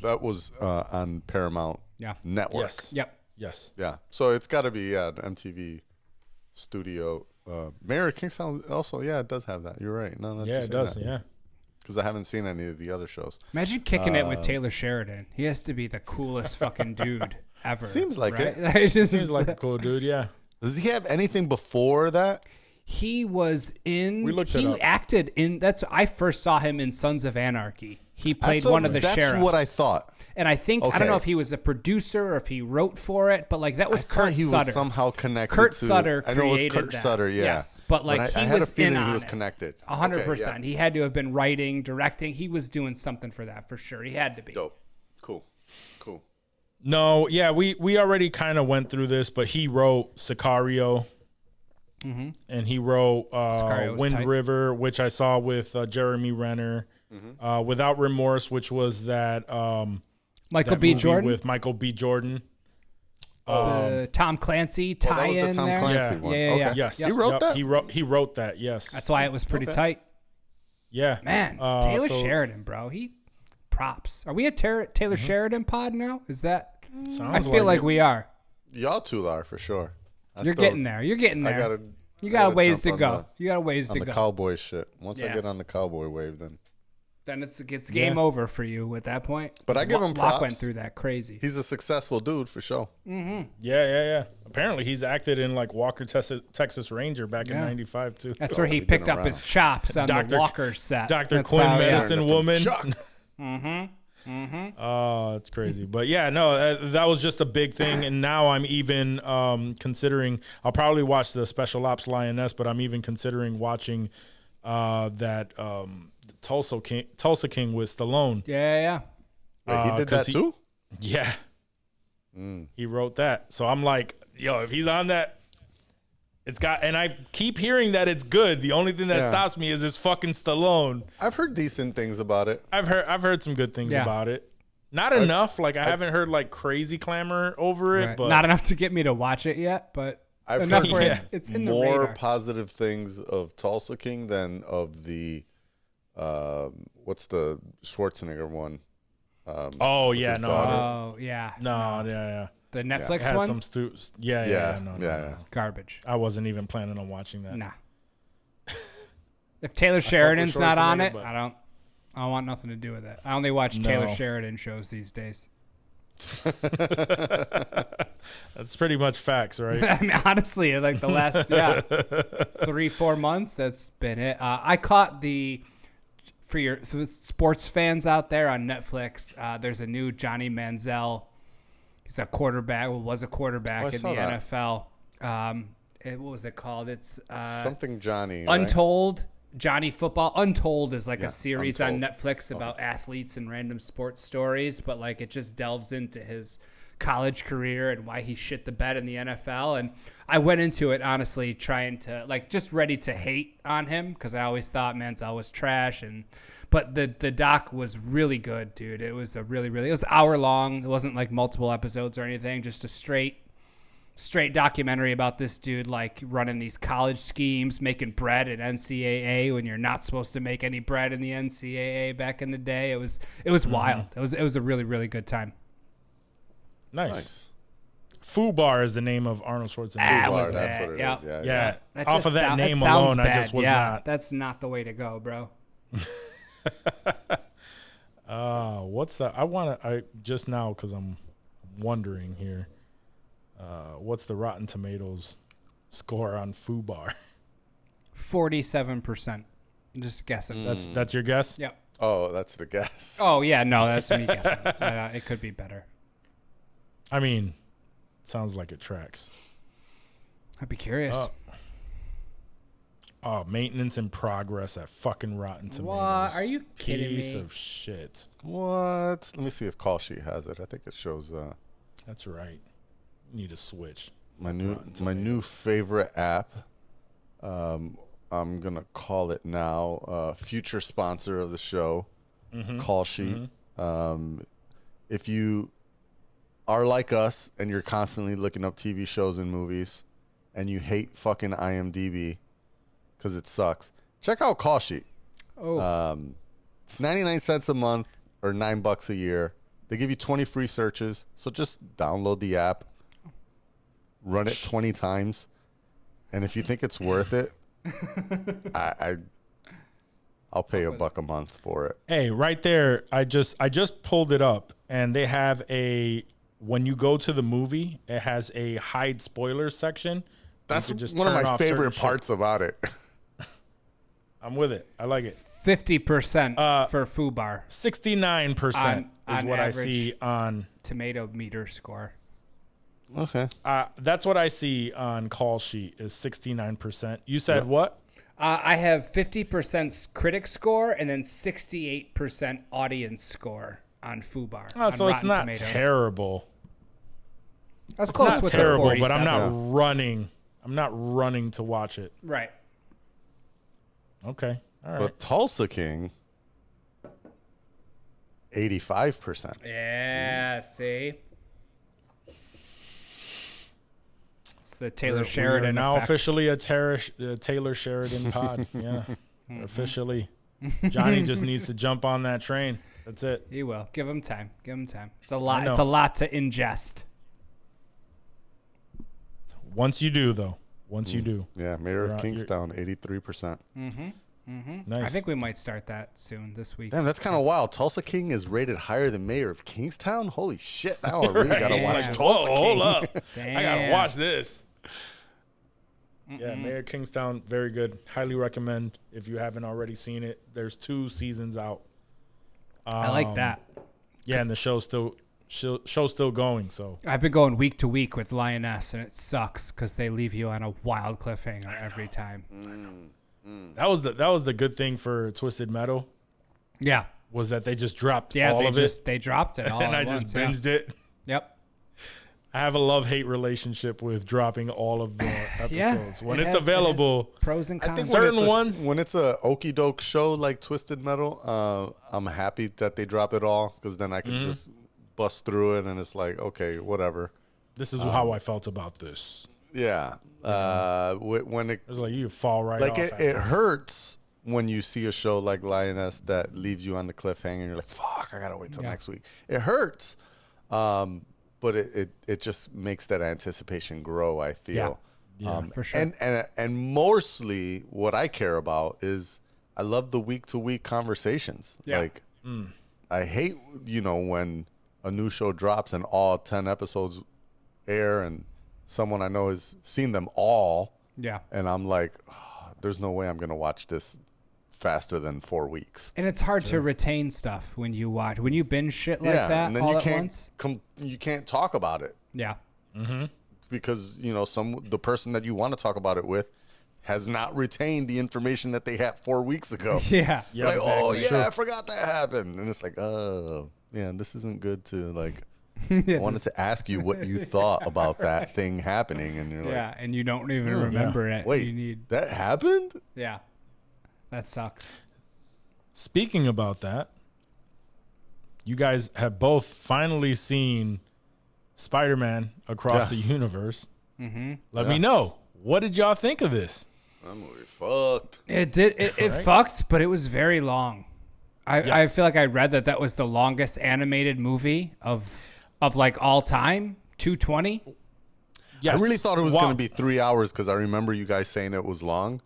That was on Paramount Network. Yes. Yep. Yes. Yeah. So it's got to be the MTV studio. Mayor of Kingstown also, it does have that. You're right. No, Yeah, it does. Yeah. Because I haven't seen any of the other shows. Imagine kicking it with Taylor Sheridan. He has to be the coolest fucking dude ever. Seems like right? it. It just Seems like a cool dude. Yeah. Does he have anything before that? He was in. We looked it he up. acted in. I first saw him in Sons of Anarchy. He played one of the that's sheriffs. what I thought. And I think I don't know Okay. if he was a producer or if he wrote for it, but like that was I thought Kurt he Sutter. was somehow connected Kurt to... Sutter I know it was created Kurt that. Sutter, yeah. Yes, but like I he had was a feeling in he on was it. connected. 100%. He had to have been writing, directing. He was doing something for that for sure. He had to be. Dope. Cool. No, yeah, we already kind of went through this, but he wrote Sicario. And he wrote Sicario was Wind tight. River, which I saw with Jeremy Renner. Without Remorse, which was that Michael that B. movie Jordan with Michael B. Jordan. the Tom Clancy Oh, that was tie-in the Tom there. Clancy Yeah. one. Yeah, Okay. yeah. Yes, He wrote that? He wrote that. Yes, That's why it was pretty tight. yeah, Man, Taylor so Sheridan, bro. He props. Are we a Taylor Sheridan pod now? Is that? I Sounds feel like it. we are. Y'all two are for sure. You're getting there. You're getting there. You got a ways to go. You got a ways On to the go. cowboy shit. Once I Yeah. get on the cowboy wave, then. Then it's game over for you at that point. But I give him Locke went props. through that crazy. He's a successful dude for sure. Yeah. Apparently, he's acted in like Walker, Texas Ranger back in '95 too. That's where he He's been picked up around. his chops on the Walker set. Dr. That's Quinn, how, yeah. Medicine Woman. Chuck. Oh, it's crazy. But yeah, no, that was just a big thing. And now I'm even considering, I'll probably watch the Special Ops Lioness, but I'm even considering watching that Tulsa King with Stallone. Yeah. Wait, he did 'cause that too? Yeah. He wrote that. So I'm like, yo, if he's on that, it's got, and I keep hearing that it's good. The only thing that Yeah. stops me is this fucking Stallone. I've heard decent things about it. I've heard some good things Yeah. about it. Not enough. Like I haven't heard like crazy clamor over it, Right. but Not enough to get me to watch it yet, but I've enough heard where it's in the more radar. positive things of Tulsa King than of the what's the Schwarzenegger one? oh yeah, his no, daughter. Oh yeah, no, yeah. the It Netflix has one, some yeah, no. garbage. I wasn't even planning on watching that. Nah, If Taylor Sheridan's not on Schwarzenegger, it, but- I don't want nothing to do with it. I only watch Taylor No. Sheridan shows these days. That's pretty much facts, right? I mean, honestly, like the last 3-4 months, that's been it. I caught for the sports fans out there on Netflix. There's a new Johnny Manziel. He's a quarterback. Well, was a quarterback in the saw that. NFL. What was it called? It's Something Johnny. Right? Untold. Johnny Football. Untold is like Yeah, a series Untold. on Netflix about athletes and random sports stories, but like it just delves into his college career and why he shit the bed in the NFL. And I went into it honestly trying to like just ready to hate on him because I always thought Manziel was trash. But the doc was really good, dude. It was it was an hour long. It wasn't like multiple episodes or anything, just a straight documentary about this dude like running these college schemes, making bread at NCAA when you're not supposed to make any bread in the NCAA back in the day. It was wild. It was a really, really good time. Nice. Fubar is the name of Arnold Schwarzenegger. That was That's that. what it Yep. is. Yeah. Yeah. That Off just of that sound- name sounds alone, I just bad. was Yeah, not. That's not the way to go, bro. What's that? I just now because I'm wondering here. What's the Rotten Tomatoes score on Fubar? 47%. Just guessing. That's your guess? Yep. Oh, that's the guess. Oh yeah, no, that's me guessing. It could be better. I mean, sounds like it tracks. I'd be curious. Oh, maintenance in progress at fucking Rotten Tomatoes. What? Are you kidding Piece me? of shit. What? Let me see if Call Sheet has it. I think it shows That's right. Need a switch. my new favorite app. I'm gonna call it now. Future sponsor of the show, Call Sheet. If you are like us and you're constantly looking up TV shows and movies, and you hate fucking IMDb because it sucks, check out Call Sheet. It's 99 cents a month or $9 a year. They give you 20 free searches, so just download the app, run it 20 times, and if you think it's worth it, I'll pay $1 a month for it. Hey, right there, I just pulled it up, and they have when you go to the movie, it has a hide spoilers section. That's You can just one of turn my off favorite certain parts about it. I'm with it. I like it. 50% for Fubar. 69% is on what I average. see on. Tomato meter score. Okay. That's what I see on Call Sheet is 69%. You said what? I have 50% critic score and then 68% audience score on Fubar. Oh, on so it's Rotten not Tomatoes. terrible. That's It's close not with terrible, the but I'm 47. not running. I'm not running to watch it. Right. Okay. All right. But Tulsa King, 85%. Yeah, see? It's the Taylor We are Sheridan now effect. officially a Taylor Sheridan pod. Yeah, officially. Johnny just needs to jump on that train. That's it. He will. Give him time. Give him time. It's a lot. know. It's a lot to ingest. Once you do, though. Once you do. Yeah, Mayor You're of out- Kingstown, 83%. Nice. I think we might start that soon this week. Damn, that's kind of wild. Tulsa King is rated higher than Mayor of Kingstown? Holy shit. Now I really got to Damn. watch Whoa, Tulsa King. hold up. I gotta Damn. watch this. Yeah, Mayor Kingstown, very good. Highly recommend if you haven't already seen it. There's 2 seasons out. I like that. Yeah, and the show's still going. So I've been going week to week with Lioness, and it sucks because they leave you on a wild cliffhanger every time. that was the good thing for Twisted Metal Yeah. was that they just dropped Yeah, all of it, they dropped it all and at I just once, yeah. binged it. Yep. I have a love-hate relationship with dropping all of the episodes when It it's has available. pros and I cons. think Certain ones- when it's a okey doke show like Twisted Metal, I'm happy that they drop it all because then I can just bust through it and it's like, okay, whatever. This is how I felt about this. Yeah. When it It was like you fall right like off. it after. hurts when you see a show like Lioness that leaves you on the cliffhanger and you're like, fuck, I gotta wait till next week. It hurts. But it just makes that anticipation grow, I feel. For sure. And mostly what I care about is I love the week to week conversations. Yeah. Like, I hate, when a new show drops and all 10 episodes air and someone I know has seen them all. Yeah. And I'm like, oh, there's no way I'm going to watch this faster than 4 weeks. And it's hard to retain stuff when you binge shit like that and then all you at can't once. you can't talk about it Yeah. because the person that you want to talk about it with has not retained the information that they had 4 weeks ago. Yeah. Yeah, Like, oh exactly. yeah, I forgot that happened, and it's like, oh yeah, this isn't good to like. I wanted to ask you what you thought about that thing happening, and you're like, Yeah, and you don't even remember it. wait, You need, that happened? yeah. That sucks. Speaking about that, you guys have both finally seen Spider-Man Across the Yes. Universe. Mm-hmm. Let me know. What did y'all think of this? That movie fucked. It did. It Right. fucked, but it was very long. I Yes. feel like I read that was the longest animated movie of like all time. 220. Yes. I really thought it was Wow. going to be 3 hours because I remember you guys saying it was long.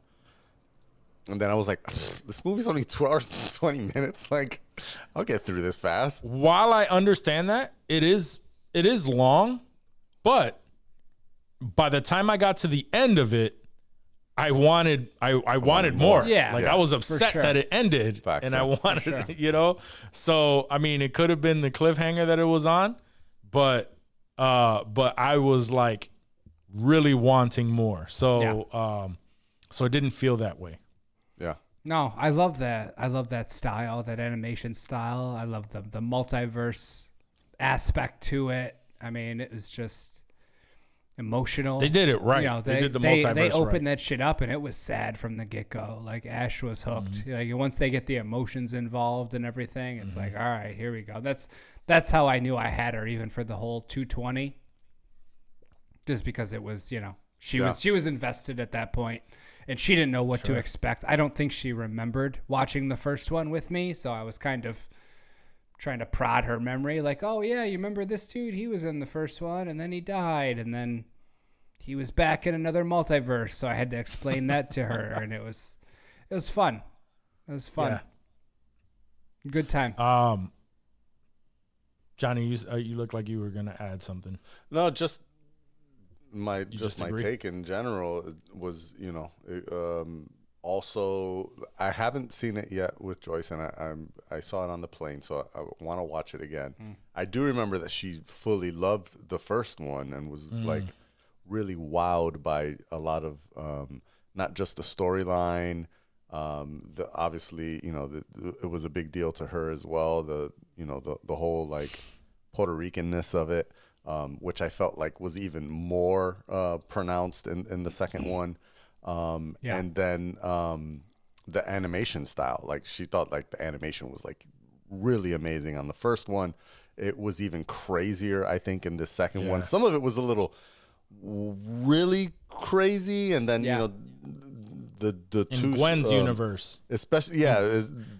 And then I was like, this movie's only 2 hours and 20 minutes. Like, I'll get through this fast. While I understand that, it is long, but by the time I got to the end of it, I wanted more. Yeah. Like Yeah. I was upset sure. that it ended, Facts, and yeah. I wanted, So I mean, it could have been the cliffhanger that it was on, but I was like really wanting more. So so it didn't feel that way. Yeah. No, I love that. I love that style, that animation style. I love the multiverse aspect to it. I mean, it was just emotional. They did it right. You know, they did the multiverse They opened right. that shit up, and it was sad from the get go. Like Ash was hooked. Mm-hmm. Like once they get the emotions involved and everything, it's Mm-hmm. like, all right, here we go. That's how I knew I had her, even for the whole 220. Just because it was, she was invested at that point, and she didn't know what to expect. I don't think she remembered watching the first one with me, so I was kind of trying to prod her memory, like, oh yeah, you remember this dude? He was in the first one, and then he died, and then he was back in another multiverse. So I had to explain that to her, and it was fun. It was fun. Yeah. Good time. Johnny, you look like you were gonna add something. No, just my agree? take in general was, also I haven't seen it yet with Joyce, and I saw it on the plane, so I want to watch it again. I do remember that she fully loved the first one and was like really wowed by a lot of not just the storyline. Obviously, it was a big deal to her as well. The whole like Puerto Ricanness of it. Which I felt like was even more pronounced in the second one. And then the animation style, like she thought like the animation was like really amazing on the first one. It was even crazier, I think, in the second one. Some of it was a little really crazy, and then the In two Gwen's universe, especially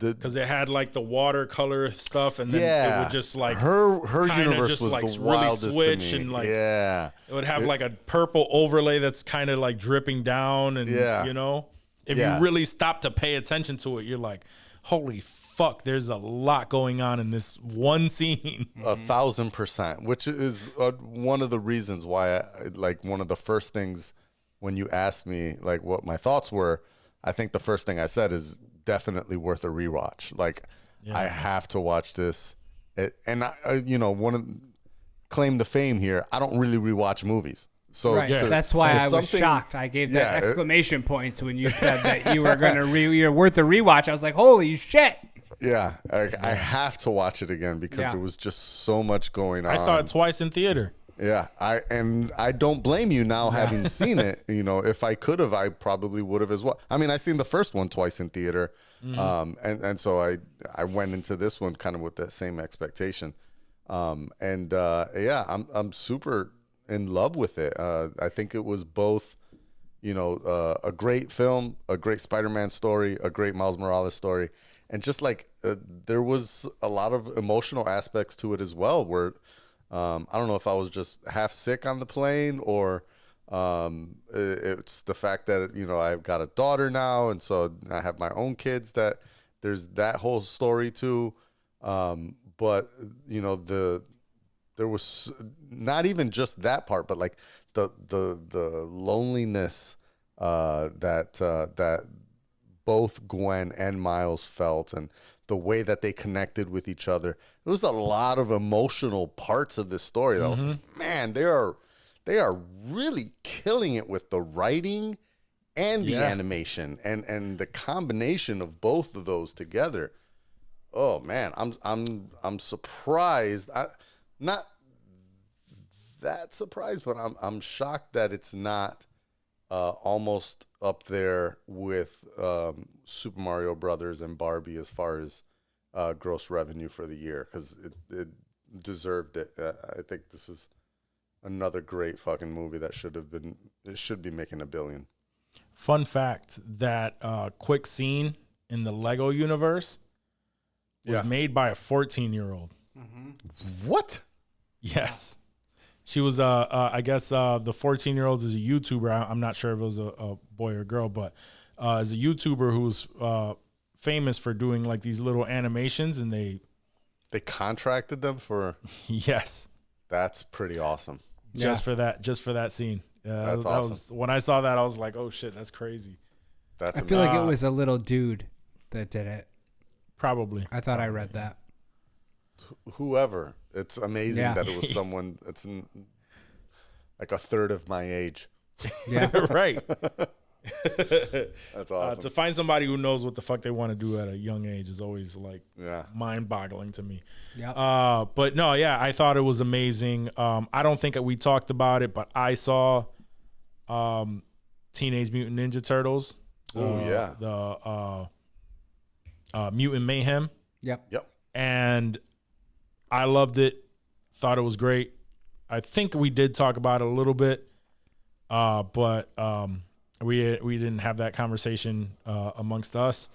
because it had like the watercolor stuff, and then it would just like her kinda universe just was like the really wildest switch to me. and like it would have like a purple overlay that's kind of like dripping down, and if you really stop to pay attention to it, you're like, holy fuck, there's a lot going on in this one scene. 1,000%, which is one of the reasons why one of the first things when you asked me like what my thoughts were, I think the first thing I said is definitely worth a rewatch. Like I have to watch this. And claim the fame here. I don't really rewatch movies. So right. That's why I was shocked. I gave that Yeah, exclamation points when you said that you were going to you're worth a rewatch. I was like, holy shit. Yeah, I have to watch it again because there was just so much going on. I saw it twice in theater. Yeah, I don't blame you now having seen it. If I could have, I probably would have as well. I mean, I seen the first one twice in theater, and so I went into this one kind of with that same expectation, I'm super in love with it. I think it was both, a great film, a great Spider-Man story, a great Miles Morales story, and just like there was a lot of emotional aspects to it as well, where I don't know if I was just half sick on the plane or It's the fact that, you know, I've got a daughter now, and so I have my own kids, that there's that whole story too. But, you know, there was not even just that part, but like the loneliness that both Gwen and Miles felt, and the way that they connected with each other. There was a lot of emotional parts of this story that was like, man, they are really killing it with the writing and the animation, and the combination of both of those together. Oh man, I'm surprised. Not that surprised, but I'm shocked that it's not almost up there with Super Mario Brothers and Barbie as far as gross revenue for the year, because it deserved it. I think this is another great fucking movie that should be making $1 billion. Fun fact, that quick scene in the Lego universe was made by a 14-year-old. What? Yes. She was, I guess the 14-year-old is a YouTuber. I'm not sure if it was a boy or girl, but is a YouTuber who's famous for doing like these little animations, and they contracted them for. Yes. That's pretty awesome. Just for that scene. That's that awesome. was, when I saw that, I was like, oh shit, that's crazy. I feel like it was a little dude that did it. Probably. I thought I read that. Whoever. It's amazing Yeah. that it was someone that's like a third of my age. Yeah. Right. That's awesome. To find somebody who knows what the fuck they want to do at a young age is always like Yeah. mind-boggling to me. Yeah. But no, yeah, I thought it was amazing. I don't think we talked about it, but I saw Teenage Mutant Ninja Turtles. Oh yeah. The Mutant Mayhem. Yep. And I loved it. Thought it was great. I think we did talk about it a little bit, but we didn't have that conversation amongst us.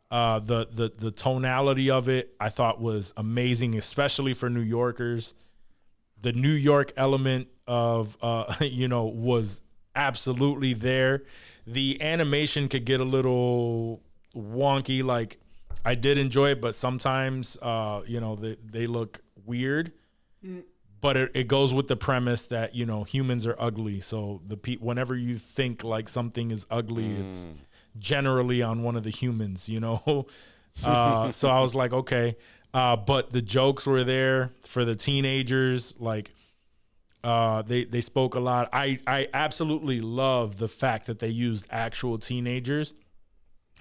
The tonality of it I thought was amazing, especially for New Yorkers. The New York element of was absolutely there. The animation could get a little wonky. Like, I did enjoy it, but sometimes they look weird. But it goes with the premise that, you know, humans are ugly. So whenever you think like something is ugly, it's generally on one of the humans, you know? So I was like, okay. But the jokes were there for the teenagers. Like, they spoke a lot. I absolutely love the fact that they used actual teenagers.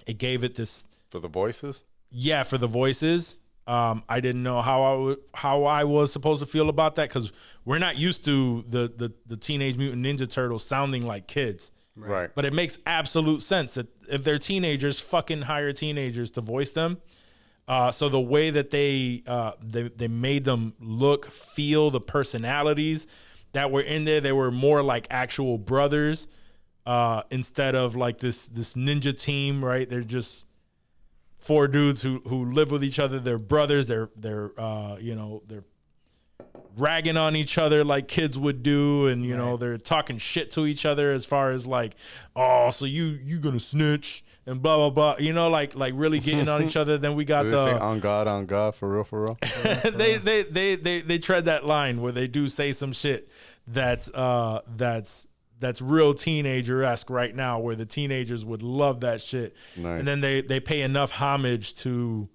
It gave it this... For the voices? Yeah, for the voices. I didn't know how I was supposed to feel about that, because we're not used to the Teenage Mutant Ninja Turtles sounding like kids. Right. But it makes absolute sense that if they're teenagers, fucking hire teenagers to voice them. So the way that they made them look, feel, the personalities that were in there, they were more like actual brothers instead of like this ninja team, right? They're just 4 dudes who live with each other. They're brothers. They're ragging on each other like kids would do, and you know, they're talking shit to each other as far as like, oh, so you gonna snitch and blah blah blah. You know, like really getting on each other. Then we got Did they say on God, for real? they tread that line where they do say some shit that's real teenager-esque right now, where the teenagers would love that shit. Nice. And then they pay enough homage to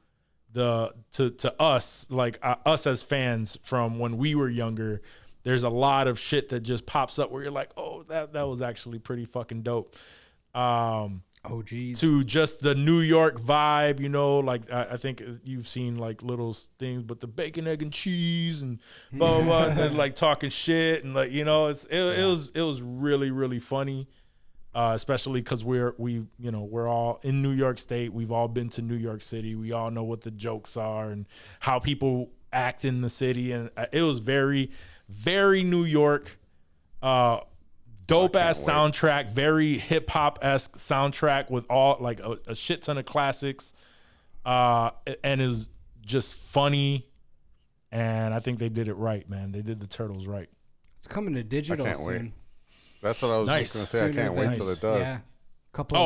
us, like us as fans from when we were younger. There's a lot of shit that just pops up where you're like, oh, that was actually pretty fucking dope. Oh, geez. To just the New York vibe, you know, like I think you've seen like little things, but the bacon, egg, and cheese and blah, blah, blah, and then like talking shit, and like, you know, it was really, really funny, especially because we're all in New York State. We've all been to New York City. We all know what the jokes are and how people act in the city, and it was very, very New York. Dope ass soundtrack, very hip hop esque soundtrack with all like a shit ton of classics, and is just funny. And I think they did it right, man. They did the Turtles right. It's coming to digital I can't soon. That's what I was Nice. just gonna say. I can't wait till it does. Yeah.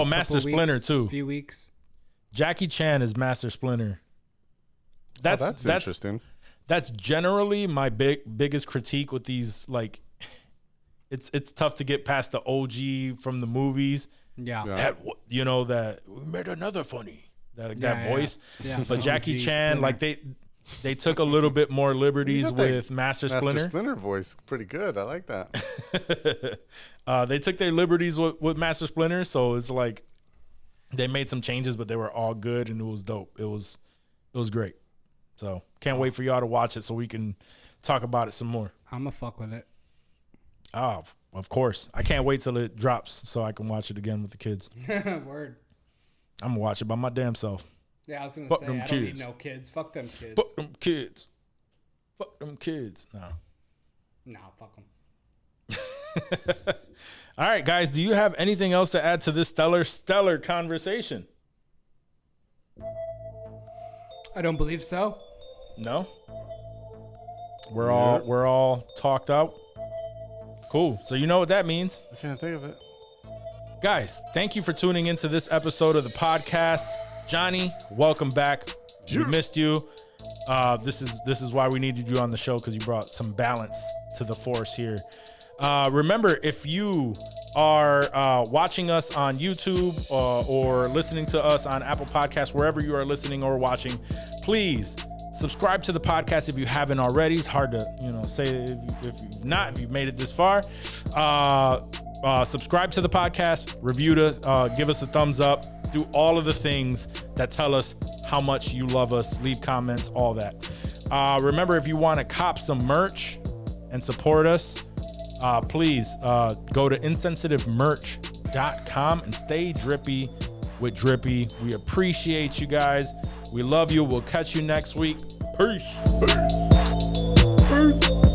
Master Splinter, too. Few weeks. Jackie Chan is Master Splinter. That's interesting. That's generally my biggest critique with these. Like, it's tough to get past the OG from the movies. Yeah. That we made another funny that voice. Yeah. But Jackie OG Chan, Splinter. like they took a little bit more liberties You got that with Master Splinter. Master Splinter voice, pretty good. I like that. They took their liberties with Master Splinter, so it's like they made some changes, but they were all good and it was dope. It was great. So can't wait for y'all to watch it so we can talk about it some more. I'ma fuck with it. Oh, of course. I can't wait till it drops so I can watch it again with the kids. Word. I'm gonna watch it by my damn self. Yeah, I was gonna Fuck say them I don't need kids. no kids. Fuck them kids. Fuck them kids. Fuck them kids. No. Fuck them. All right, guys. Do you have anything else to add to this stellar conversation? I don't believe so. No. We're all talked out. Cool. So you know what that means. I can't think of it. Guys, thank you for tuning into this episode of the podcast. Johnny, welcome back. We missed you. This is why we needed you on the show, because you brought some balance to the force here. Remember, if you are watching us on YouTube or listening to us on Apple Podcasts, wherever you are listening or watching, please subscribe to the podcast if you haven't already. It's hard to say if you've made it this far. Subscribe to the podcast, review to give us a thumbs up, do all of the things that tell us how much you love us, leave comments, all that. Remember, if you want to cop some merch and support us, please go to insensitivemerch.com and stay drippy with Drippy. We appreciate you guys. We love you. We'll catch you next week. Peace. Peace.